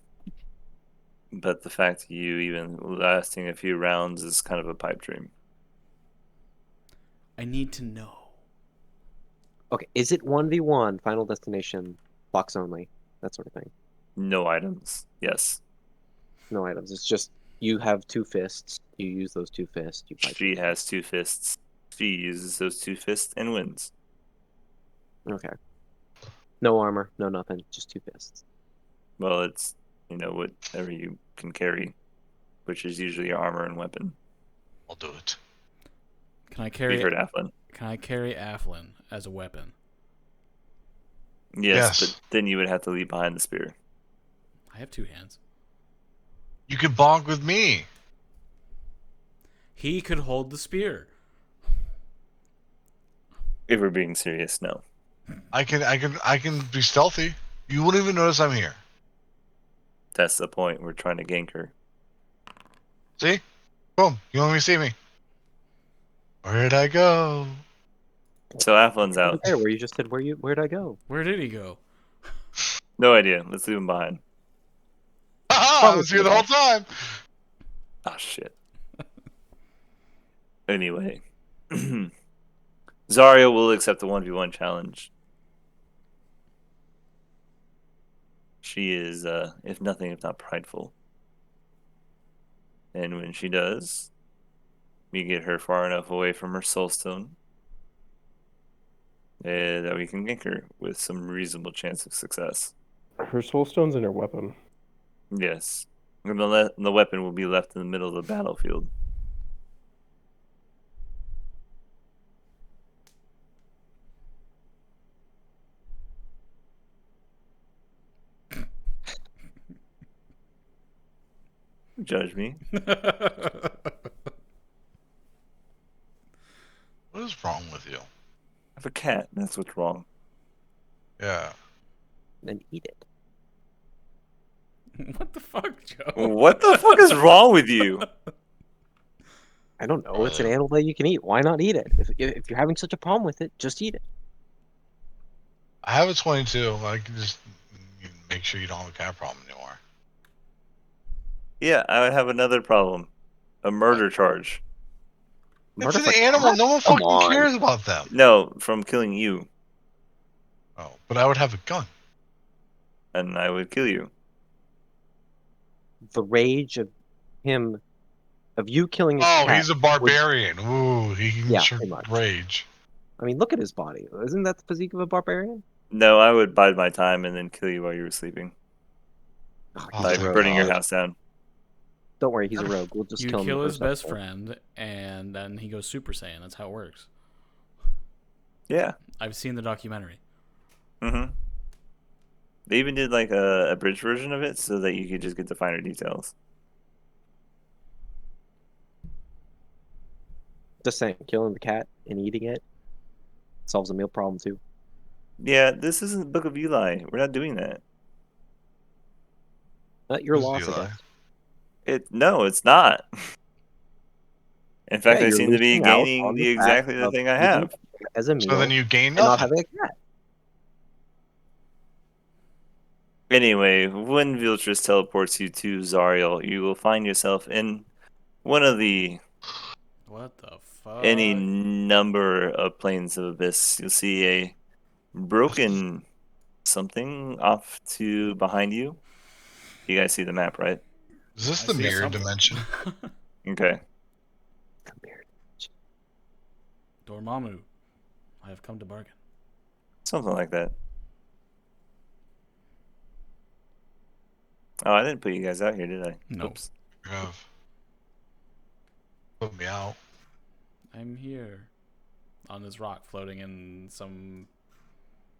But the fact that you even lasting a few rounds is kind of a pipe dream. I need to know. Okay, is it 1v1, final destination, box only, that sort of thing? No items. Yes. No items. It's just you have two fists. You use those two fists. You fight. She has two fists. She uses those two fists and wins. Okay. No armor, no nothing, just two fists. Well, it's, whatever you can carry, which is usually your armor and weapon. I'll do it. Can I You carry? heard Athlin. Can I carry Athlin as a weapon? Yes, Yes. but then you would have to leave behind the spear. I have two hands. You can bonk with me. He could hold the spear. If we're being serious, no. I can be stealthy. You won't even notice I'm here. That's the point. We're trying to gank her. See? Boom. You won't even see me. Where'd I go? So Athlin's out. There, where you just said where'd I go? Where did he go? No idea. Let's leave him behind. Haha! I was here the whole time. Oh, shit. Anyway. Zarya will accept the 1v1 challenge. She is, if not prideful. And when she does, we get her far enough away from her soulstone that we can gank her with some reasonable chance of success. Her soul stone's in her weapon. Yes. And the weapon will be left in the middle of the battlefield. Judge me. What is wrong with you? I have a cat. That's what's wrong. Yeah. Then eat it. What the fuck, Joe? What the fuck is wrong with you? I don't know. It's an Uh, animal that you can eat. Why not eat it? If you're having such a problem with it, just eat it. I have a 22. I can just make sure you don't have a cat problem anymore. Yeah, I would have another problem. A murder charge. Murder It's for an animal. cat? No one Come fucking on. cares about them. No, from killing you, Oh, but I would have a gun. and I would kill you. The rage of him, of you killing his Oh, cat. he's a barbarian. Ooh, he can Yeah, sure pretty much. rage. I mean, look at his body. Isn't that the physique of a barbarian? No, I would bide my time and then kill you while you were sleeping. Oh, Oh, he's a Like thank rogue. burning your God. house down. Don't worry, he's a rogue. We'll just You kill him. kill the his first best episode. friend, and then he goes Super Saiyan. That's how it works. Yeah. I've seen the documentary. Mm-hmm. They even did like a abridged version of it so that you could just get the finer details. Just saying, killing the cat and eating it solves a meal problem too. Yeah, this isn't the Book of Eli. We're not doing that. Your Who's loss, I Eli? guess. No, it's not. In fact, Yeah, I you're seem to be losing out gaining on the the fact exactly the of thing I eating have. it as a meal So then you gain and not nothing. having a cat. Anyway, when Viltrus teleports you to Zariel, you will find yourself in one of the What the fuck? any number of planes of abyss. You'll see a broken something off to behind you. You guys see the map, right? Is this I the see mirror something. dimension? Okay. Come here. Dormammu, I have come to bargain. Something like that. Oh, I didn't put you guys out here, did I? No. Oops. You have put me out. I'm here on this rock floating in some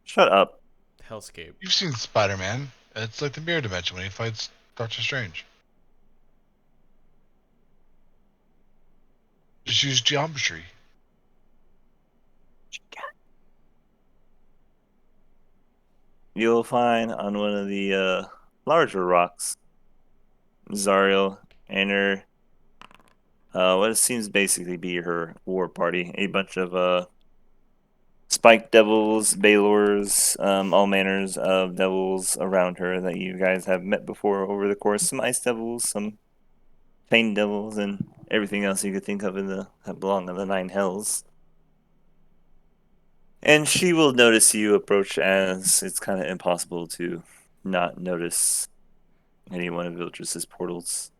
Shut up. hellscape. You've seen Spider-Man. It's like the mirror dimension when he fights Doctor Strange. Just use geometry. You'll find on one of the larger rocks, Zariel and her, what seems basically be her war party. A bunch of spiked devils, Balors, all manners of devils around her that you guys have met before over the course. Some ice devils, some pain devils, and everything else you could think of that belong in the nine hells. And she will notice you approach, as it's kind of impossible to not notice any one of Viltrus's portals.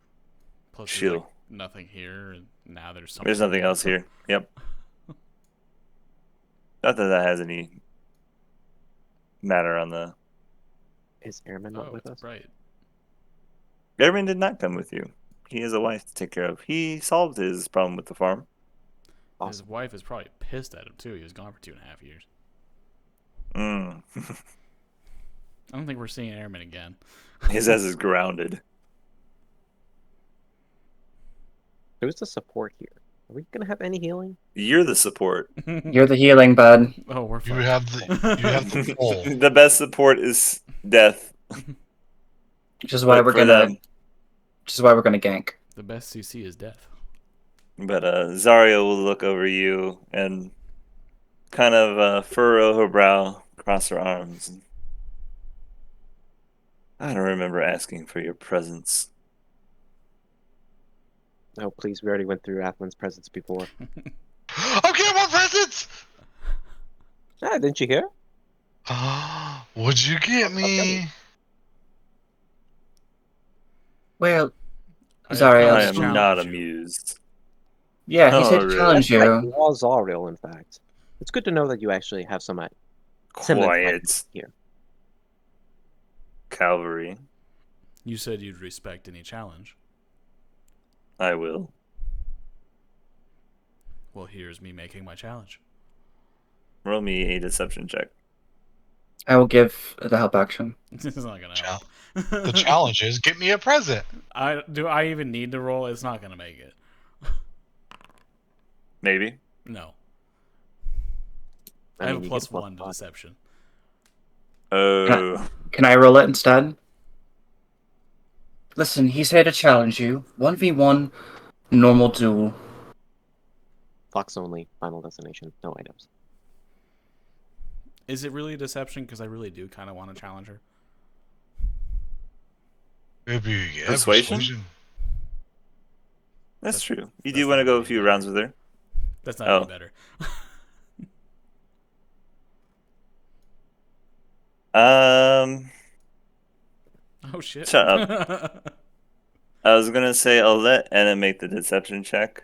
Plus, there's She'll. like nothing here, and now there's something. There's nothing else here. Yep. Not that that has any matter on the. Is Airman not Oh, with it's us? bright. Airman did not come with you. He has a wife to take care of. He solved his problem with the farm. His Awesome. wife is probably pissed at him too. He was gone for 2.5 years. Mm. I don't think we're seeing Airman again. His ass is grounded. Who's the support here? Are we gonna have any healing? You're the support. You're the healing, bud. Oh, we're You fucked. have the pole. The best support is death. Which is why But we're for gonna. them. Which is why we're gonna gank. The best CC is death. But Zarya will look over you and kind of furrow her brow, cross her arms. I don't remember asking for your presence. Oh, please, we already went through Athlin's presence before. Okay, more presents! Ah, didn't you hear? What'd you get me? Well, I have Zariel, I come to am not challenge you. amused. Yeah, he said Oh, to really? challenge That's right. you. It was Ariel, in fact. It's good to know that you actually have some semblance of Quiet, identity here. Calvary. You said you'd respect any challenge. I will. Well, here's me making my challenge. Roll me a deception check. I will give the help action. This is not gonna Chal- help. The challenge is get me a present. I even need to roll? It's not gonna make it. Maybe. No. I I have mean, a you plus get plus 1 to one. deception. Oh. Can I roll it instead? Listen, he's here to challenge you. 1v1, normal duel. Fox only, final destination, no items. Is it really a deception? Because I really do kind of want to challenge her. Maybe Persuasion? That's true. You do want to go a few rounds with her. That's not any better. Oh shit. Shut up. I was gonna say I'll let Anna make the deception check,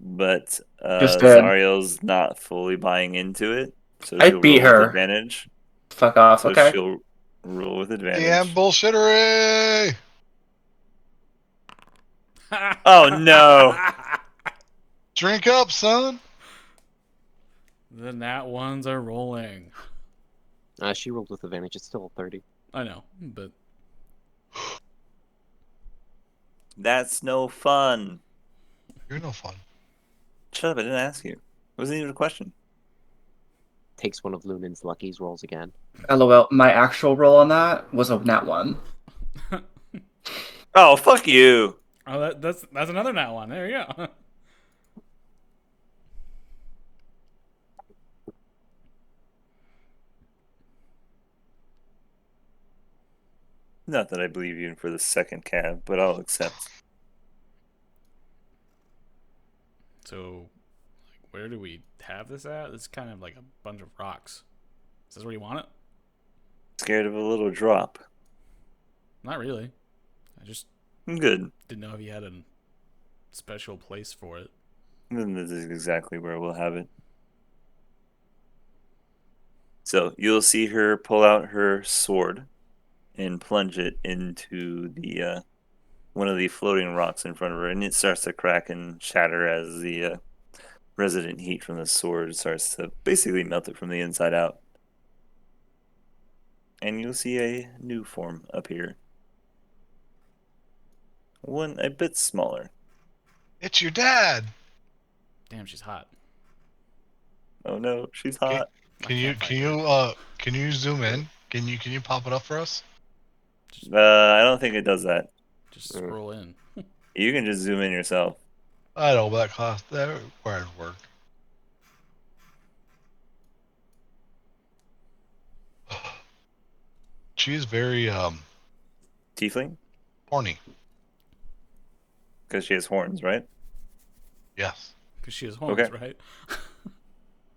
but Just did. Zariel's not fully buying into it, so I she'll beat roll her. with advantage. Fuck off, So okay. she'll roll with advantage. Damn bullshittery! Oh no! Drink up, son. The nat ones are rolling. She rolled with advantage. It's still 30. I know, but That's no fun. You're no fun. Shut up! I didn't ask you. It wasn't even a question. Takes one of Lunan's luckies, rolls again. LOL, my actual roll on that was a nat 1. Oh, fuck you! oh, that's another nat one. There you go. Not that I believe you for the second cab, but I'll accept. So, like, where do we have this at? It's kind of like a bunch of rocks. Is this where you want it? Scared of a little drop. Not really. I just Good. didn't know if you had a special place for it. Then this is exactly where we'll have it. So you'll see her pull out her sword and plunge it into the one of the floating rocks in front of her, and it starts to crack and shatter as the resident heat from the sword starts to basically melt it from the inside out. And you'll see a new form appear. One a bit smaller. It's your dad. Damn, she's hot. Oh no, she's hot. Can you zoom in? Can you pop it up for us? I don't think it does that. Just scroll in. You can just zoom in yourself. I know, but that required work. She's very Tiefling? horny. Because she has horns, right? Yes. Because she has horns, Okay. right?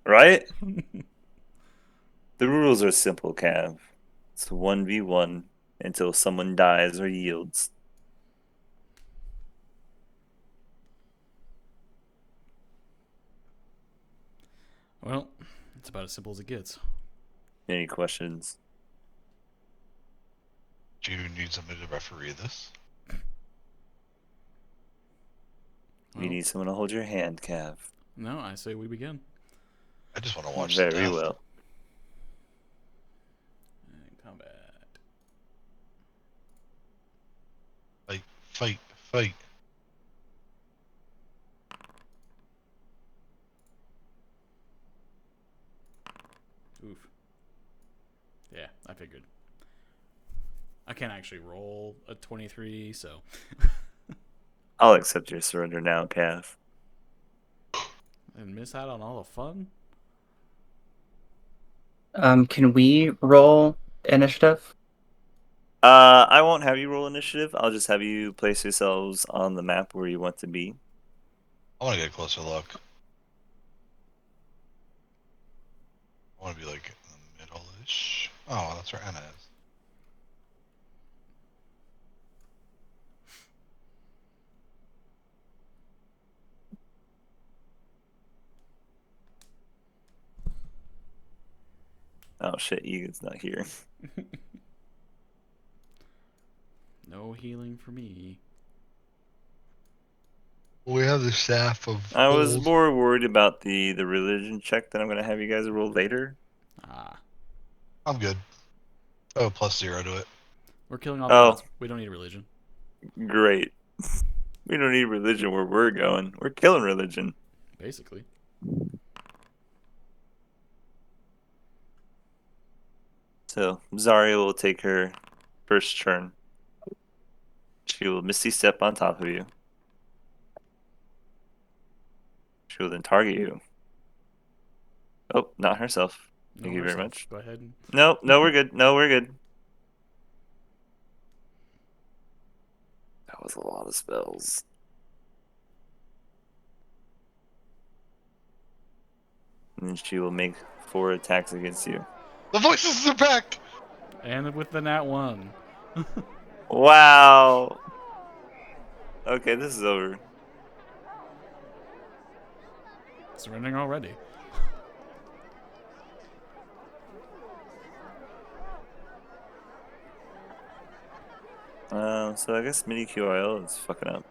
Right? The rules are simple, Cav. It's 1v1 until someone dies or yields. Well, it's about as simple as it gets. Any questions? Do you need somebody to referee this? You need someone to hold your hand, Cav. No, I say we begin. I just want to watch Very the death. well. And combat. Fight. Oof. Yeah, I figured. I can't actually roll a 23, so. I'll accept your surrender now, Cav. And miss out on all the fun? Can we roll initiative? I won't have you roll initiative. I'll just have you place yourselves on the map where you want to be. I want to get a closer look. I want to be like in the middle-ish. Oh, that's where Anna is. Oh shit, Egan's not here. No healing for me. We have the staff of I was old. more worried about the religion check that I'm gonna have you guys roll later. Ah, I'm good. Oh, +0 to it. we're killing all the Oh. gods. We don't need religion. Great. We don't need religion where we're going. We're killing religion. Basically. So Zarya will take her first turn. She will Misty Step on top of you. She will then target you. Oh, not herself. Thank No, you very herself. much. Go ahead. No, we're good. No, we're good. That was a lot of spells. And then she will make 4 attacks against you. The voices are back. And with the nat 1. Wow. Okay, this is over. Surrendering already. So I guess mini QIL is fucking up.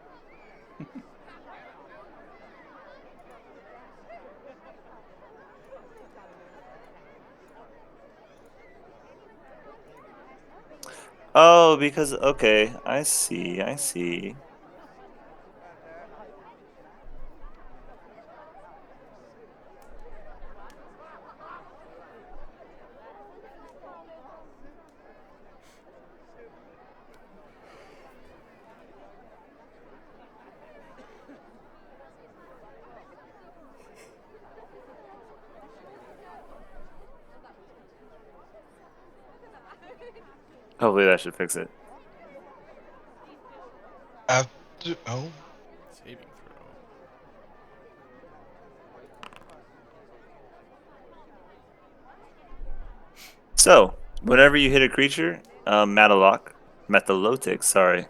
Oh, because okay, I see. Hopefully that should fix it. Oh, Saving throw. So, whenever you hit a creature, Metalotic, sorry.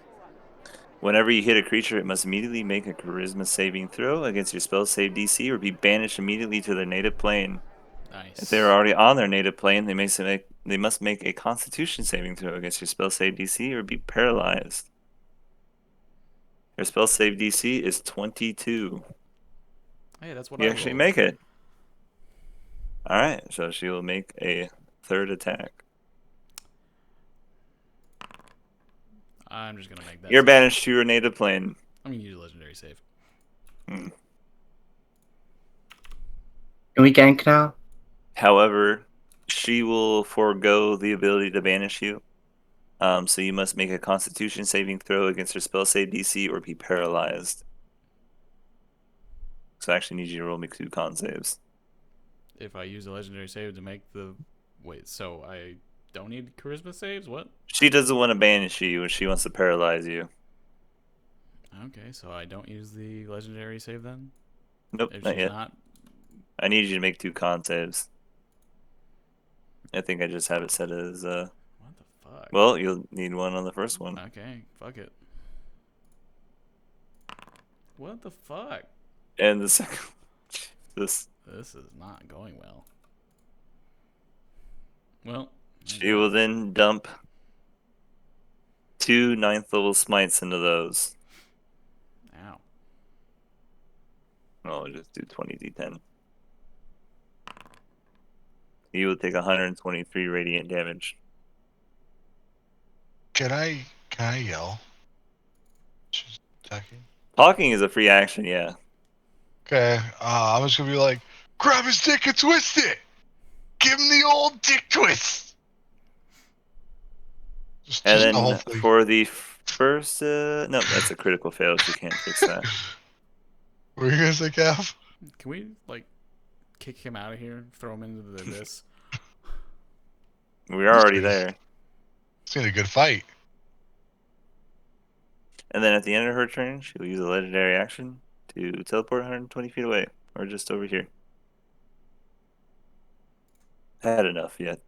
Whenever you hit a creature, it must immediately make a Charisma saving throw against your spell save DC or be banished immediately to their native plane. Nice. If they are already on their native plane, they must make a Constitution saving throw against your spell save DC or be paralyzed. Your spell save DC is 22. Hey, that's what You I actually rolled. make it. Alright, so she will make a 3rd attack. I'm just gonna make that. You're save. banished to your native plane. I'm gonna use a legendary save. Can we gank now? However, she will forego the ability to banish you. So you must make a Constitution saving throw against her spell save DC or be paralyzed. So I actually need you to roll me 2 con saves. If I use a legendary save to make the so I don't need charisma saves? What? She doesn't want to banish you, and she wants to paralyze you. Okay, so I don't use the legendary save then? Nope, If not she's yet. not. I need you to make 2 con saves. I think I just have it set as What the fuck? well, you'll need 1 on the first one. Okay, fuck it. What the fuck? And the second this This is not going well. Well, she will then dump 2 9th level smites into those. Ow. I'll just do 20 d10. You will take 123 radiant damage. can I yell? She's attacking. Talking is a free action, yeah. Okay, I'm just gonna be like, grab his dick and twist it. Give him the old dick twist. Just And the whole then thing. for the first, no, that's a critical fail. She can't fix that. What were you gonna say, Cav? Can we kick him out of here? Throw him into the abyss? We're already there. It's been a good fight. And then at the end of her turn, she'll use a legendary action to teleport 120 feet away, or just over here. Had enough yet.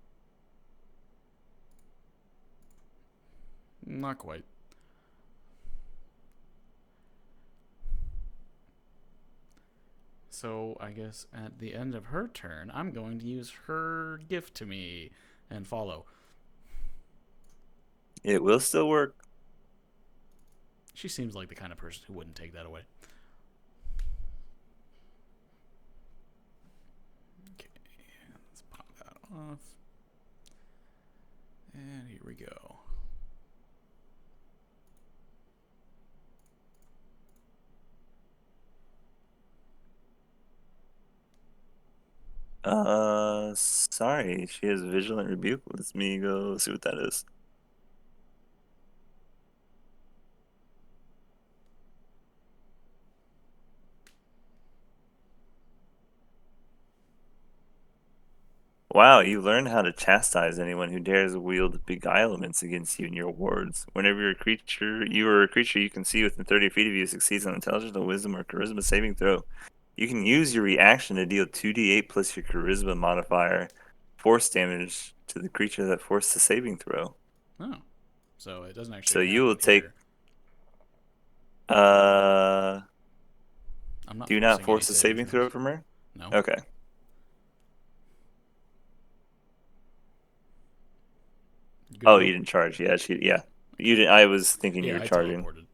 Not quite. So I guess at the end of her turn, I'm going to use her gift to me and follow. It will still work. She seems like the kind of person who wouldn't take that away. Okay, let's pop that off. And here we go. Sorry, she has Vigilant Rebuke. Let me go see what that is. Wow, you learn how to chastise anyone who dares wield beguilements against you and your wards. Whenever you or a creature you can see within 30 feet of you succeeds on intelligence, wisdom, or charisma saving throw, you can use your reaction to deal 2d8 plus your charisma modifier force damage to the creature that forced the saving throw. Oh, so it doesn't actually. So you will happen take. here. Uh, I'm not do you not forcing force any a saving throw throws. from her? No. Okay. Good Oh, go? you didn't charge. Yeah, yeah. You didn't. I was thinking you Yeah, were I charging. teleported.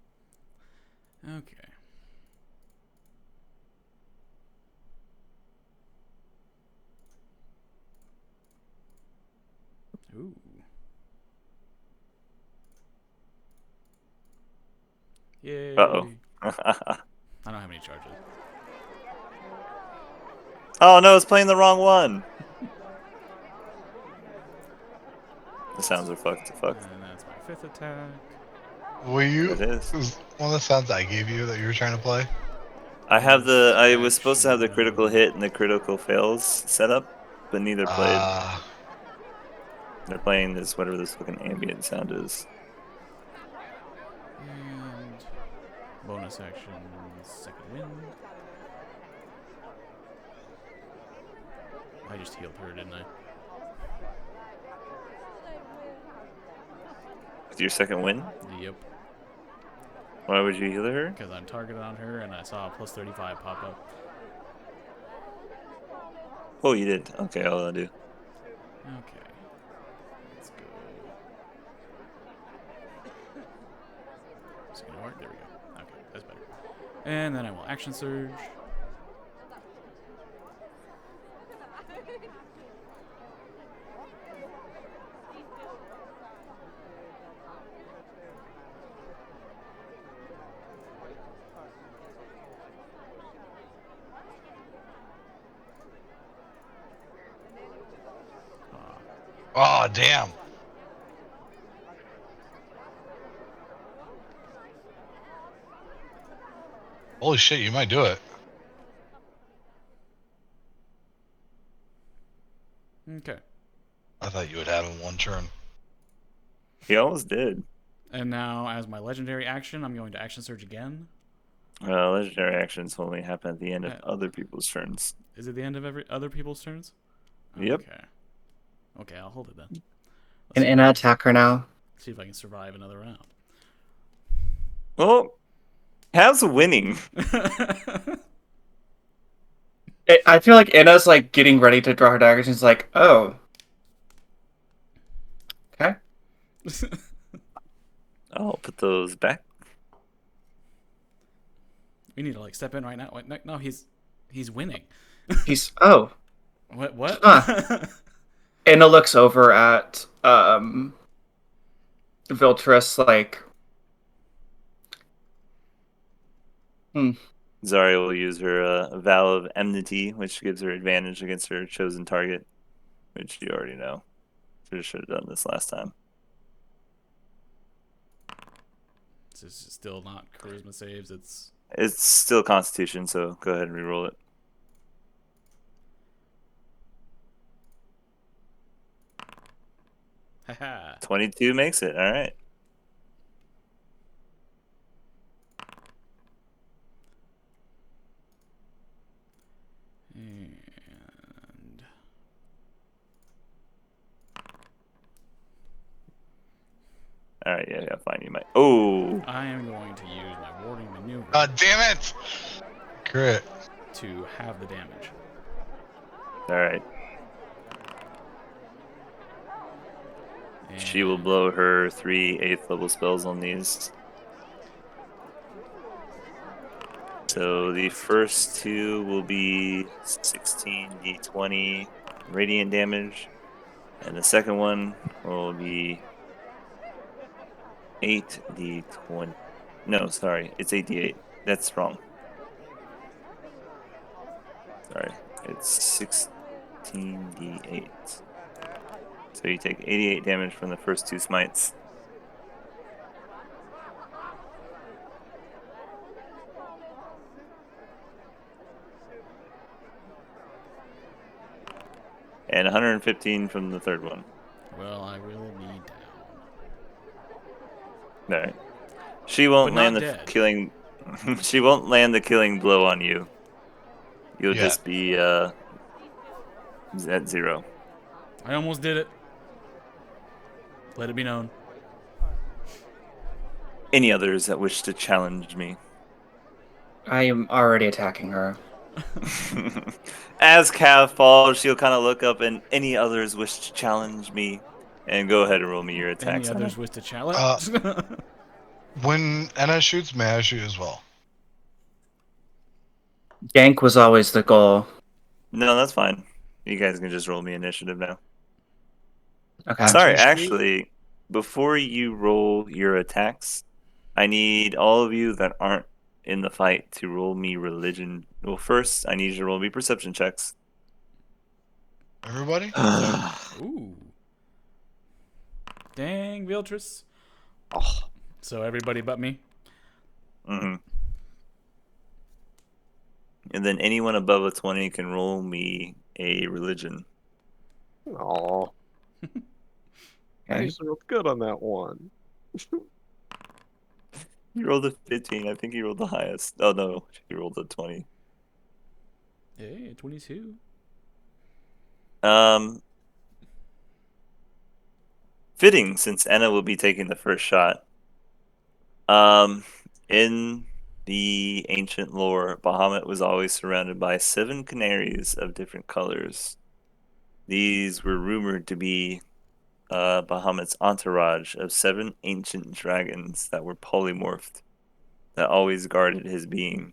Okay. Ooh. Yay. Uh-oh. I don't have any charges. Oh no, it's playing the wrong one. The sounds are fucked. And that's my 5th attack. Were you? It is. Was one of the sounds I gave you that you were trying to play? Bonus I was supposed to have the critical action. hit and the critical fails set up, but neither played. They're playing this whatever this fucking ambient sound is. And bonus action, second wind. I just healed her, didn't I? With your second win? Yep. Why would you heal her? Because I'm targeted on her and I saw a plus 35 pop up. Oh, you did. Okay, I'll do. Okay. Let's go. It's gonna work. There we go. Okay, that's better. And then I will action surge. Oh, damn. Holy shit, you might do it. Okay. I thought you would have in one turn. He almost did. And now, as my legendary action, I'm going to action surge again. Legendary actions only happen at the end of Yeah. other people's turns. Is it the end of every other people's turns? Yep. Okay. Okay, I'll hold it then. Can I attack her now? See if I can survive another round. Well, how's winning? I feel like Inna's like getting ready to draw her dagger. She's like, oh. Okay. I'll put those back. We need to like step in right now. Wait, no, he's winning. He's oh. What? Huh. Inna looks over at Viltress like Zarya will use her Vow of Enmity, which gives her advantage against her chosen target, which you already know. Should have done this last time. This is still not charisma saves. It's still Constitution, so go ahead and reroll it. Haha. 22 makes it. All right. And All right. Yeah, fine. You might. Oh. I am going to use my warding maneuver. God damn it! Crit. to have the damage. All right. And She will blow her 3 8th level spells on these. So the first 2 will be 16d20 radiant damage, and the second one will be 8d20. No, sorry, it's 8d8. That's wrong. Sorry, it's 16d8. So you take 88 damage from the first 2 smites. And 115 from the third one. well, I will be down. All right. She won't But not land the dead. killing. She won't land the killing blow on you. You'll Yeah. just be at 0. I almost did it. Let it be known. Any others that wish to challenge me? I am already attacking her. As Cav falls, she'll kind of look up, and any others wish to challenge me? And go ahead and roll me your Any attacks. others wish to challenge? When Anna shoots, may I shoot as well? Gank was always the goal. No, that's fine. You guys can just roll me initiative now. Okay. Sorry, Two street? actually, before you roll your attacks, I need all of you that aren't in the fight to roll me religion. Well, first, I need you to roll me perception checks. Everybody? Ooh. Dang, Viltris. Oh. So everybody but me? hmm And then anyone above a 20 can roll me a religion. Aw. I Okay. used to roll good on that one. You rolled a 15. I think you rolled the highest. Oh, no. You rolled a 20. Hey, 22. Fitting, since Anna will be taking the first shot. In the ancient lore, Bahamut was always surrounded by 7 canaries of different colors. These were rumored to be Bahamut's entourage of 7 ancient dragons that were polymorphed, that always guarded his being.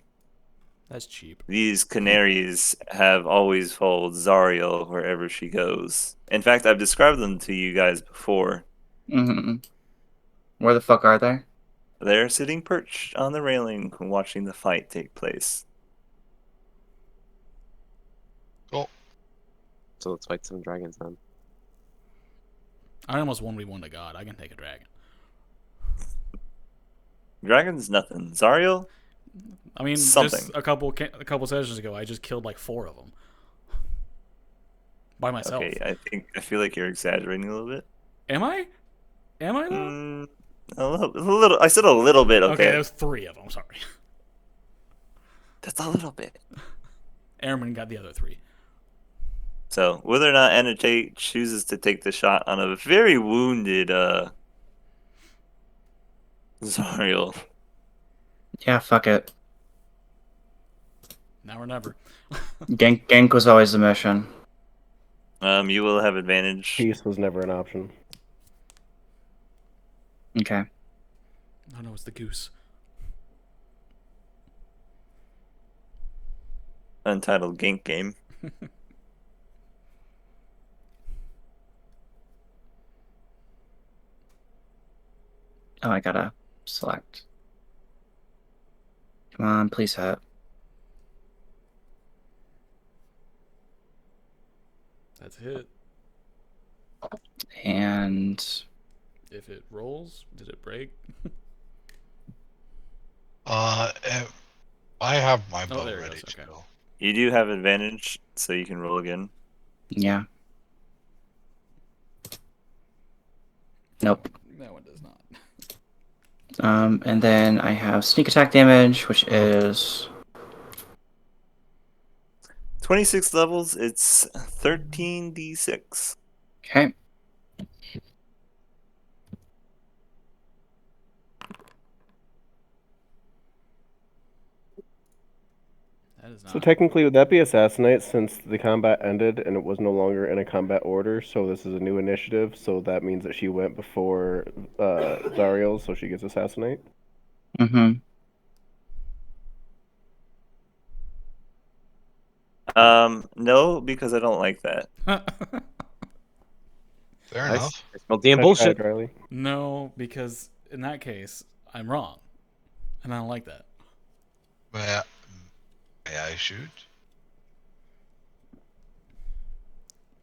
That's cheap. These canaries have always followed Zariel wherever she goes. In fact, I've described them to you guys before. Mm-hmm. Where the fuck are they? They're sitting perched on the railing watching the fight take place. Cool. So let's fight some dragons then. I almost 1v1 to God. I can take a dragon. Dragon's nothing. Zariel? I mean, Something. just a couple sessions ago, I just killed like 4 of them. By myself. Okay, I feel like you're exaggerating a little bit. Am I? Am I though? A little. I said a little bit. Okay, that was 3 of them. Sorry. that's a little bit. Airman got the other 3. So whether or not Anna chooses to take the shot on a very wounded Zariel. Yeah, fuck it. Now or never. Gank was always the mission. You will have advantage. Peace was never an option. Okay. Oh no, it's the goose. Untitled Gink game. Oh, I gotta select. Come on, please hit. That's a hit. And If it rolls, did it break? I have my bow there it ready goes, to okay. go. You do have advantage, so you can roll again. yeah. Nope. That one does not. And then I have sneak attack damage, which is 26 levels. It's 13d6. okay. That is not. So technically, would that be assassinate since the combat ended and it was no longer in a combat order? So this is a new initiative. So that means that she went before Zariel, so she gets assassinate. Mm-hmm. No, because I don't like that. Fair I enough. smell damn Nice try, bullshit. Riley. No, because in that case, I'm wrong, and I don't like that. May I shoot?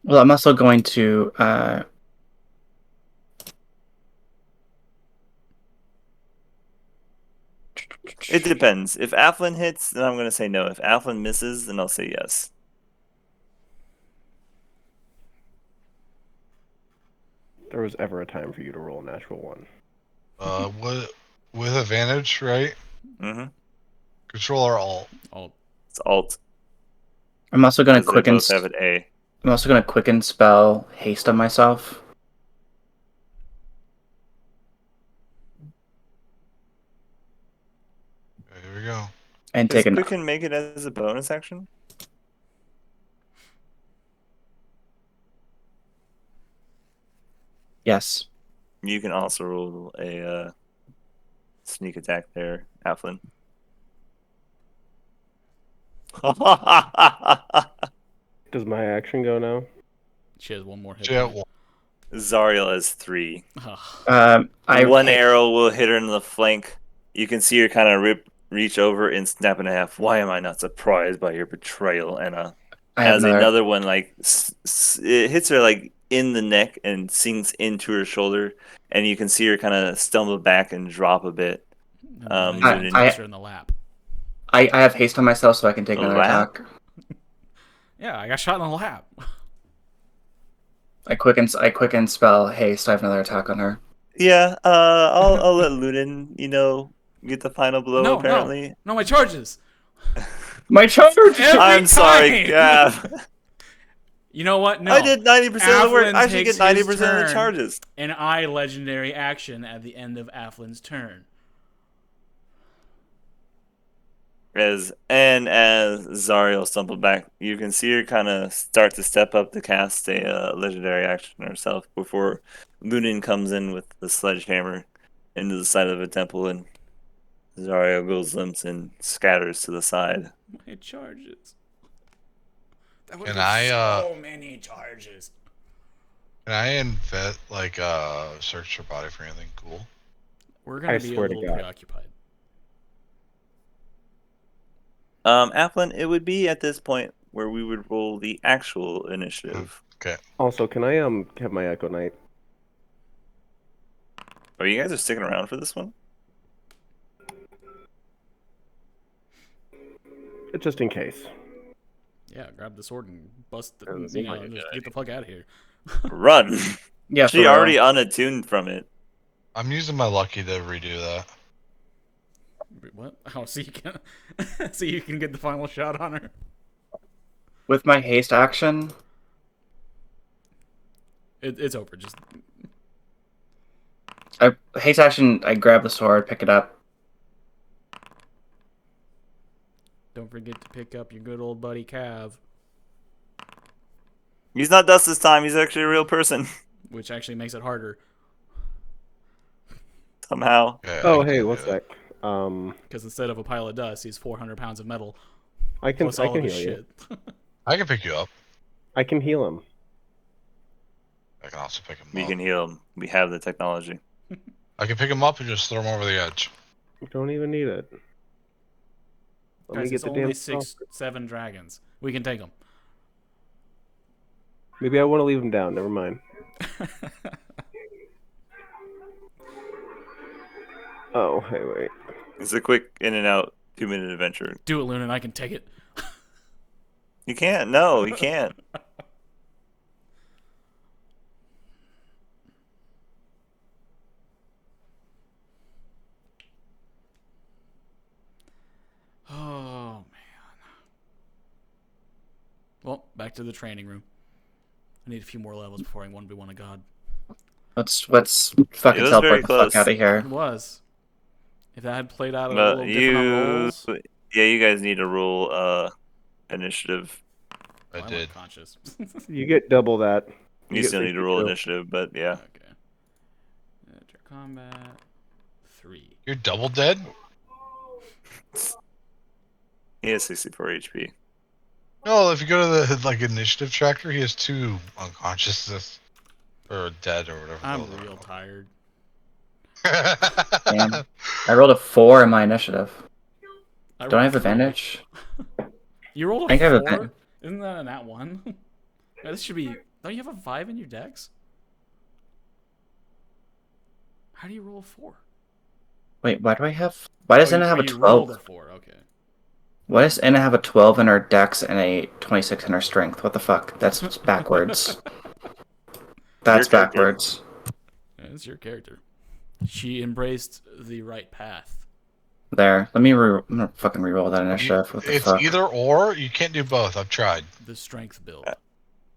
Well, I'm also going to. It depends. If Aflin hits, then I'm going to say no. If Aflin misses, then I'll say yes. There was ever a time for you to roll a natural one. What with advantage, right? Mm-hmm. Control or alt. It's alt. I'm also going to Because they quicken. both have an A. I'm also going to quicken spell haste on myself. Here we go. And Does take an. Quicken make it as a bonus action? Yes. You can also roll a sneak attack there, Aflin. Does my action go now? She has one more hit. Jet point. one. Zariel has 3. Ugh. One arrow will hit her in the flank. You can see her kind of reach over and snap in half. Why am I not surprised by your betrayal, Anna? I have As another. another one, like, it hits her, like, in the neck and sinks into her shoulder. And you can see her kind of stumble back and drop a bit. And then Ludin- takes her in the lap. I have haste on myself, so I can take another Lap? attack. Yeah, I got shot in the lap. I quicken spell haste. I have another attack on her. Yeah, I'll let Ludin, get the final blow, No, apparently. no, my charges. My charge! Every I'm sorry, time! Gav. You know what? No. I did 90% of the work. Aflin I should takes get his 90% of the turn, charges. And I legendary action at the end of Aflin's turn. As Zariel stumbled back, you can see her kind of start to step up to cast a legendary action herself before Lunin comes in with the sledgehammer into the side of the temple, and Zariel goes limps and scatters to the side. My charges. That would Can be I, so many charges. Can I invent search your body for anything cool? We're gonna I be a swear to little God. preoccupied. Aflin, it would be at this point where we would roll the actual initiative. Okay. Also, can I have my Echo Knight? Oh, you guys are sticking around for this one? Just in case. Yeah, grab the sword and bust the, That was just a get the fuck out of here. Run! Yeah, She for already real. unattuned from it. I'm using my lucky to redo that. Wait, what? Oh, so you can so you can get the final shot on her. With my haste action, It's over. Just haste action, I grab the sword, pick it up. don't forget to pick up your good old buddy Cav, He's not dust this time. He's actually a real person. which actually makes it harder Somehow. Okay, Oh, I hey, can one do it. sec. because instead of a pile of dust, he's 400 pounds of metal I can plus all of his heal you. shit. I can pick you up. I can heal him. I can also pick him We up. can heal him. We have the technology. I can pick him up and just throw him over the edge. You don't even need it. Let Guys, me get it's the only damn 6-7 dragons. We can take them. Maybe I want to leave him down. Never mind. Oh, hey, wait. It's a quick in and out 2-minute adventure. Do it, Lunan. I can take it. You can't. No, you can't. Oh man. Well, back to the training room. I need a few more levels before I 1v1 a god. Let's It fucking was very teleport the fuck close. out of here. It was. If that had played out a little different on rolls, Yeah, you guys need to roll initiative. I I'm did. unconscious. You get double that. You get still need to roll 62. initiative, but yeah. Okay. Enter combat. 3. You're double dead? He has 64 HP. No, if you go to the initiative tracker, he has 2 unconscious or dead or whatever. I'm real tired. Damn. I rolled a 4 in my initiative. I Don't I have rolled 3. advantage? You rolled I a think I have 4? advantage. Isn't that a nat 1? This should be... Don't you have a 5 in your dex? How do you roll a 4? Wait, why do I have... Why does Anna have a you rolled a 12? 4, okay. Why does Anna have a 12 in her dex and a 26 in her strength? What the fuck? That's backwards. That's Your character. backwards. It's your character. She embraced the right path. There. I'm gonna fucking reroll that initiative. What the It's fuck? either or. You can't do both. I've tried. The strength build.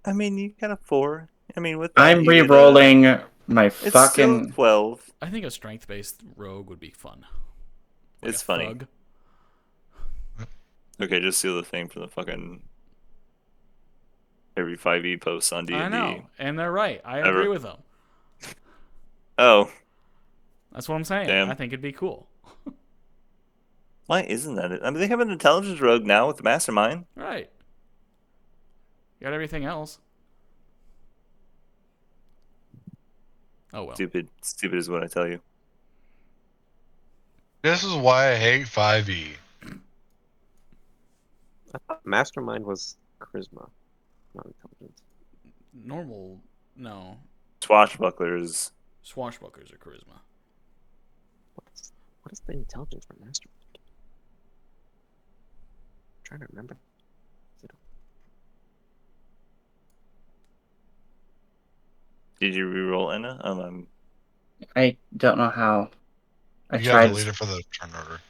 I mean, you got a 4. I mean, with that, I'm you get re-rolling my It's still fucking... 12. I think a strength-based rogue would be fun. Like It's a funny. thug. Okay, just steal the thing from the fucking every 5e posts on D&D. I know, and they're right. I Ever. agree with them. Oh, That's what I'm saying. Damn. I think it'd be cool. why isn't that it? I mean, they have an intelligence rogue now with the mastermind. Right. Got everything else. Oh well. Stupid is what I tell you. This is why I hate 5e. I thought Mastermind was charisma, not intelligence. Normal, no. Swashbucklers. Swashbucklers are charisma. What is the intelligence for Mastermind? I'm trying to remember. Did you reroll Enna? I don't know how. I You got tried... deleted for the turn order.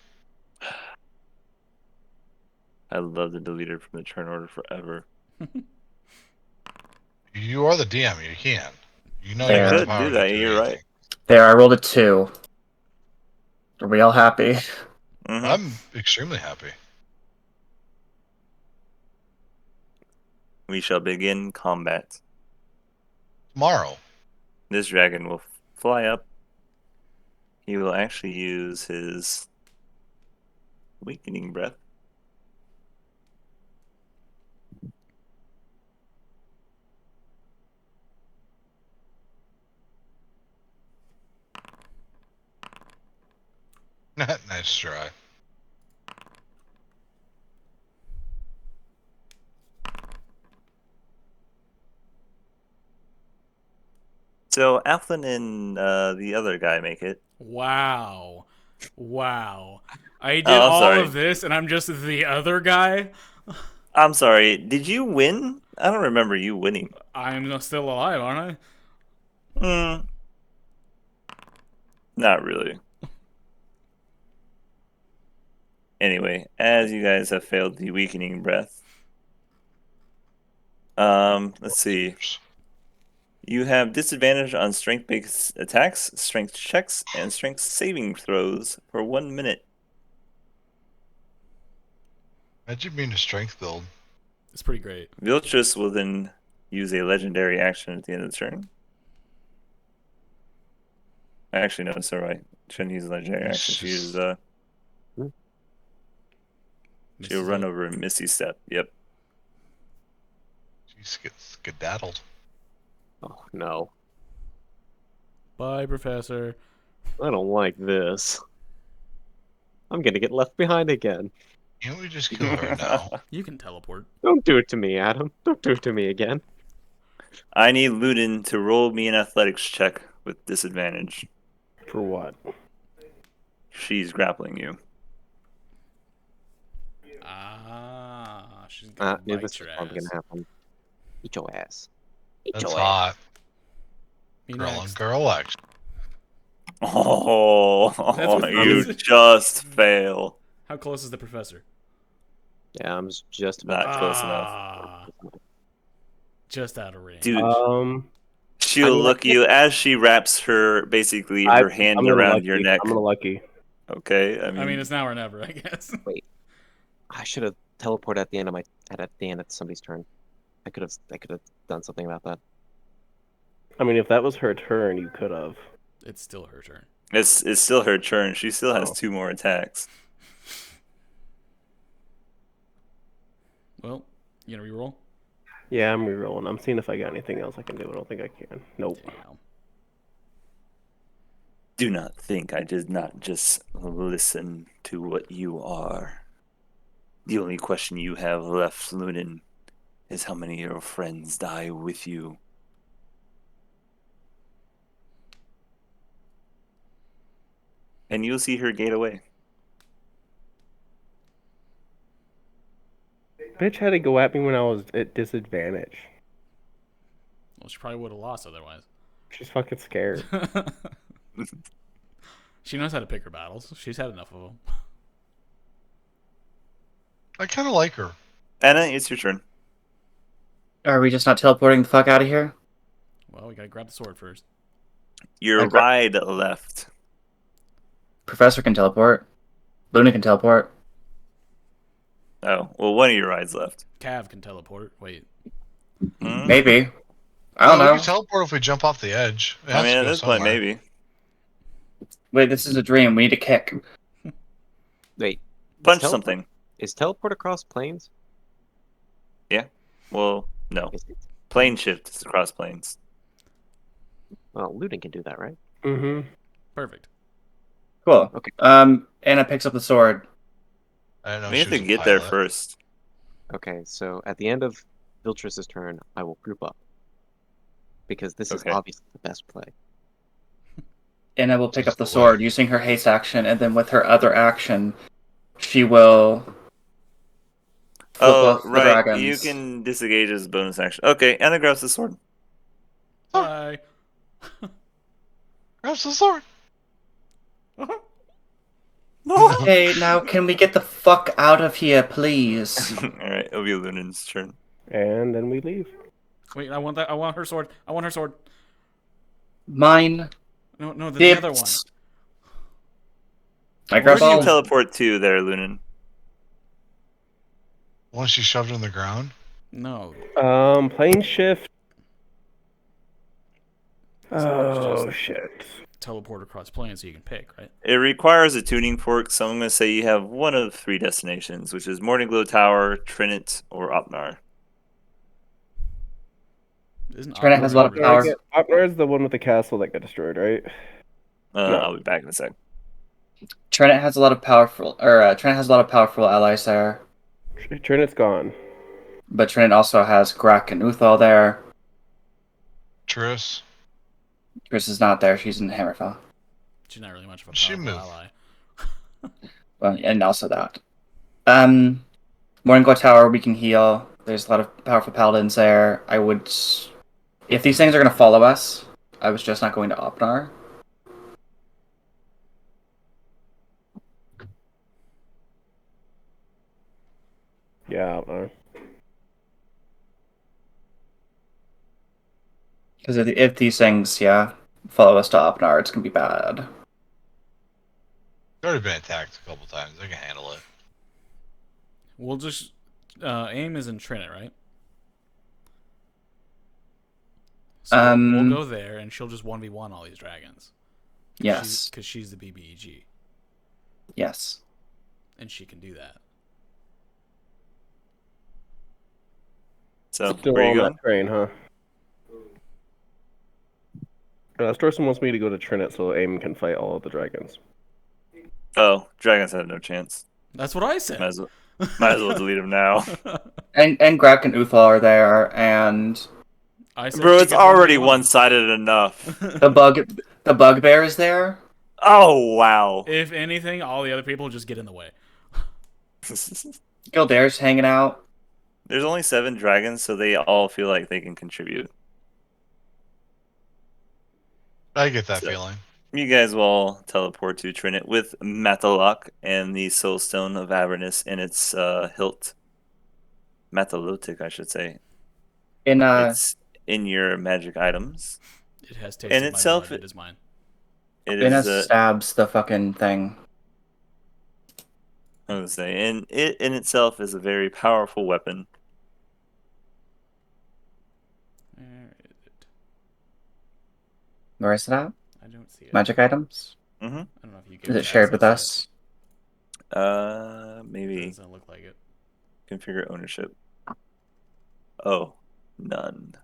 I love the deleter from the turn order forever. You are the DM. You can. You know There. you I have the could power do to that. do You're anything. right. There, I rolled a 2. Are we all happy? Mhm. I'm extremely happy. We shall begin combat. Tomorrow. This dragon will fly up. He will actually use his weakening breath. Nice try. So Athlin and the other guy make it. Wow. Wow. I did Oh, I'm all sorry. of this and I'm just the other guy? I'm sorry. Did you win? I don't remember you winning. I'm still alive, aren't I? Hmm. Not really. Anyway, as you guys have failed the weakening breath, let's see. You have disadvantage on strength-based attacks, strength checks, and strength saving throws for 1 minute. How'd you mean a strength build? It's pretty great. Viltrus will then use a legendary action at the end of the turn. Actually, no, it's alright. Shouldn't use a legendary It's action. She just- uses, she'll Misses run up. over a Misty Step. Yep. She's skedaddled. Oh no, Bye, Professor. I don't like this. I'm gonna get left behind again. Can't we just kill her now? You can teleport. Don't do it to me, Adam. Don't do it to me again. I need Ludin to roll me an athletics check with disadvantage. For what? She's grappling you. She's gonna Knew bite this your was probably ass. gonna happen. Eat your ass. Eat That's your ass. hot. Me Girl on next. girl action. Oh, That's what you it is. just fail. How close is the professor? Yeah, I'm just about Not close enough. Ah, just out of range. Dude, she'll I mean, look you as she wraps her, basically, her hand I'm gonna around lucky. your neck. I'm gonna lucky. Okay, I mean, it's now or never, I guess. I should have teleported at the end of the end of somebody's turn. I could have done something about that. I mean, if that was her turn, you could have. It's still her turn. It's still her turn. She still has Oh. 2 more attacks. Well, you gonna reroll? Yeah, I'm rerolling. I'm seeing if I got anything else I can do. I don't think I can. Nope. Damn. Do not think I did not just listen to what you are. The only question you have left, Lunan, is how many of your friends die with you. And you'll see her gate away. Bitch had to go at me when I was at disadvantage. Well, she probably would have lost otherwise. She's fucking scared. She knows how to pick her battles. She's had enough of them. I kind of like her. Anna, it's your turn. Are we just not teleporting the fuck out of here? Well, we gotta grab the sword first. Your Okay. ride left. Professor can teleport. Luna can teleport. Oh, well, one of your rides left. Cav can teleport. Wait. Hmm? Maybe. I don't We know. can teleport if we jump off the edge. It I has mean, to at go this point, somewhere. maybe. Wait, this is a dream. We need to kick. Wait, Punch teleport- something. is teleport across planes? Well, no. Is it? Plane shift is across planes. Well, Luden can do that, right? Mm-hmm. Perfect. Cool. Okay. Anna picks up the sword. I didn't know We she have was to a get there pilot. first. Okay, so at the end of Viltrus's turn, I will group up. Because this is Okay. obviously the best play. Anna will pick Just up the the sword way. using her haste action, and then with her other action, she will flip Oh, off the right. dragons. You can disengage as a bonus action. Okay, Anna grabs the sword. Bye. Grabs the sword. Hey, now can we get the fuck out of here, please? Alright, it'll be Lunan's turn. And then we leave. Wait, I want that. I want her sword. I want her sword. Mine. No, the other one. Dips. I Where grab do you all. teleport to there, Lunan? Once she shoved in the ground. No. Plane shift. It's Oh, just shit. teleport across planes so you can pick, right? It requires a tuning fork, so I'm going to say you have one of 3 destinations, which is Morningglow Tower, Trinit, or Opnar. Isn't Trinit has a lot of Opnar power. already- Opnar is the one with the castle that got destroyed, right? No. I'll be back in a sec. Trinit has a lot of powerful allies there, Trinit's gone. but Trinit also has Grak and Uthal there. Triss. Chris is not there. She's in Hammerfell. She's not really much of a She powerful moved. ally. Well, and also that. Morningglow Tower, we can heal. There's a lot of powerful paladins there. If these things are going to follow us, I was just not going to Opnar. Yeah, Opnar. Because if these things, follow us to Opnar, it's going to be bad. It's already been attacked a couple times. They can handle it. We'll just aim is in Trinit, right? So we'll go there, and she'll just 1v1 all these dragons. Yes. Because she's the BBEG, Yes. and she can do that. So, Still where are on you that going? train, huh? Storson wants me to go to Trinit so Aim can fight all of the dragons. Oh, dragons have no chance. That's what I said. Might as well delete them now. And Grak and Uthal are there, and I said Bro, she it's could already 1v1. one-sided enough. the bugbear is there. Oh, wow. If anything, all the other people just get in the way. Gildare's hanging out. There's only 7 dragons, so they all feel like they can contribute. I get that So- feeling. You guys will all teleport to Trinit with Matalok and the Soulstone of Avernus in its hilt. Matalotic, I should say. It's in your magic items. It has In tasted itself, my blood. It is mine. It Inna is stabs the fucking thing. I would say, and it in itself is a very powerful weapon. Where is it? Where is it at? I don't see it. Magic items? Mm-hmm. I don't know if you gave Is us it shared with access us? yet. Maybe Doesn't look like it. configure ownership. Oh, none.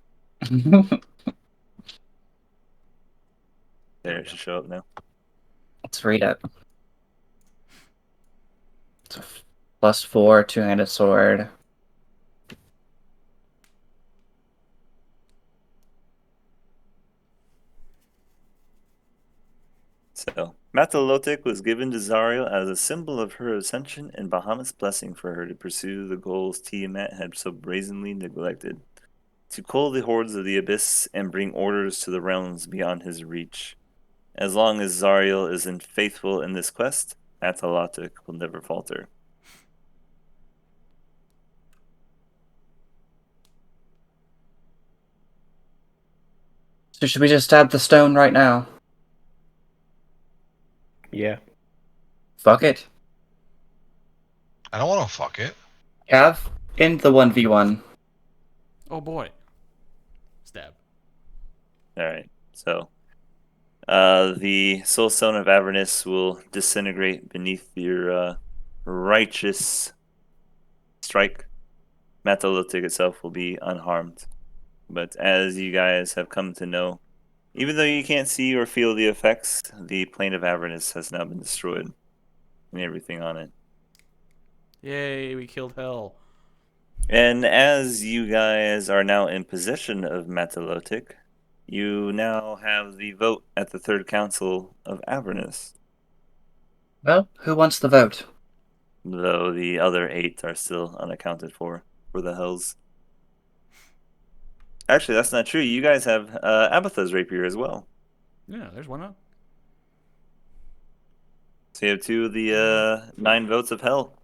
There, it should show up now. Let's read it. It's a +4 two-handed sword. So, Matalotic was given to Zariel as a symbol of her ascension and Bahamut's blessing for her to pursue the goals Tiamat had so brazenly neglected. To cull the hordes of the abyss and bring orders to the realms beyond his reach. As long as Zariel is faithful in this quest, Matalotic will never falter. So should we just stab the stone right now? Yeah. Fuck it. I don't want to fuck it. Cav, in the 1v1. Oh boy. Stab. Alright, so the Soul Stone of Avernus will disintegrate beneath your righteous strike. Matalotic itself will be unharmed. But as you guys have come to know, even though you can't see or feel the effects, the plane of Avernus has now been destroyed and everything on it. Yay, we killed hell. And as you guys are now in possession of Matalotic, you now have the vote at the Third Council of Avernus, Well, who wants the vote? though the other 8 are still unaccounted for the Hells. Actually, that's not true. You guys have Abatha's rapier as well. Yeah, there's one up. So you have 2 of the 9 votes of Hell.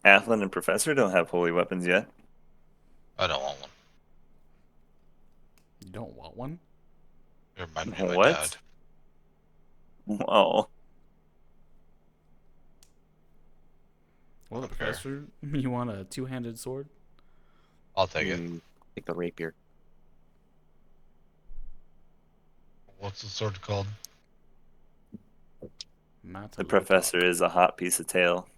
Athlin and Professor don't have holy weapons yet. I don't want one. You don't want one? It reminded me of my What? dad. Oh, Well, Okay. Professor, you want a two-handed sword? I'll take it. Take the rapier. What's the sword called? the Professor is a hot piece of tail.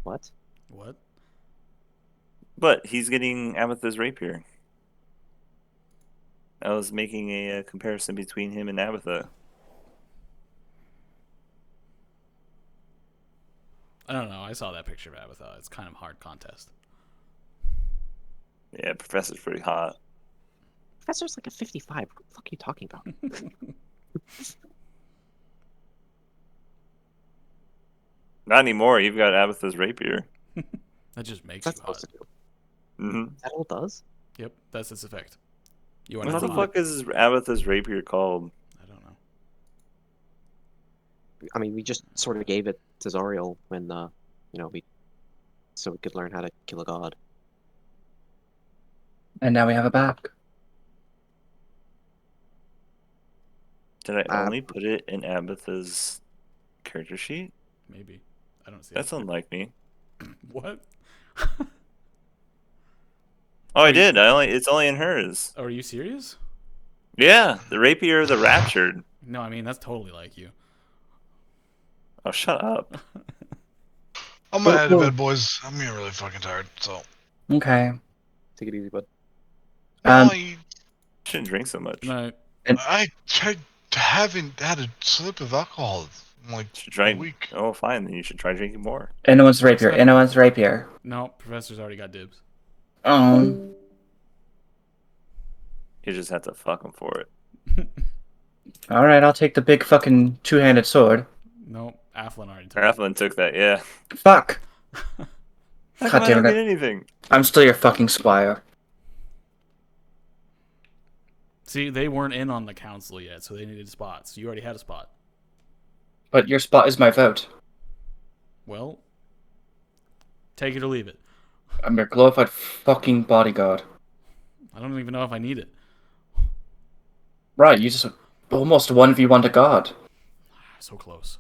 What? What? But he's getting Abatha's rapier. I was making a comparison between him and Abatha. I don't know. I saw that picture of Abatha. It's kind of hard contest. Yeah, Professor's pretty hot. Professor's like a 55. What the fuck are you talking about? Not anymore. You've got Abatha's rapier. That just makes That's you hot. supposed to do. Mm-hmm. That all does? Yep, that's its effect. You are What now the hot. fuck is Abatha's rapier called? I don't know. I mean, we just sort of gave it to Zariel when, so we could learn how to kill a god. And now we have it back. Did I only put it in Abatha's character sheet? Maybe. I don't see That's it. unlike me. What? Oh, I did. It's only in hers. Oh, are you serious? Yeah, the rapier of the raptured. No, I mean, that's totally like you. Oh, shut up. I'm gonna head to bed, boys. I'm getting really fucking tired. So. Okay. Take it easy, bud. I Shouldn't drink so much. No, haven't had a sip of alcohol in like Should try. a week. Oh, fine. Then you should try drinking more. Anyone's rapier. Anyone's rapier. no, Professor's already got dibs. Oh. You just have to fuck him for it. Alright, I'll take the big fucking two-handed sword. No, Athlin already took it. Athlin took that. Yeah. Fuck. How God come I damn don't it. get anything? I'm still your fucking squire. See, they weren't in on the council yet, so they needed spots. You already had a spot. But your spot is my vote. Well, take it or leave it. I'm your glorified fucking bodyguard. I don't even know if I need it. Right, you just almost 1v1 to God. So close.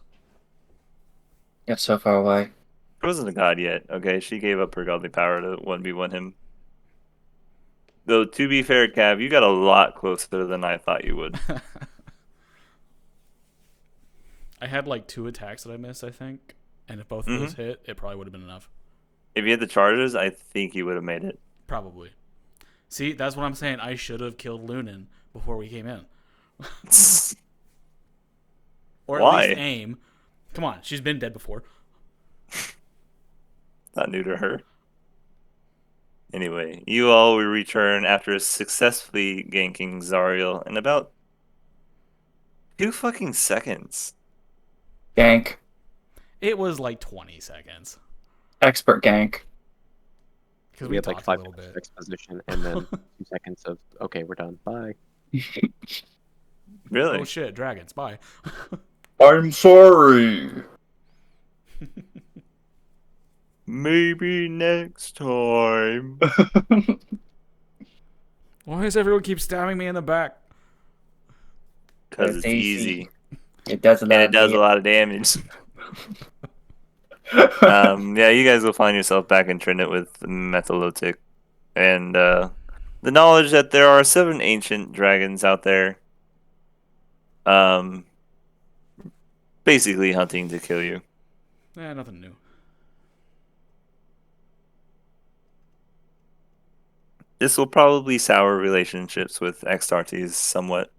Yet so far away. She wasn't a god yet. Okay, she gave up her godly power to 1v1 him. Though, to be fair, Cav, you got a lot closer than I thought you would. I had like 2 attacks that I missed, I think. And if both of those hit, it probably would have been enough. If you had the charges, I think you would have made it. Probably. See, that's what I'm saying. I should have killed Lunan before we came in. Or at Why? least aim. Come on, she's been dead before. Not new to her. Anyway, you all will return after successfully ganking Zariel in about 2 fucking seconds. Gank. It was like 20 seconds. Expert gank. Because We we had like talked 5 a little seconds of bit. exposition and then 2 seconds of okay, we're done. Bye. Really? Oh shit, dragons, bye. I'm sorry. Maybe next time. Why does everyone keep stabbing me in the back? Because it's That's easy. It does a lot. And it does a lot of damage. Yeah, you guys will find yourself back in Trinit with Methalotic. And the knowledge that there are 7 ancient dragons out there. Basically hunting to kill you. Nothing new. This will probably sour relationships with Extartes somewhat.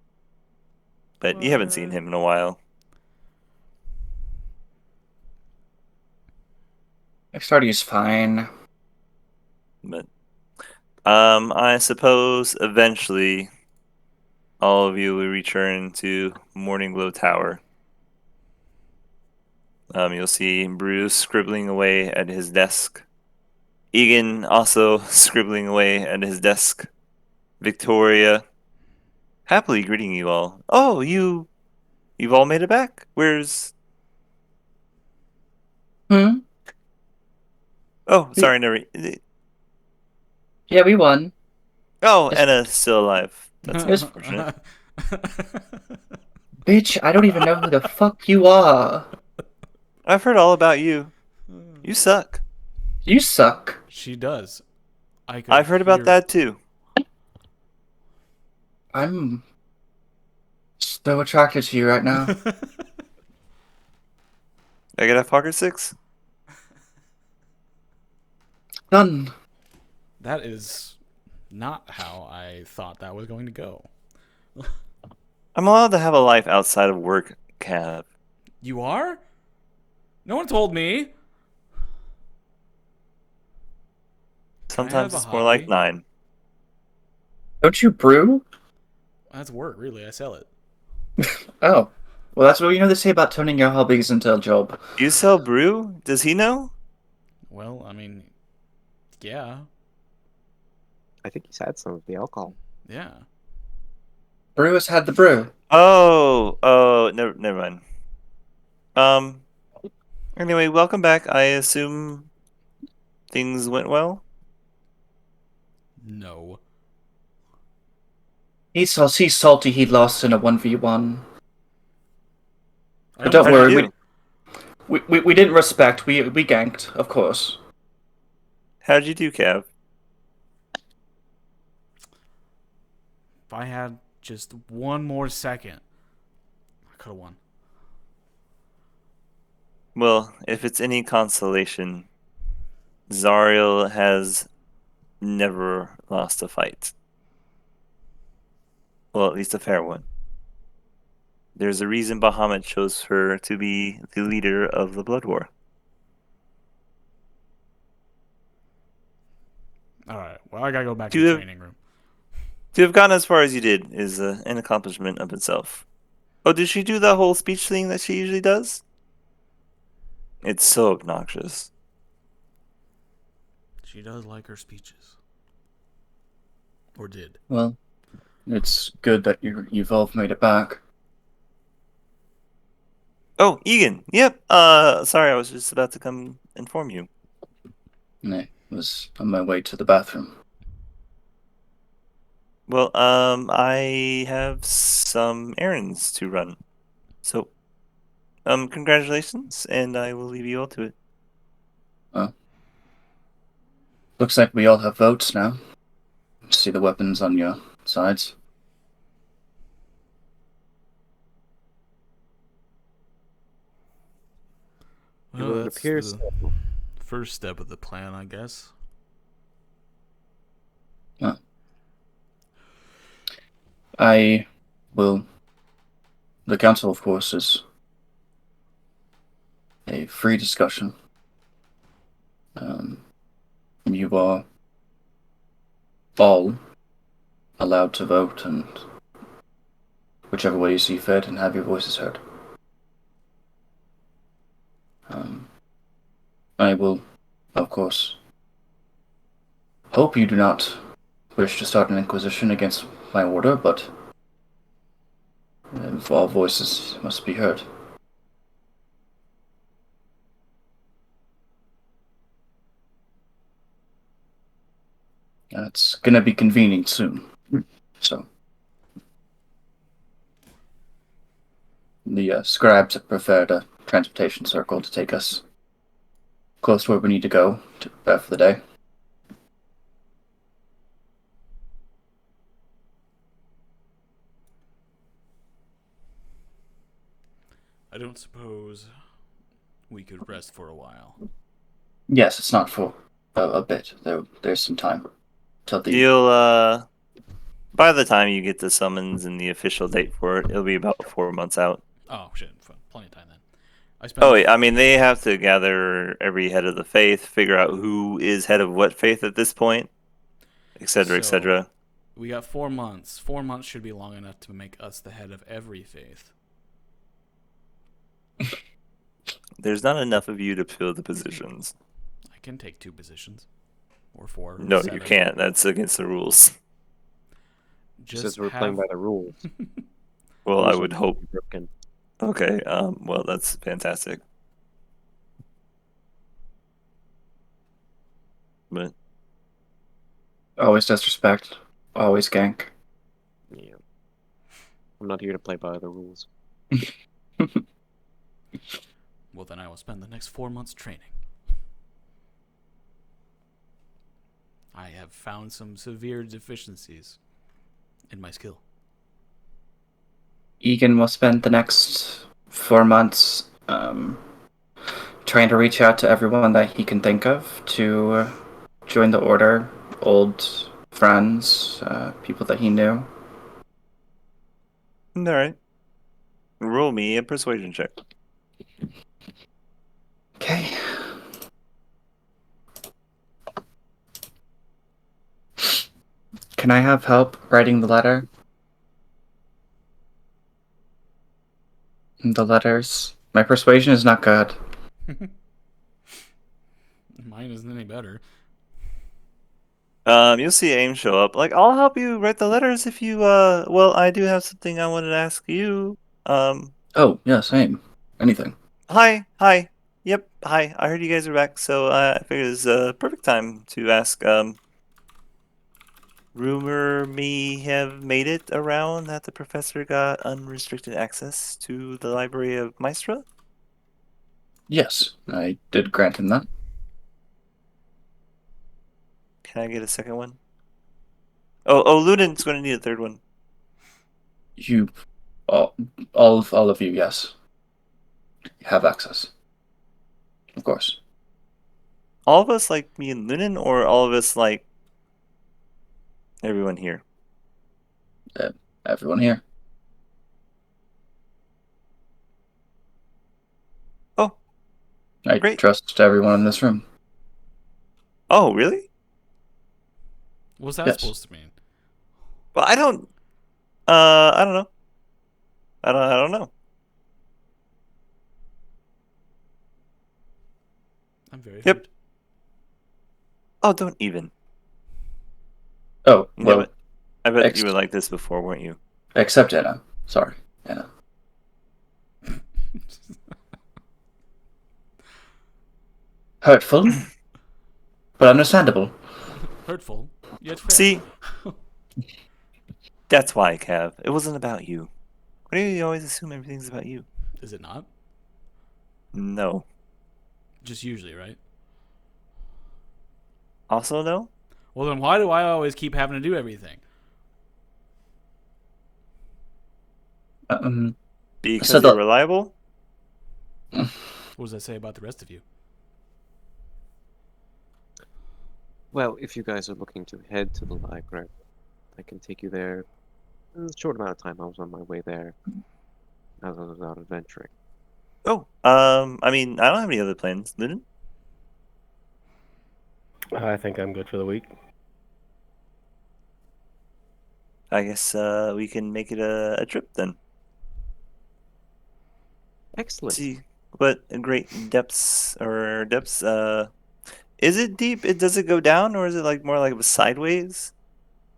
But you haven't seen him in a while. Xrd is fine. But I suppose eventually all of you will return to Morning Glow Tower. You'll see Bruce scribbling away at his desk. Egan also scribbling away at his desk. Victoria happily greeting you all. Oh, you've all made it back. Where's... Hmm? Oh, sorry, never... Yeah, we won. Oh, Yes. Anna's still alive. That's Yes. unfortunate. Bitch, I don't even know who the fuck you are. I've heard all about you. You suck. You suck. She does. I've heard about that too. I'm so attracted to you right now. I get a pocket 6? Done. That is not how I thought that was going to go. I'm allowed to have a life outside of work, Cav. You are? No one told me. Sometimes have a it's more like hobby? 9. Don't you brew? That's work, really. I sell it. Oh. Well, that's what they say about turning your hobbies into a job. You sell brew? Does he know? Well, I mean, yeah. I think he's had some of the alcohol. Yeah. Brew has had the brew. Oh, never mind. Anyway, welcome back. I assume things went well? No. He's salty he lost in a 1v1. I But don't almost How'd you worry, do? we didn't respect. We ganked, of course. How'd you do, Cav? If I had just one more second, I could have won. Well, if it's any consolation, Zariel has never lost a fight. Well, at least a fair one. There's a reason Bahamut chose her to be the leader of the Blood War. All right. Well, I gotta go back to Do the you- training room. To have gotten as far as you did is an accomplishment of itself. Oh, did she do that whole speech thing that she usually does? It's so obnoxious. She does like her speeches. Or did. Well, it's good that you've all made it back. Oh, Egan. Yep. Sorry, I was just about to come inform you. I was on my way to the bathroom. Well, I have some errands to run. So, Congratulations, and I will leave you all to it. Looks like we all have votes now. See the weapons on your sides. Well, It that's appears the so. first step of the plan, I guess. I will. The council, of course, is a free discussion. You are all allowed to vote, and whichever way you see fit, and have your voices heard. I will, of course, hope you do not wish to start an inquisition against my order, but all voices must be heard. It's gonna be convening soon, so the scribes have prepared a transportation circle to take us close to where we need to go to prepare for the day. I don't suppose we could rest for a while. Yes, it's not for a bit. There's some time till the. You'll by the time you get the summons and the official date for it, it'll be about 4 months out. Oh shit, plenty of time then. I spent. Oh wait, I mean they have to gather every head of the faith, figure out who is head of what faith at this point, etc., etc. We got 4 months. 4 months should be long enough to make us the head of every faith. There's not enough of you to fill the positions. I can take 2 positions, or 4. Or No, 7. you can't. That's against the rules. Just Since we're playing by the rules. Well, Rules I will would be hope. broken. Okay. Well, that's fantastic. But Always disrespect. Always gank. Yeah. I'm not here to play by the rules. Well, then I will spend the next 4 months training. I have found some severe deficiencies in my skill. Egan will spend the next 4 months trying to reach out to everyone that he can think of to join the order. Old friends, people that he knew. all right. Roll me a persuasion check. Okay. Can I have help writing the letter? The letters. My persuasion is not good. Mine isn't any better. You'll see Aim show up. Like, I'll help you write the letters if you. Well, I do have something I wanted to ask you. Oh, yeah, same. Anything. Hi. Yep. Hi. I heard you guys are back, so I figured it's a perfect time to ask. Rumor may have made it around that the professor got unrestricted access to the library of Maestra. Yes, I did grant him that. Can I get a second one? Oh, Ludin's going to need a third one. You, all of you, yes, have access. Of course. All of us like me and Ludin, or all of us like everyone here? Everyone here. Oh, I great. trust everyone in this room. Oh, really? What's that Yes. supposed to mean? Well, I don't know. I don't know. I'm very Yep. hurt. Oh, don't even. Oh, You know well, what? I bet ex- you were like this before, weren't you? except Anna. Sorry, Anna. Hurtful, but understandable. Hurtful, yet fair. See? That's why, Cav. It wasn't about you. Why do you always assume everything's about you? Is it not? No. Just usually, right? Also no? Well, then why do I always keep having to do everything? Because So you're the reliable? What does that say about the rest of you? Well, if you guys are looking to head to the library, I can take you there. In a short amount of time, I was on my way there as I was out adventuring. Oh, I mean, I don't have any other plans. Lyndon? I think I'm good for the week. I guess we can make it a trip then. Excellent. See what great depths. Is it deep? Does it go down, or is it like more like sideways?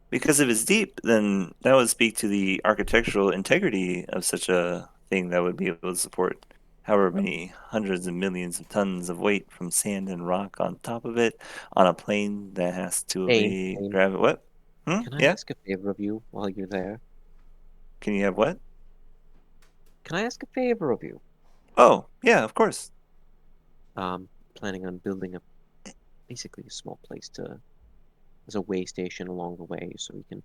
Because if it's deep, then that would speak to the architectural integrity of such a thing that would be able to support however many hundreds of millions of tons of weight from sand and rock on top of it on a plane that has to Aim, obey aim. gravity. What? Can I Yeah? ask a favor of you while you're there? Can you have what? Can I ask a favor of you? Oh, yeah, of course. Planning on building basically a small place as a way station along the way, so we can.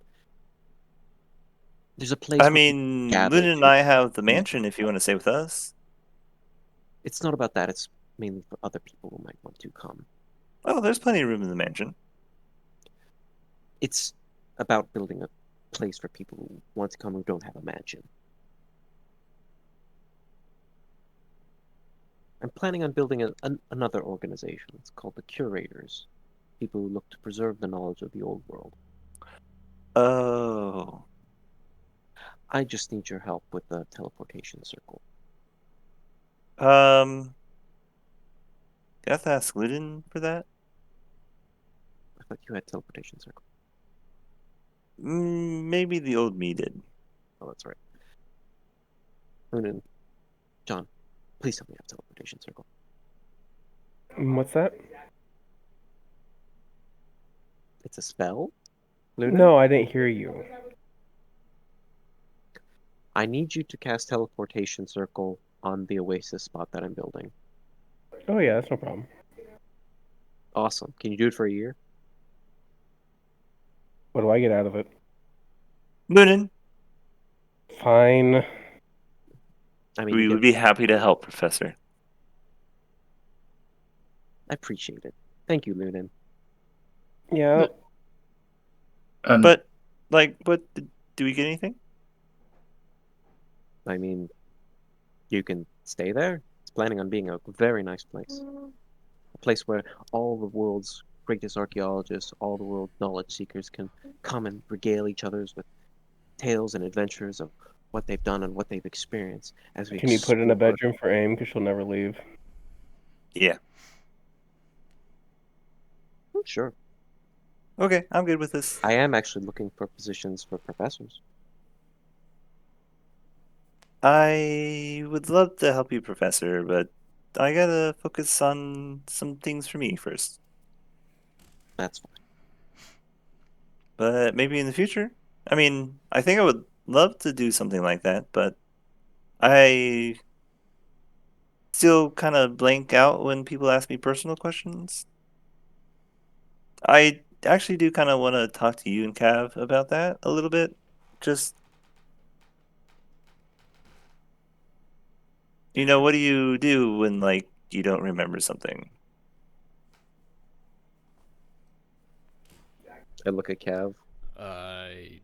There's a place I where people mean, gather Lynn and to. I have the mansion if you want to stay with us. It's not about that. It's mainly for other people who might want to come. Oh, there's plenty of room in the mansion. It's about building a place for people who want to come who don't have a mansion. I'm planning on building another organization. It's called the Curators. People who look to preserve the knowledge of the old world. Oh. I just need your help with the teleportation circle. You have to ask Ludin for that? I thought you had teleportation circle. Maybe the old me did. Oh, that's right. Unan, John, please tell me you have teleportation circle. What's that? It's a spell? Lunan? No, I didn't hear you. I need you to cast teleportation circle on the oasis spot that I'm building. Oh yeah, that's no problem. Awesome. Can you do it for a year? What do I get out of it? Ludin, Fine. I mean, we would be happy to help, Professor. I appreciate it. Thank you, Lunan. Yeah. But, like, do we get anything? I mean, you can stay there. It's planning on being a very nice place. A place where all the world's greatest archaeologists, all the world's knowledge seekers can come and regale each other's with tales and adventures of what they've done and what they've experienced as we Can you put in a explore. bedroom for Aim because she'll never leave? Yeah. Sure. Okay, I'm good with this. I am actually looking for positions for professors. I would love to help you, Professor, but I gotta focus on some things for me first. That's fine. But maybe in the future. I mean, I think I would love to do something like that, but I still kind of blank out when people ask me personal questions. I actually do kind of want to talk to you and Cav about that a little bit. Just, what do you do when, like, you don't remember something? I look at Cav. I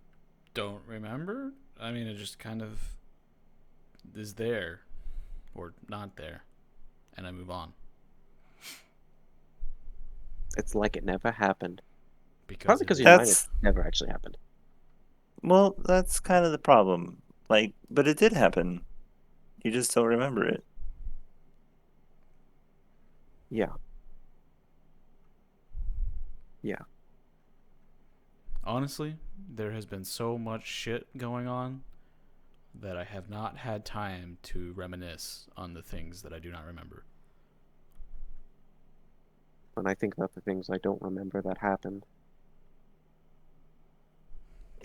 don't remember. I mean, it just kind of is there or not there, and I move on. It's like it never happened. Because Probably because your mind That's, it never actually happened. well, that's kind of the problem. Like, but it did happen. You just don't remember it. Yeah. Yeah. Honestly, there has been so much shit going on that I have not had time to reminisce on the things that I do not remember. When I think about the things I don't remember that happened,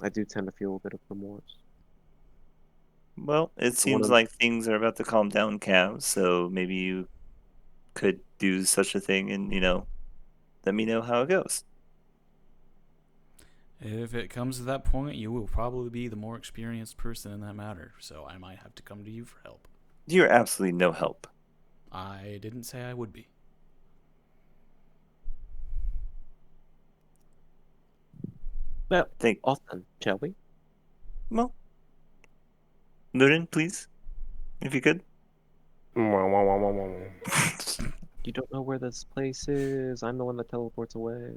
I do tend to feel a bit of remorse. Well, it I wanna- seems like things are about to calm down, Cav, so maybe you could do such a thing, and let me know how it goes. If it comes to that point, you will probably be the more experienced person in that matter, so I might have to come to you for help. You're absolutely no help. I didn't say I would be. Well, Think, off then, shall we? well, Lurin, please, if you could. I You don't know where this place is. I'm the one that teleports away.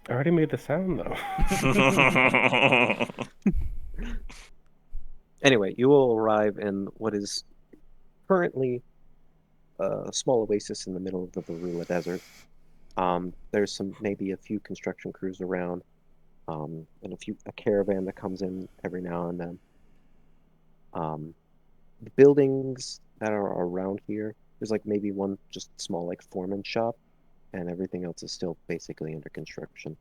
already made the sound though. Anyway, you will arrive in what is currently a small oasis in the middle of the Barula Desert. There's maybe a few construction crews around, and a caravan that comes in every now and then. The buildings that are around here, there's like maybe one just small like foreman shop, and everything else is still basically under construction.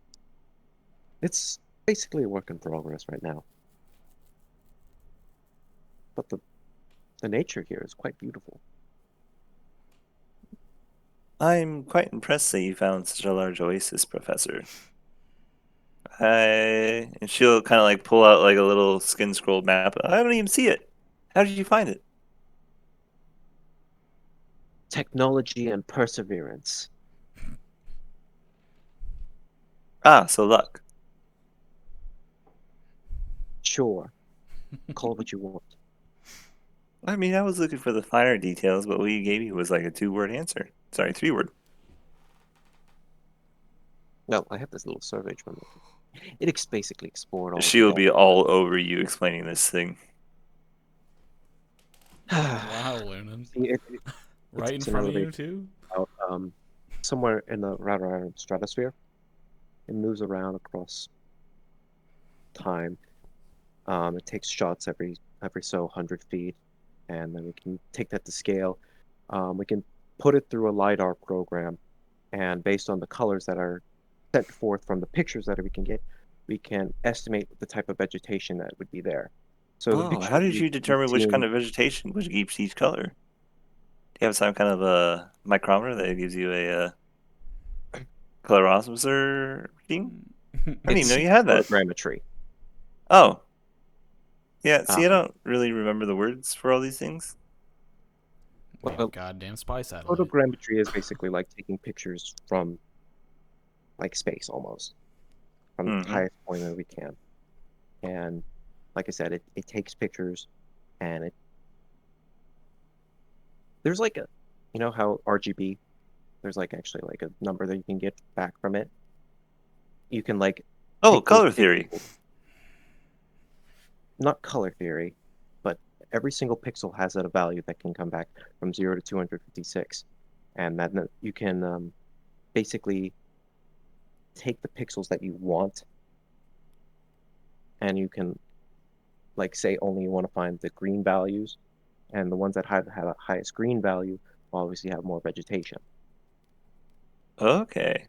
It's basically a work in progress right now. But the nature here is quite beautiful. I'm quite impressed that you found such a large oasis, Professor. And she'll kind of like pull out like a little skin scroll map. I don't even see it. How did you find it? Technology and perseverance. Ah, so luck. Sure. Call it what you want. I mean, I was looking for the finer details, but what you gave me was like a 2-word answer. Sorry, 3-word. Well, I have this little survey from it. It basically explored all. She will be all over you explaining this thing. Wow, Lunan. Right in it's an front of you, elevation too? out, somewhere in the rather stratosphere. It moves around across time. It takes shots every so 100 feet, and then we can take that to scale. We can put it through a LiDAR program, and based on the colors that are sent forth from the pictures that we can get, we can estimate the type of vegetation that would be there. So the Oh, how pictures did we you determine which kind of vegetation would keep each color? Do you have some kind of a micrometer that gives you a colorimeter reading? I didn't even know you had that. photogrammetry. Oh. Yeah, see, I Um, don't really remember the words for all these things. Damn Well, goddamn spy satellite. photogrammetry is basically like taking pictures from like space almost, from the Mm-hmm. highest point that we can. And like I said, it takes pictures, and there's like how RGB, there's like actually like a number that you can get back from it. You can like Oh, take those color theory. pixels, not color theory, but every single pixel has a value that can come back from 0 to 256, and then you can basically take the pixels that you want, and you can like say only you want to find the green values, and the ones that have the highest green value will obviously have more vegetation. Okay.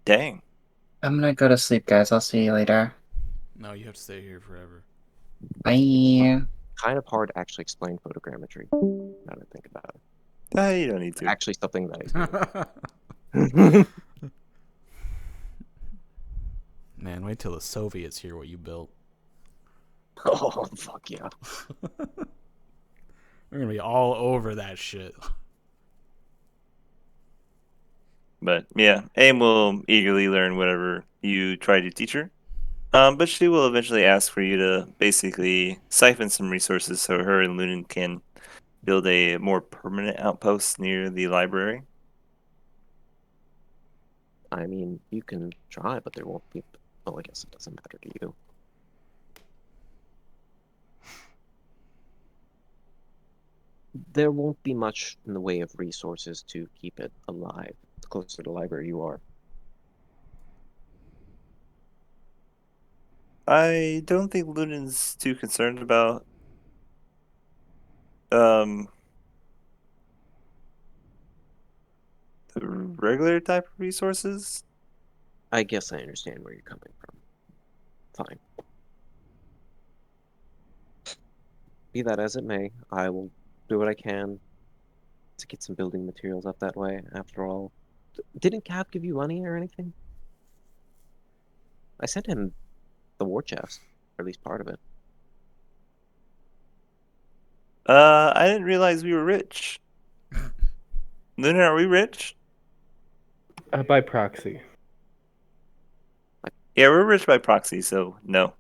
Dang. I'm gonna go to sleep, guys. I'll see you later. No, you have to stay here forever. Bye. Kind of hard to actually explain photogrammetry, now that I think about it. You don't need to. Actually something that I do. Man, wait till the Soviets hear what you built. Oh, fuck yeah. We're gonna be all over that shit. But yeah, Aim will eagerly learn whatever you try to teach her. But she will eventually ask for you to basically siphon some resources so her and Lunan can build a more permanent outpost near the library. I mean, you can try, but there won't be. Well, I guess it doesn't matter to you. There won't be much in the way of resources to keep it alive. The closer to the library you are. I don't think Lunan's too concerned about um the regular type of resources. I guess I understand where you're coming from. Fine. Be that as it may, I will do what I can to get some building materials up that way. After all, didn't Cap give you money or anything? I sent him the war chest, or at least part of it. I didn't realize we were rich. Lunar, are we rich? By proxy. Yeah, we're rich by proxy, so no.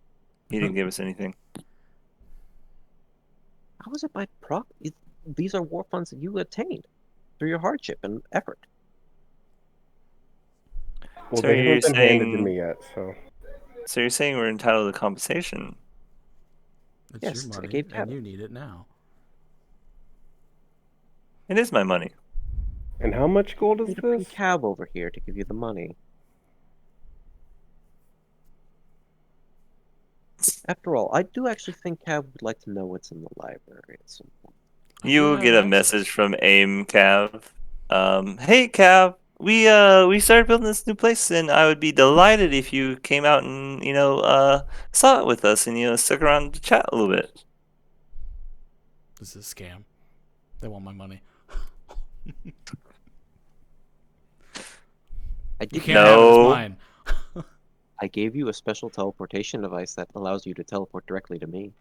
He didn't give us anything. How is it by these are war funds that you attained through your hardship and effort. Well, So they you're haven't been handed to saying- me yet, so. So you're saying we're entitled to compensation? It's Yes, your I money, gave and Kevin. you need it now. It is my money. And how much gold I is need to bring this? Cab over here to give you the money. After all, I do actually think Cab would like to know what's in the library at some point. I You do will have get a access. message from AIM Cav. Hey Cav, we started building this new place, and I would be delighted if you came out and saw it with us, and stuck around to chat a little bit. This is a scam. They want my money. I You did can't have it. It's No. mine. I gave you a special teleportation device that allows you to teleport directly to me,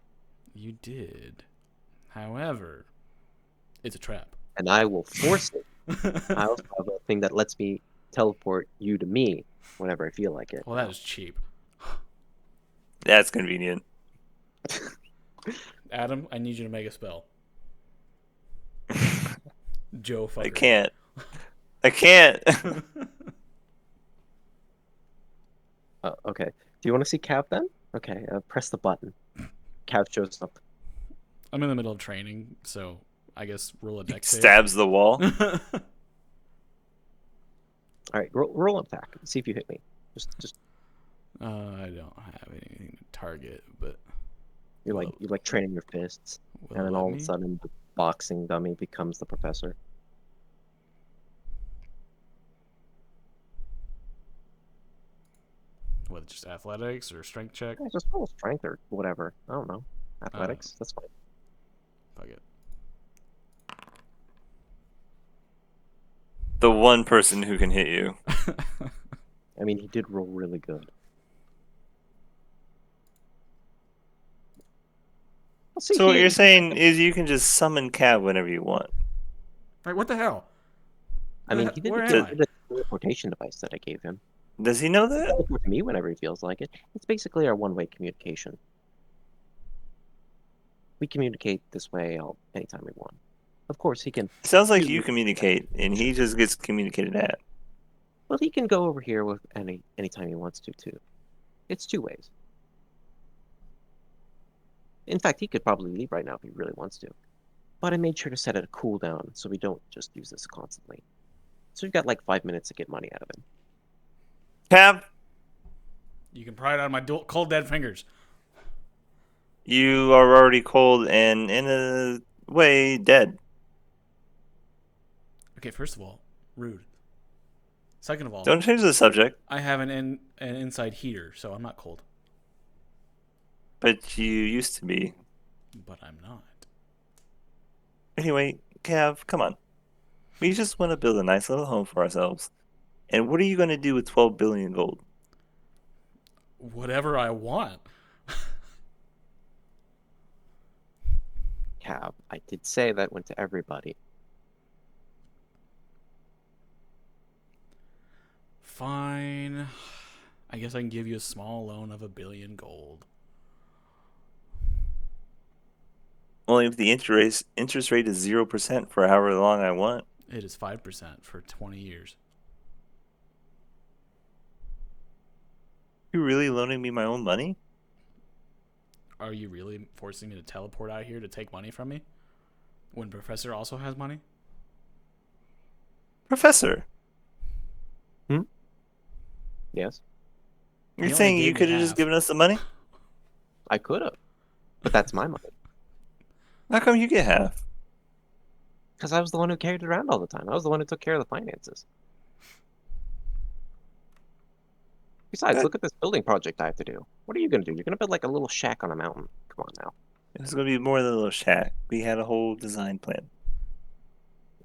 You did. However, it's a trap. and I will force it. I also have a thing that lets me teleport you to me whenever I feel like it. Well, that is cheap. That's convenient. Adam, I need you to make a spell. Joe fucker. I can't. I can't. Okay. Do you want to see Cab then? Okay, press the button. Cab shows up. I'm in the middle of training, so I guess roll a dex save. Stabs the wall. All right, roll an attack. See if you hit me. Just I don't have anything to target, but you're like training your fists, will and then let all of me? a sudden the boxing dummy becomes the professor. What, just athletics or strength check? Yeah, just roll strength or whatever. I don't know. Athletics. That's fine. Fuck it. The one person who can hit you. I mean, he did roll really good. Let's see, So what he- you're saying is you can just summon Cav whenever you want. Right, what the hell? I mean, he did Where get am I? the teleportation device that I gave him. Does he know He that? teleport to me whenever he feels like it. It's basically our one-way communication. We communicate this way anytime we want. Of course, he can. Sounds like you communicate, and he just gets communicated at. Well, he can go over here with anytime he wants to too. It's two ways. In fact, he could probably leave right now if he really wants to. But I made sure to set it a cooldown so we don't just use this constantly. So we've got like 5 minutes to get money out of him. Cav, You can pry it out of my cold dead fingers. you are already cold and in a way dead. Okay, first of all, rude. Second of all, Don't change the subject. I have an inside heater, so I'm not cold. But you used to be. But I'm not. Anyway, Cav, come on. We just want to build a nice little home for ourselves. And what are you going to do with 12 billion gold? Whatever I want. Cab, I did say that went to everybody. Fine. I guess I can give you a small loan of 1 billion gold. Only if the interest rate is 0% for however long I want. It is 5% for 20 years. You really loaning me my own money? Are you really forcing me to teleport out here to take money from me? When Professor also has money? Professor, Yes, you're He only saying gave you me could have just half. given us the money? I could have. But that's my money. How come you get half? Because I was the one who carried it around all the time. I was the one who took care of the finances. Besides, That- look at this building project I have to do. What are you going to do? You're going to build like a little shack on a mountain. Come on now. It was going to be more than a little shack. We had a whole design plan.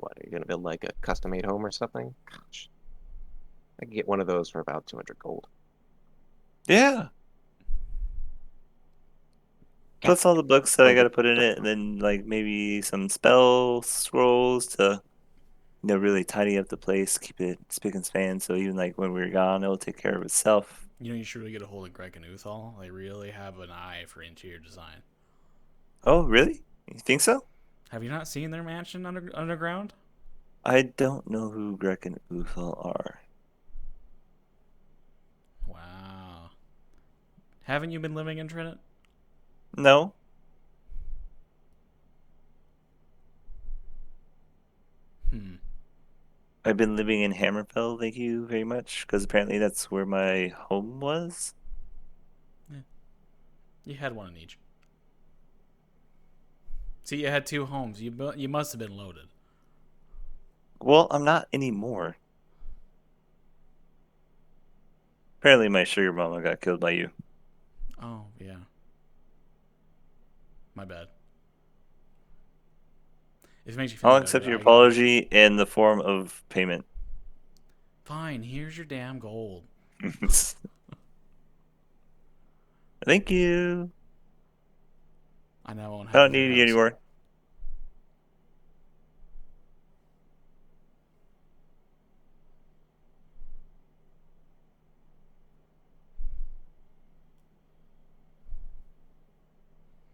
What, are you gonna build like a custom-made home or something? Gosh. I could get one of those for about 200 gold. Yeah. Plus all the books that I got to put in it, and then like maybe some spell scrolls to really tidy up the place, keep it spick and span. So even like when we're gone, it'll take care of itself. You know, you should really get a hold of Greg and Uthal. They really have an eye for interior design. Oh, really? You think so? Have you not seen their mansion underground? I don't know who Greg and Uthal are. Wow. Haven't you been living in Trinit? No. I've been living in Hammerfell, thank you very much, because apparently that's where my home was. You had one in each. See, you had 2 homes. You must have been loaded. Well, I'm not anymore. Apparently my sugar mama got killed by you. Oh, yeah. My bad. If it makes you feel I'll better, accept your I got- apology in the form of payment. Fine, here's your damn gold. Thank you. I now own half I don't of your need you house. anymore.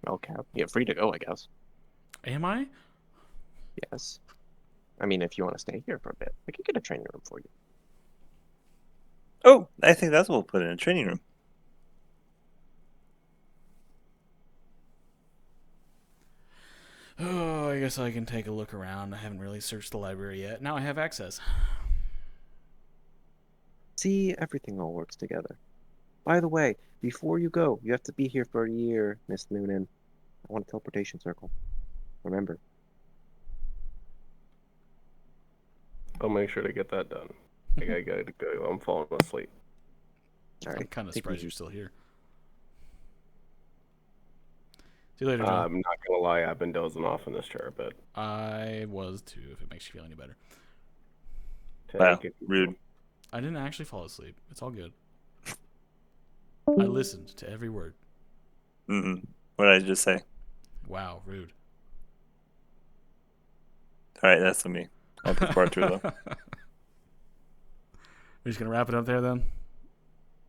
Okay, you're free to go, I guess. Am I? Yes. I mean, if you want to stay here for a bit, we can get a training room for you. Oh, I think that's what we'll put in a training room. Oh, I guess I can take a look around. I haven't really searched the library yet. Now I have access. See, everything all works together. By the way, before you go, you have to be here for a year, Miss Noonan. I want a teleportation circle. Remember. I'll make sure to get that done. I gotta go. I'm falling asleep. All right. I'm kind of take it surprised easy. you're still here. See you later, John. I'm not gonna lie, I've been dozing off in this chair a bit. I was too, if it makes you feel any better. Wow, Take it easy. rude. I didn't actually fall asleep. It's all good. I listened to every word. Mm-mm. What did I just say? Wow, rude. All right, that's on me. I'll put part 2 though. We're just gonna wrap it up there then.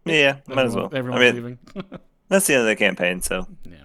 Yeah, might as well. Everyone's I mean, leaving. that's the end of the campaign, so Yeah.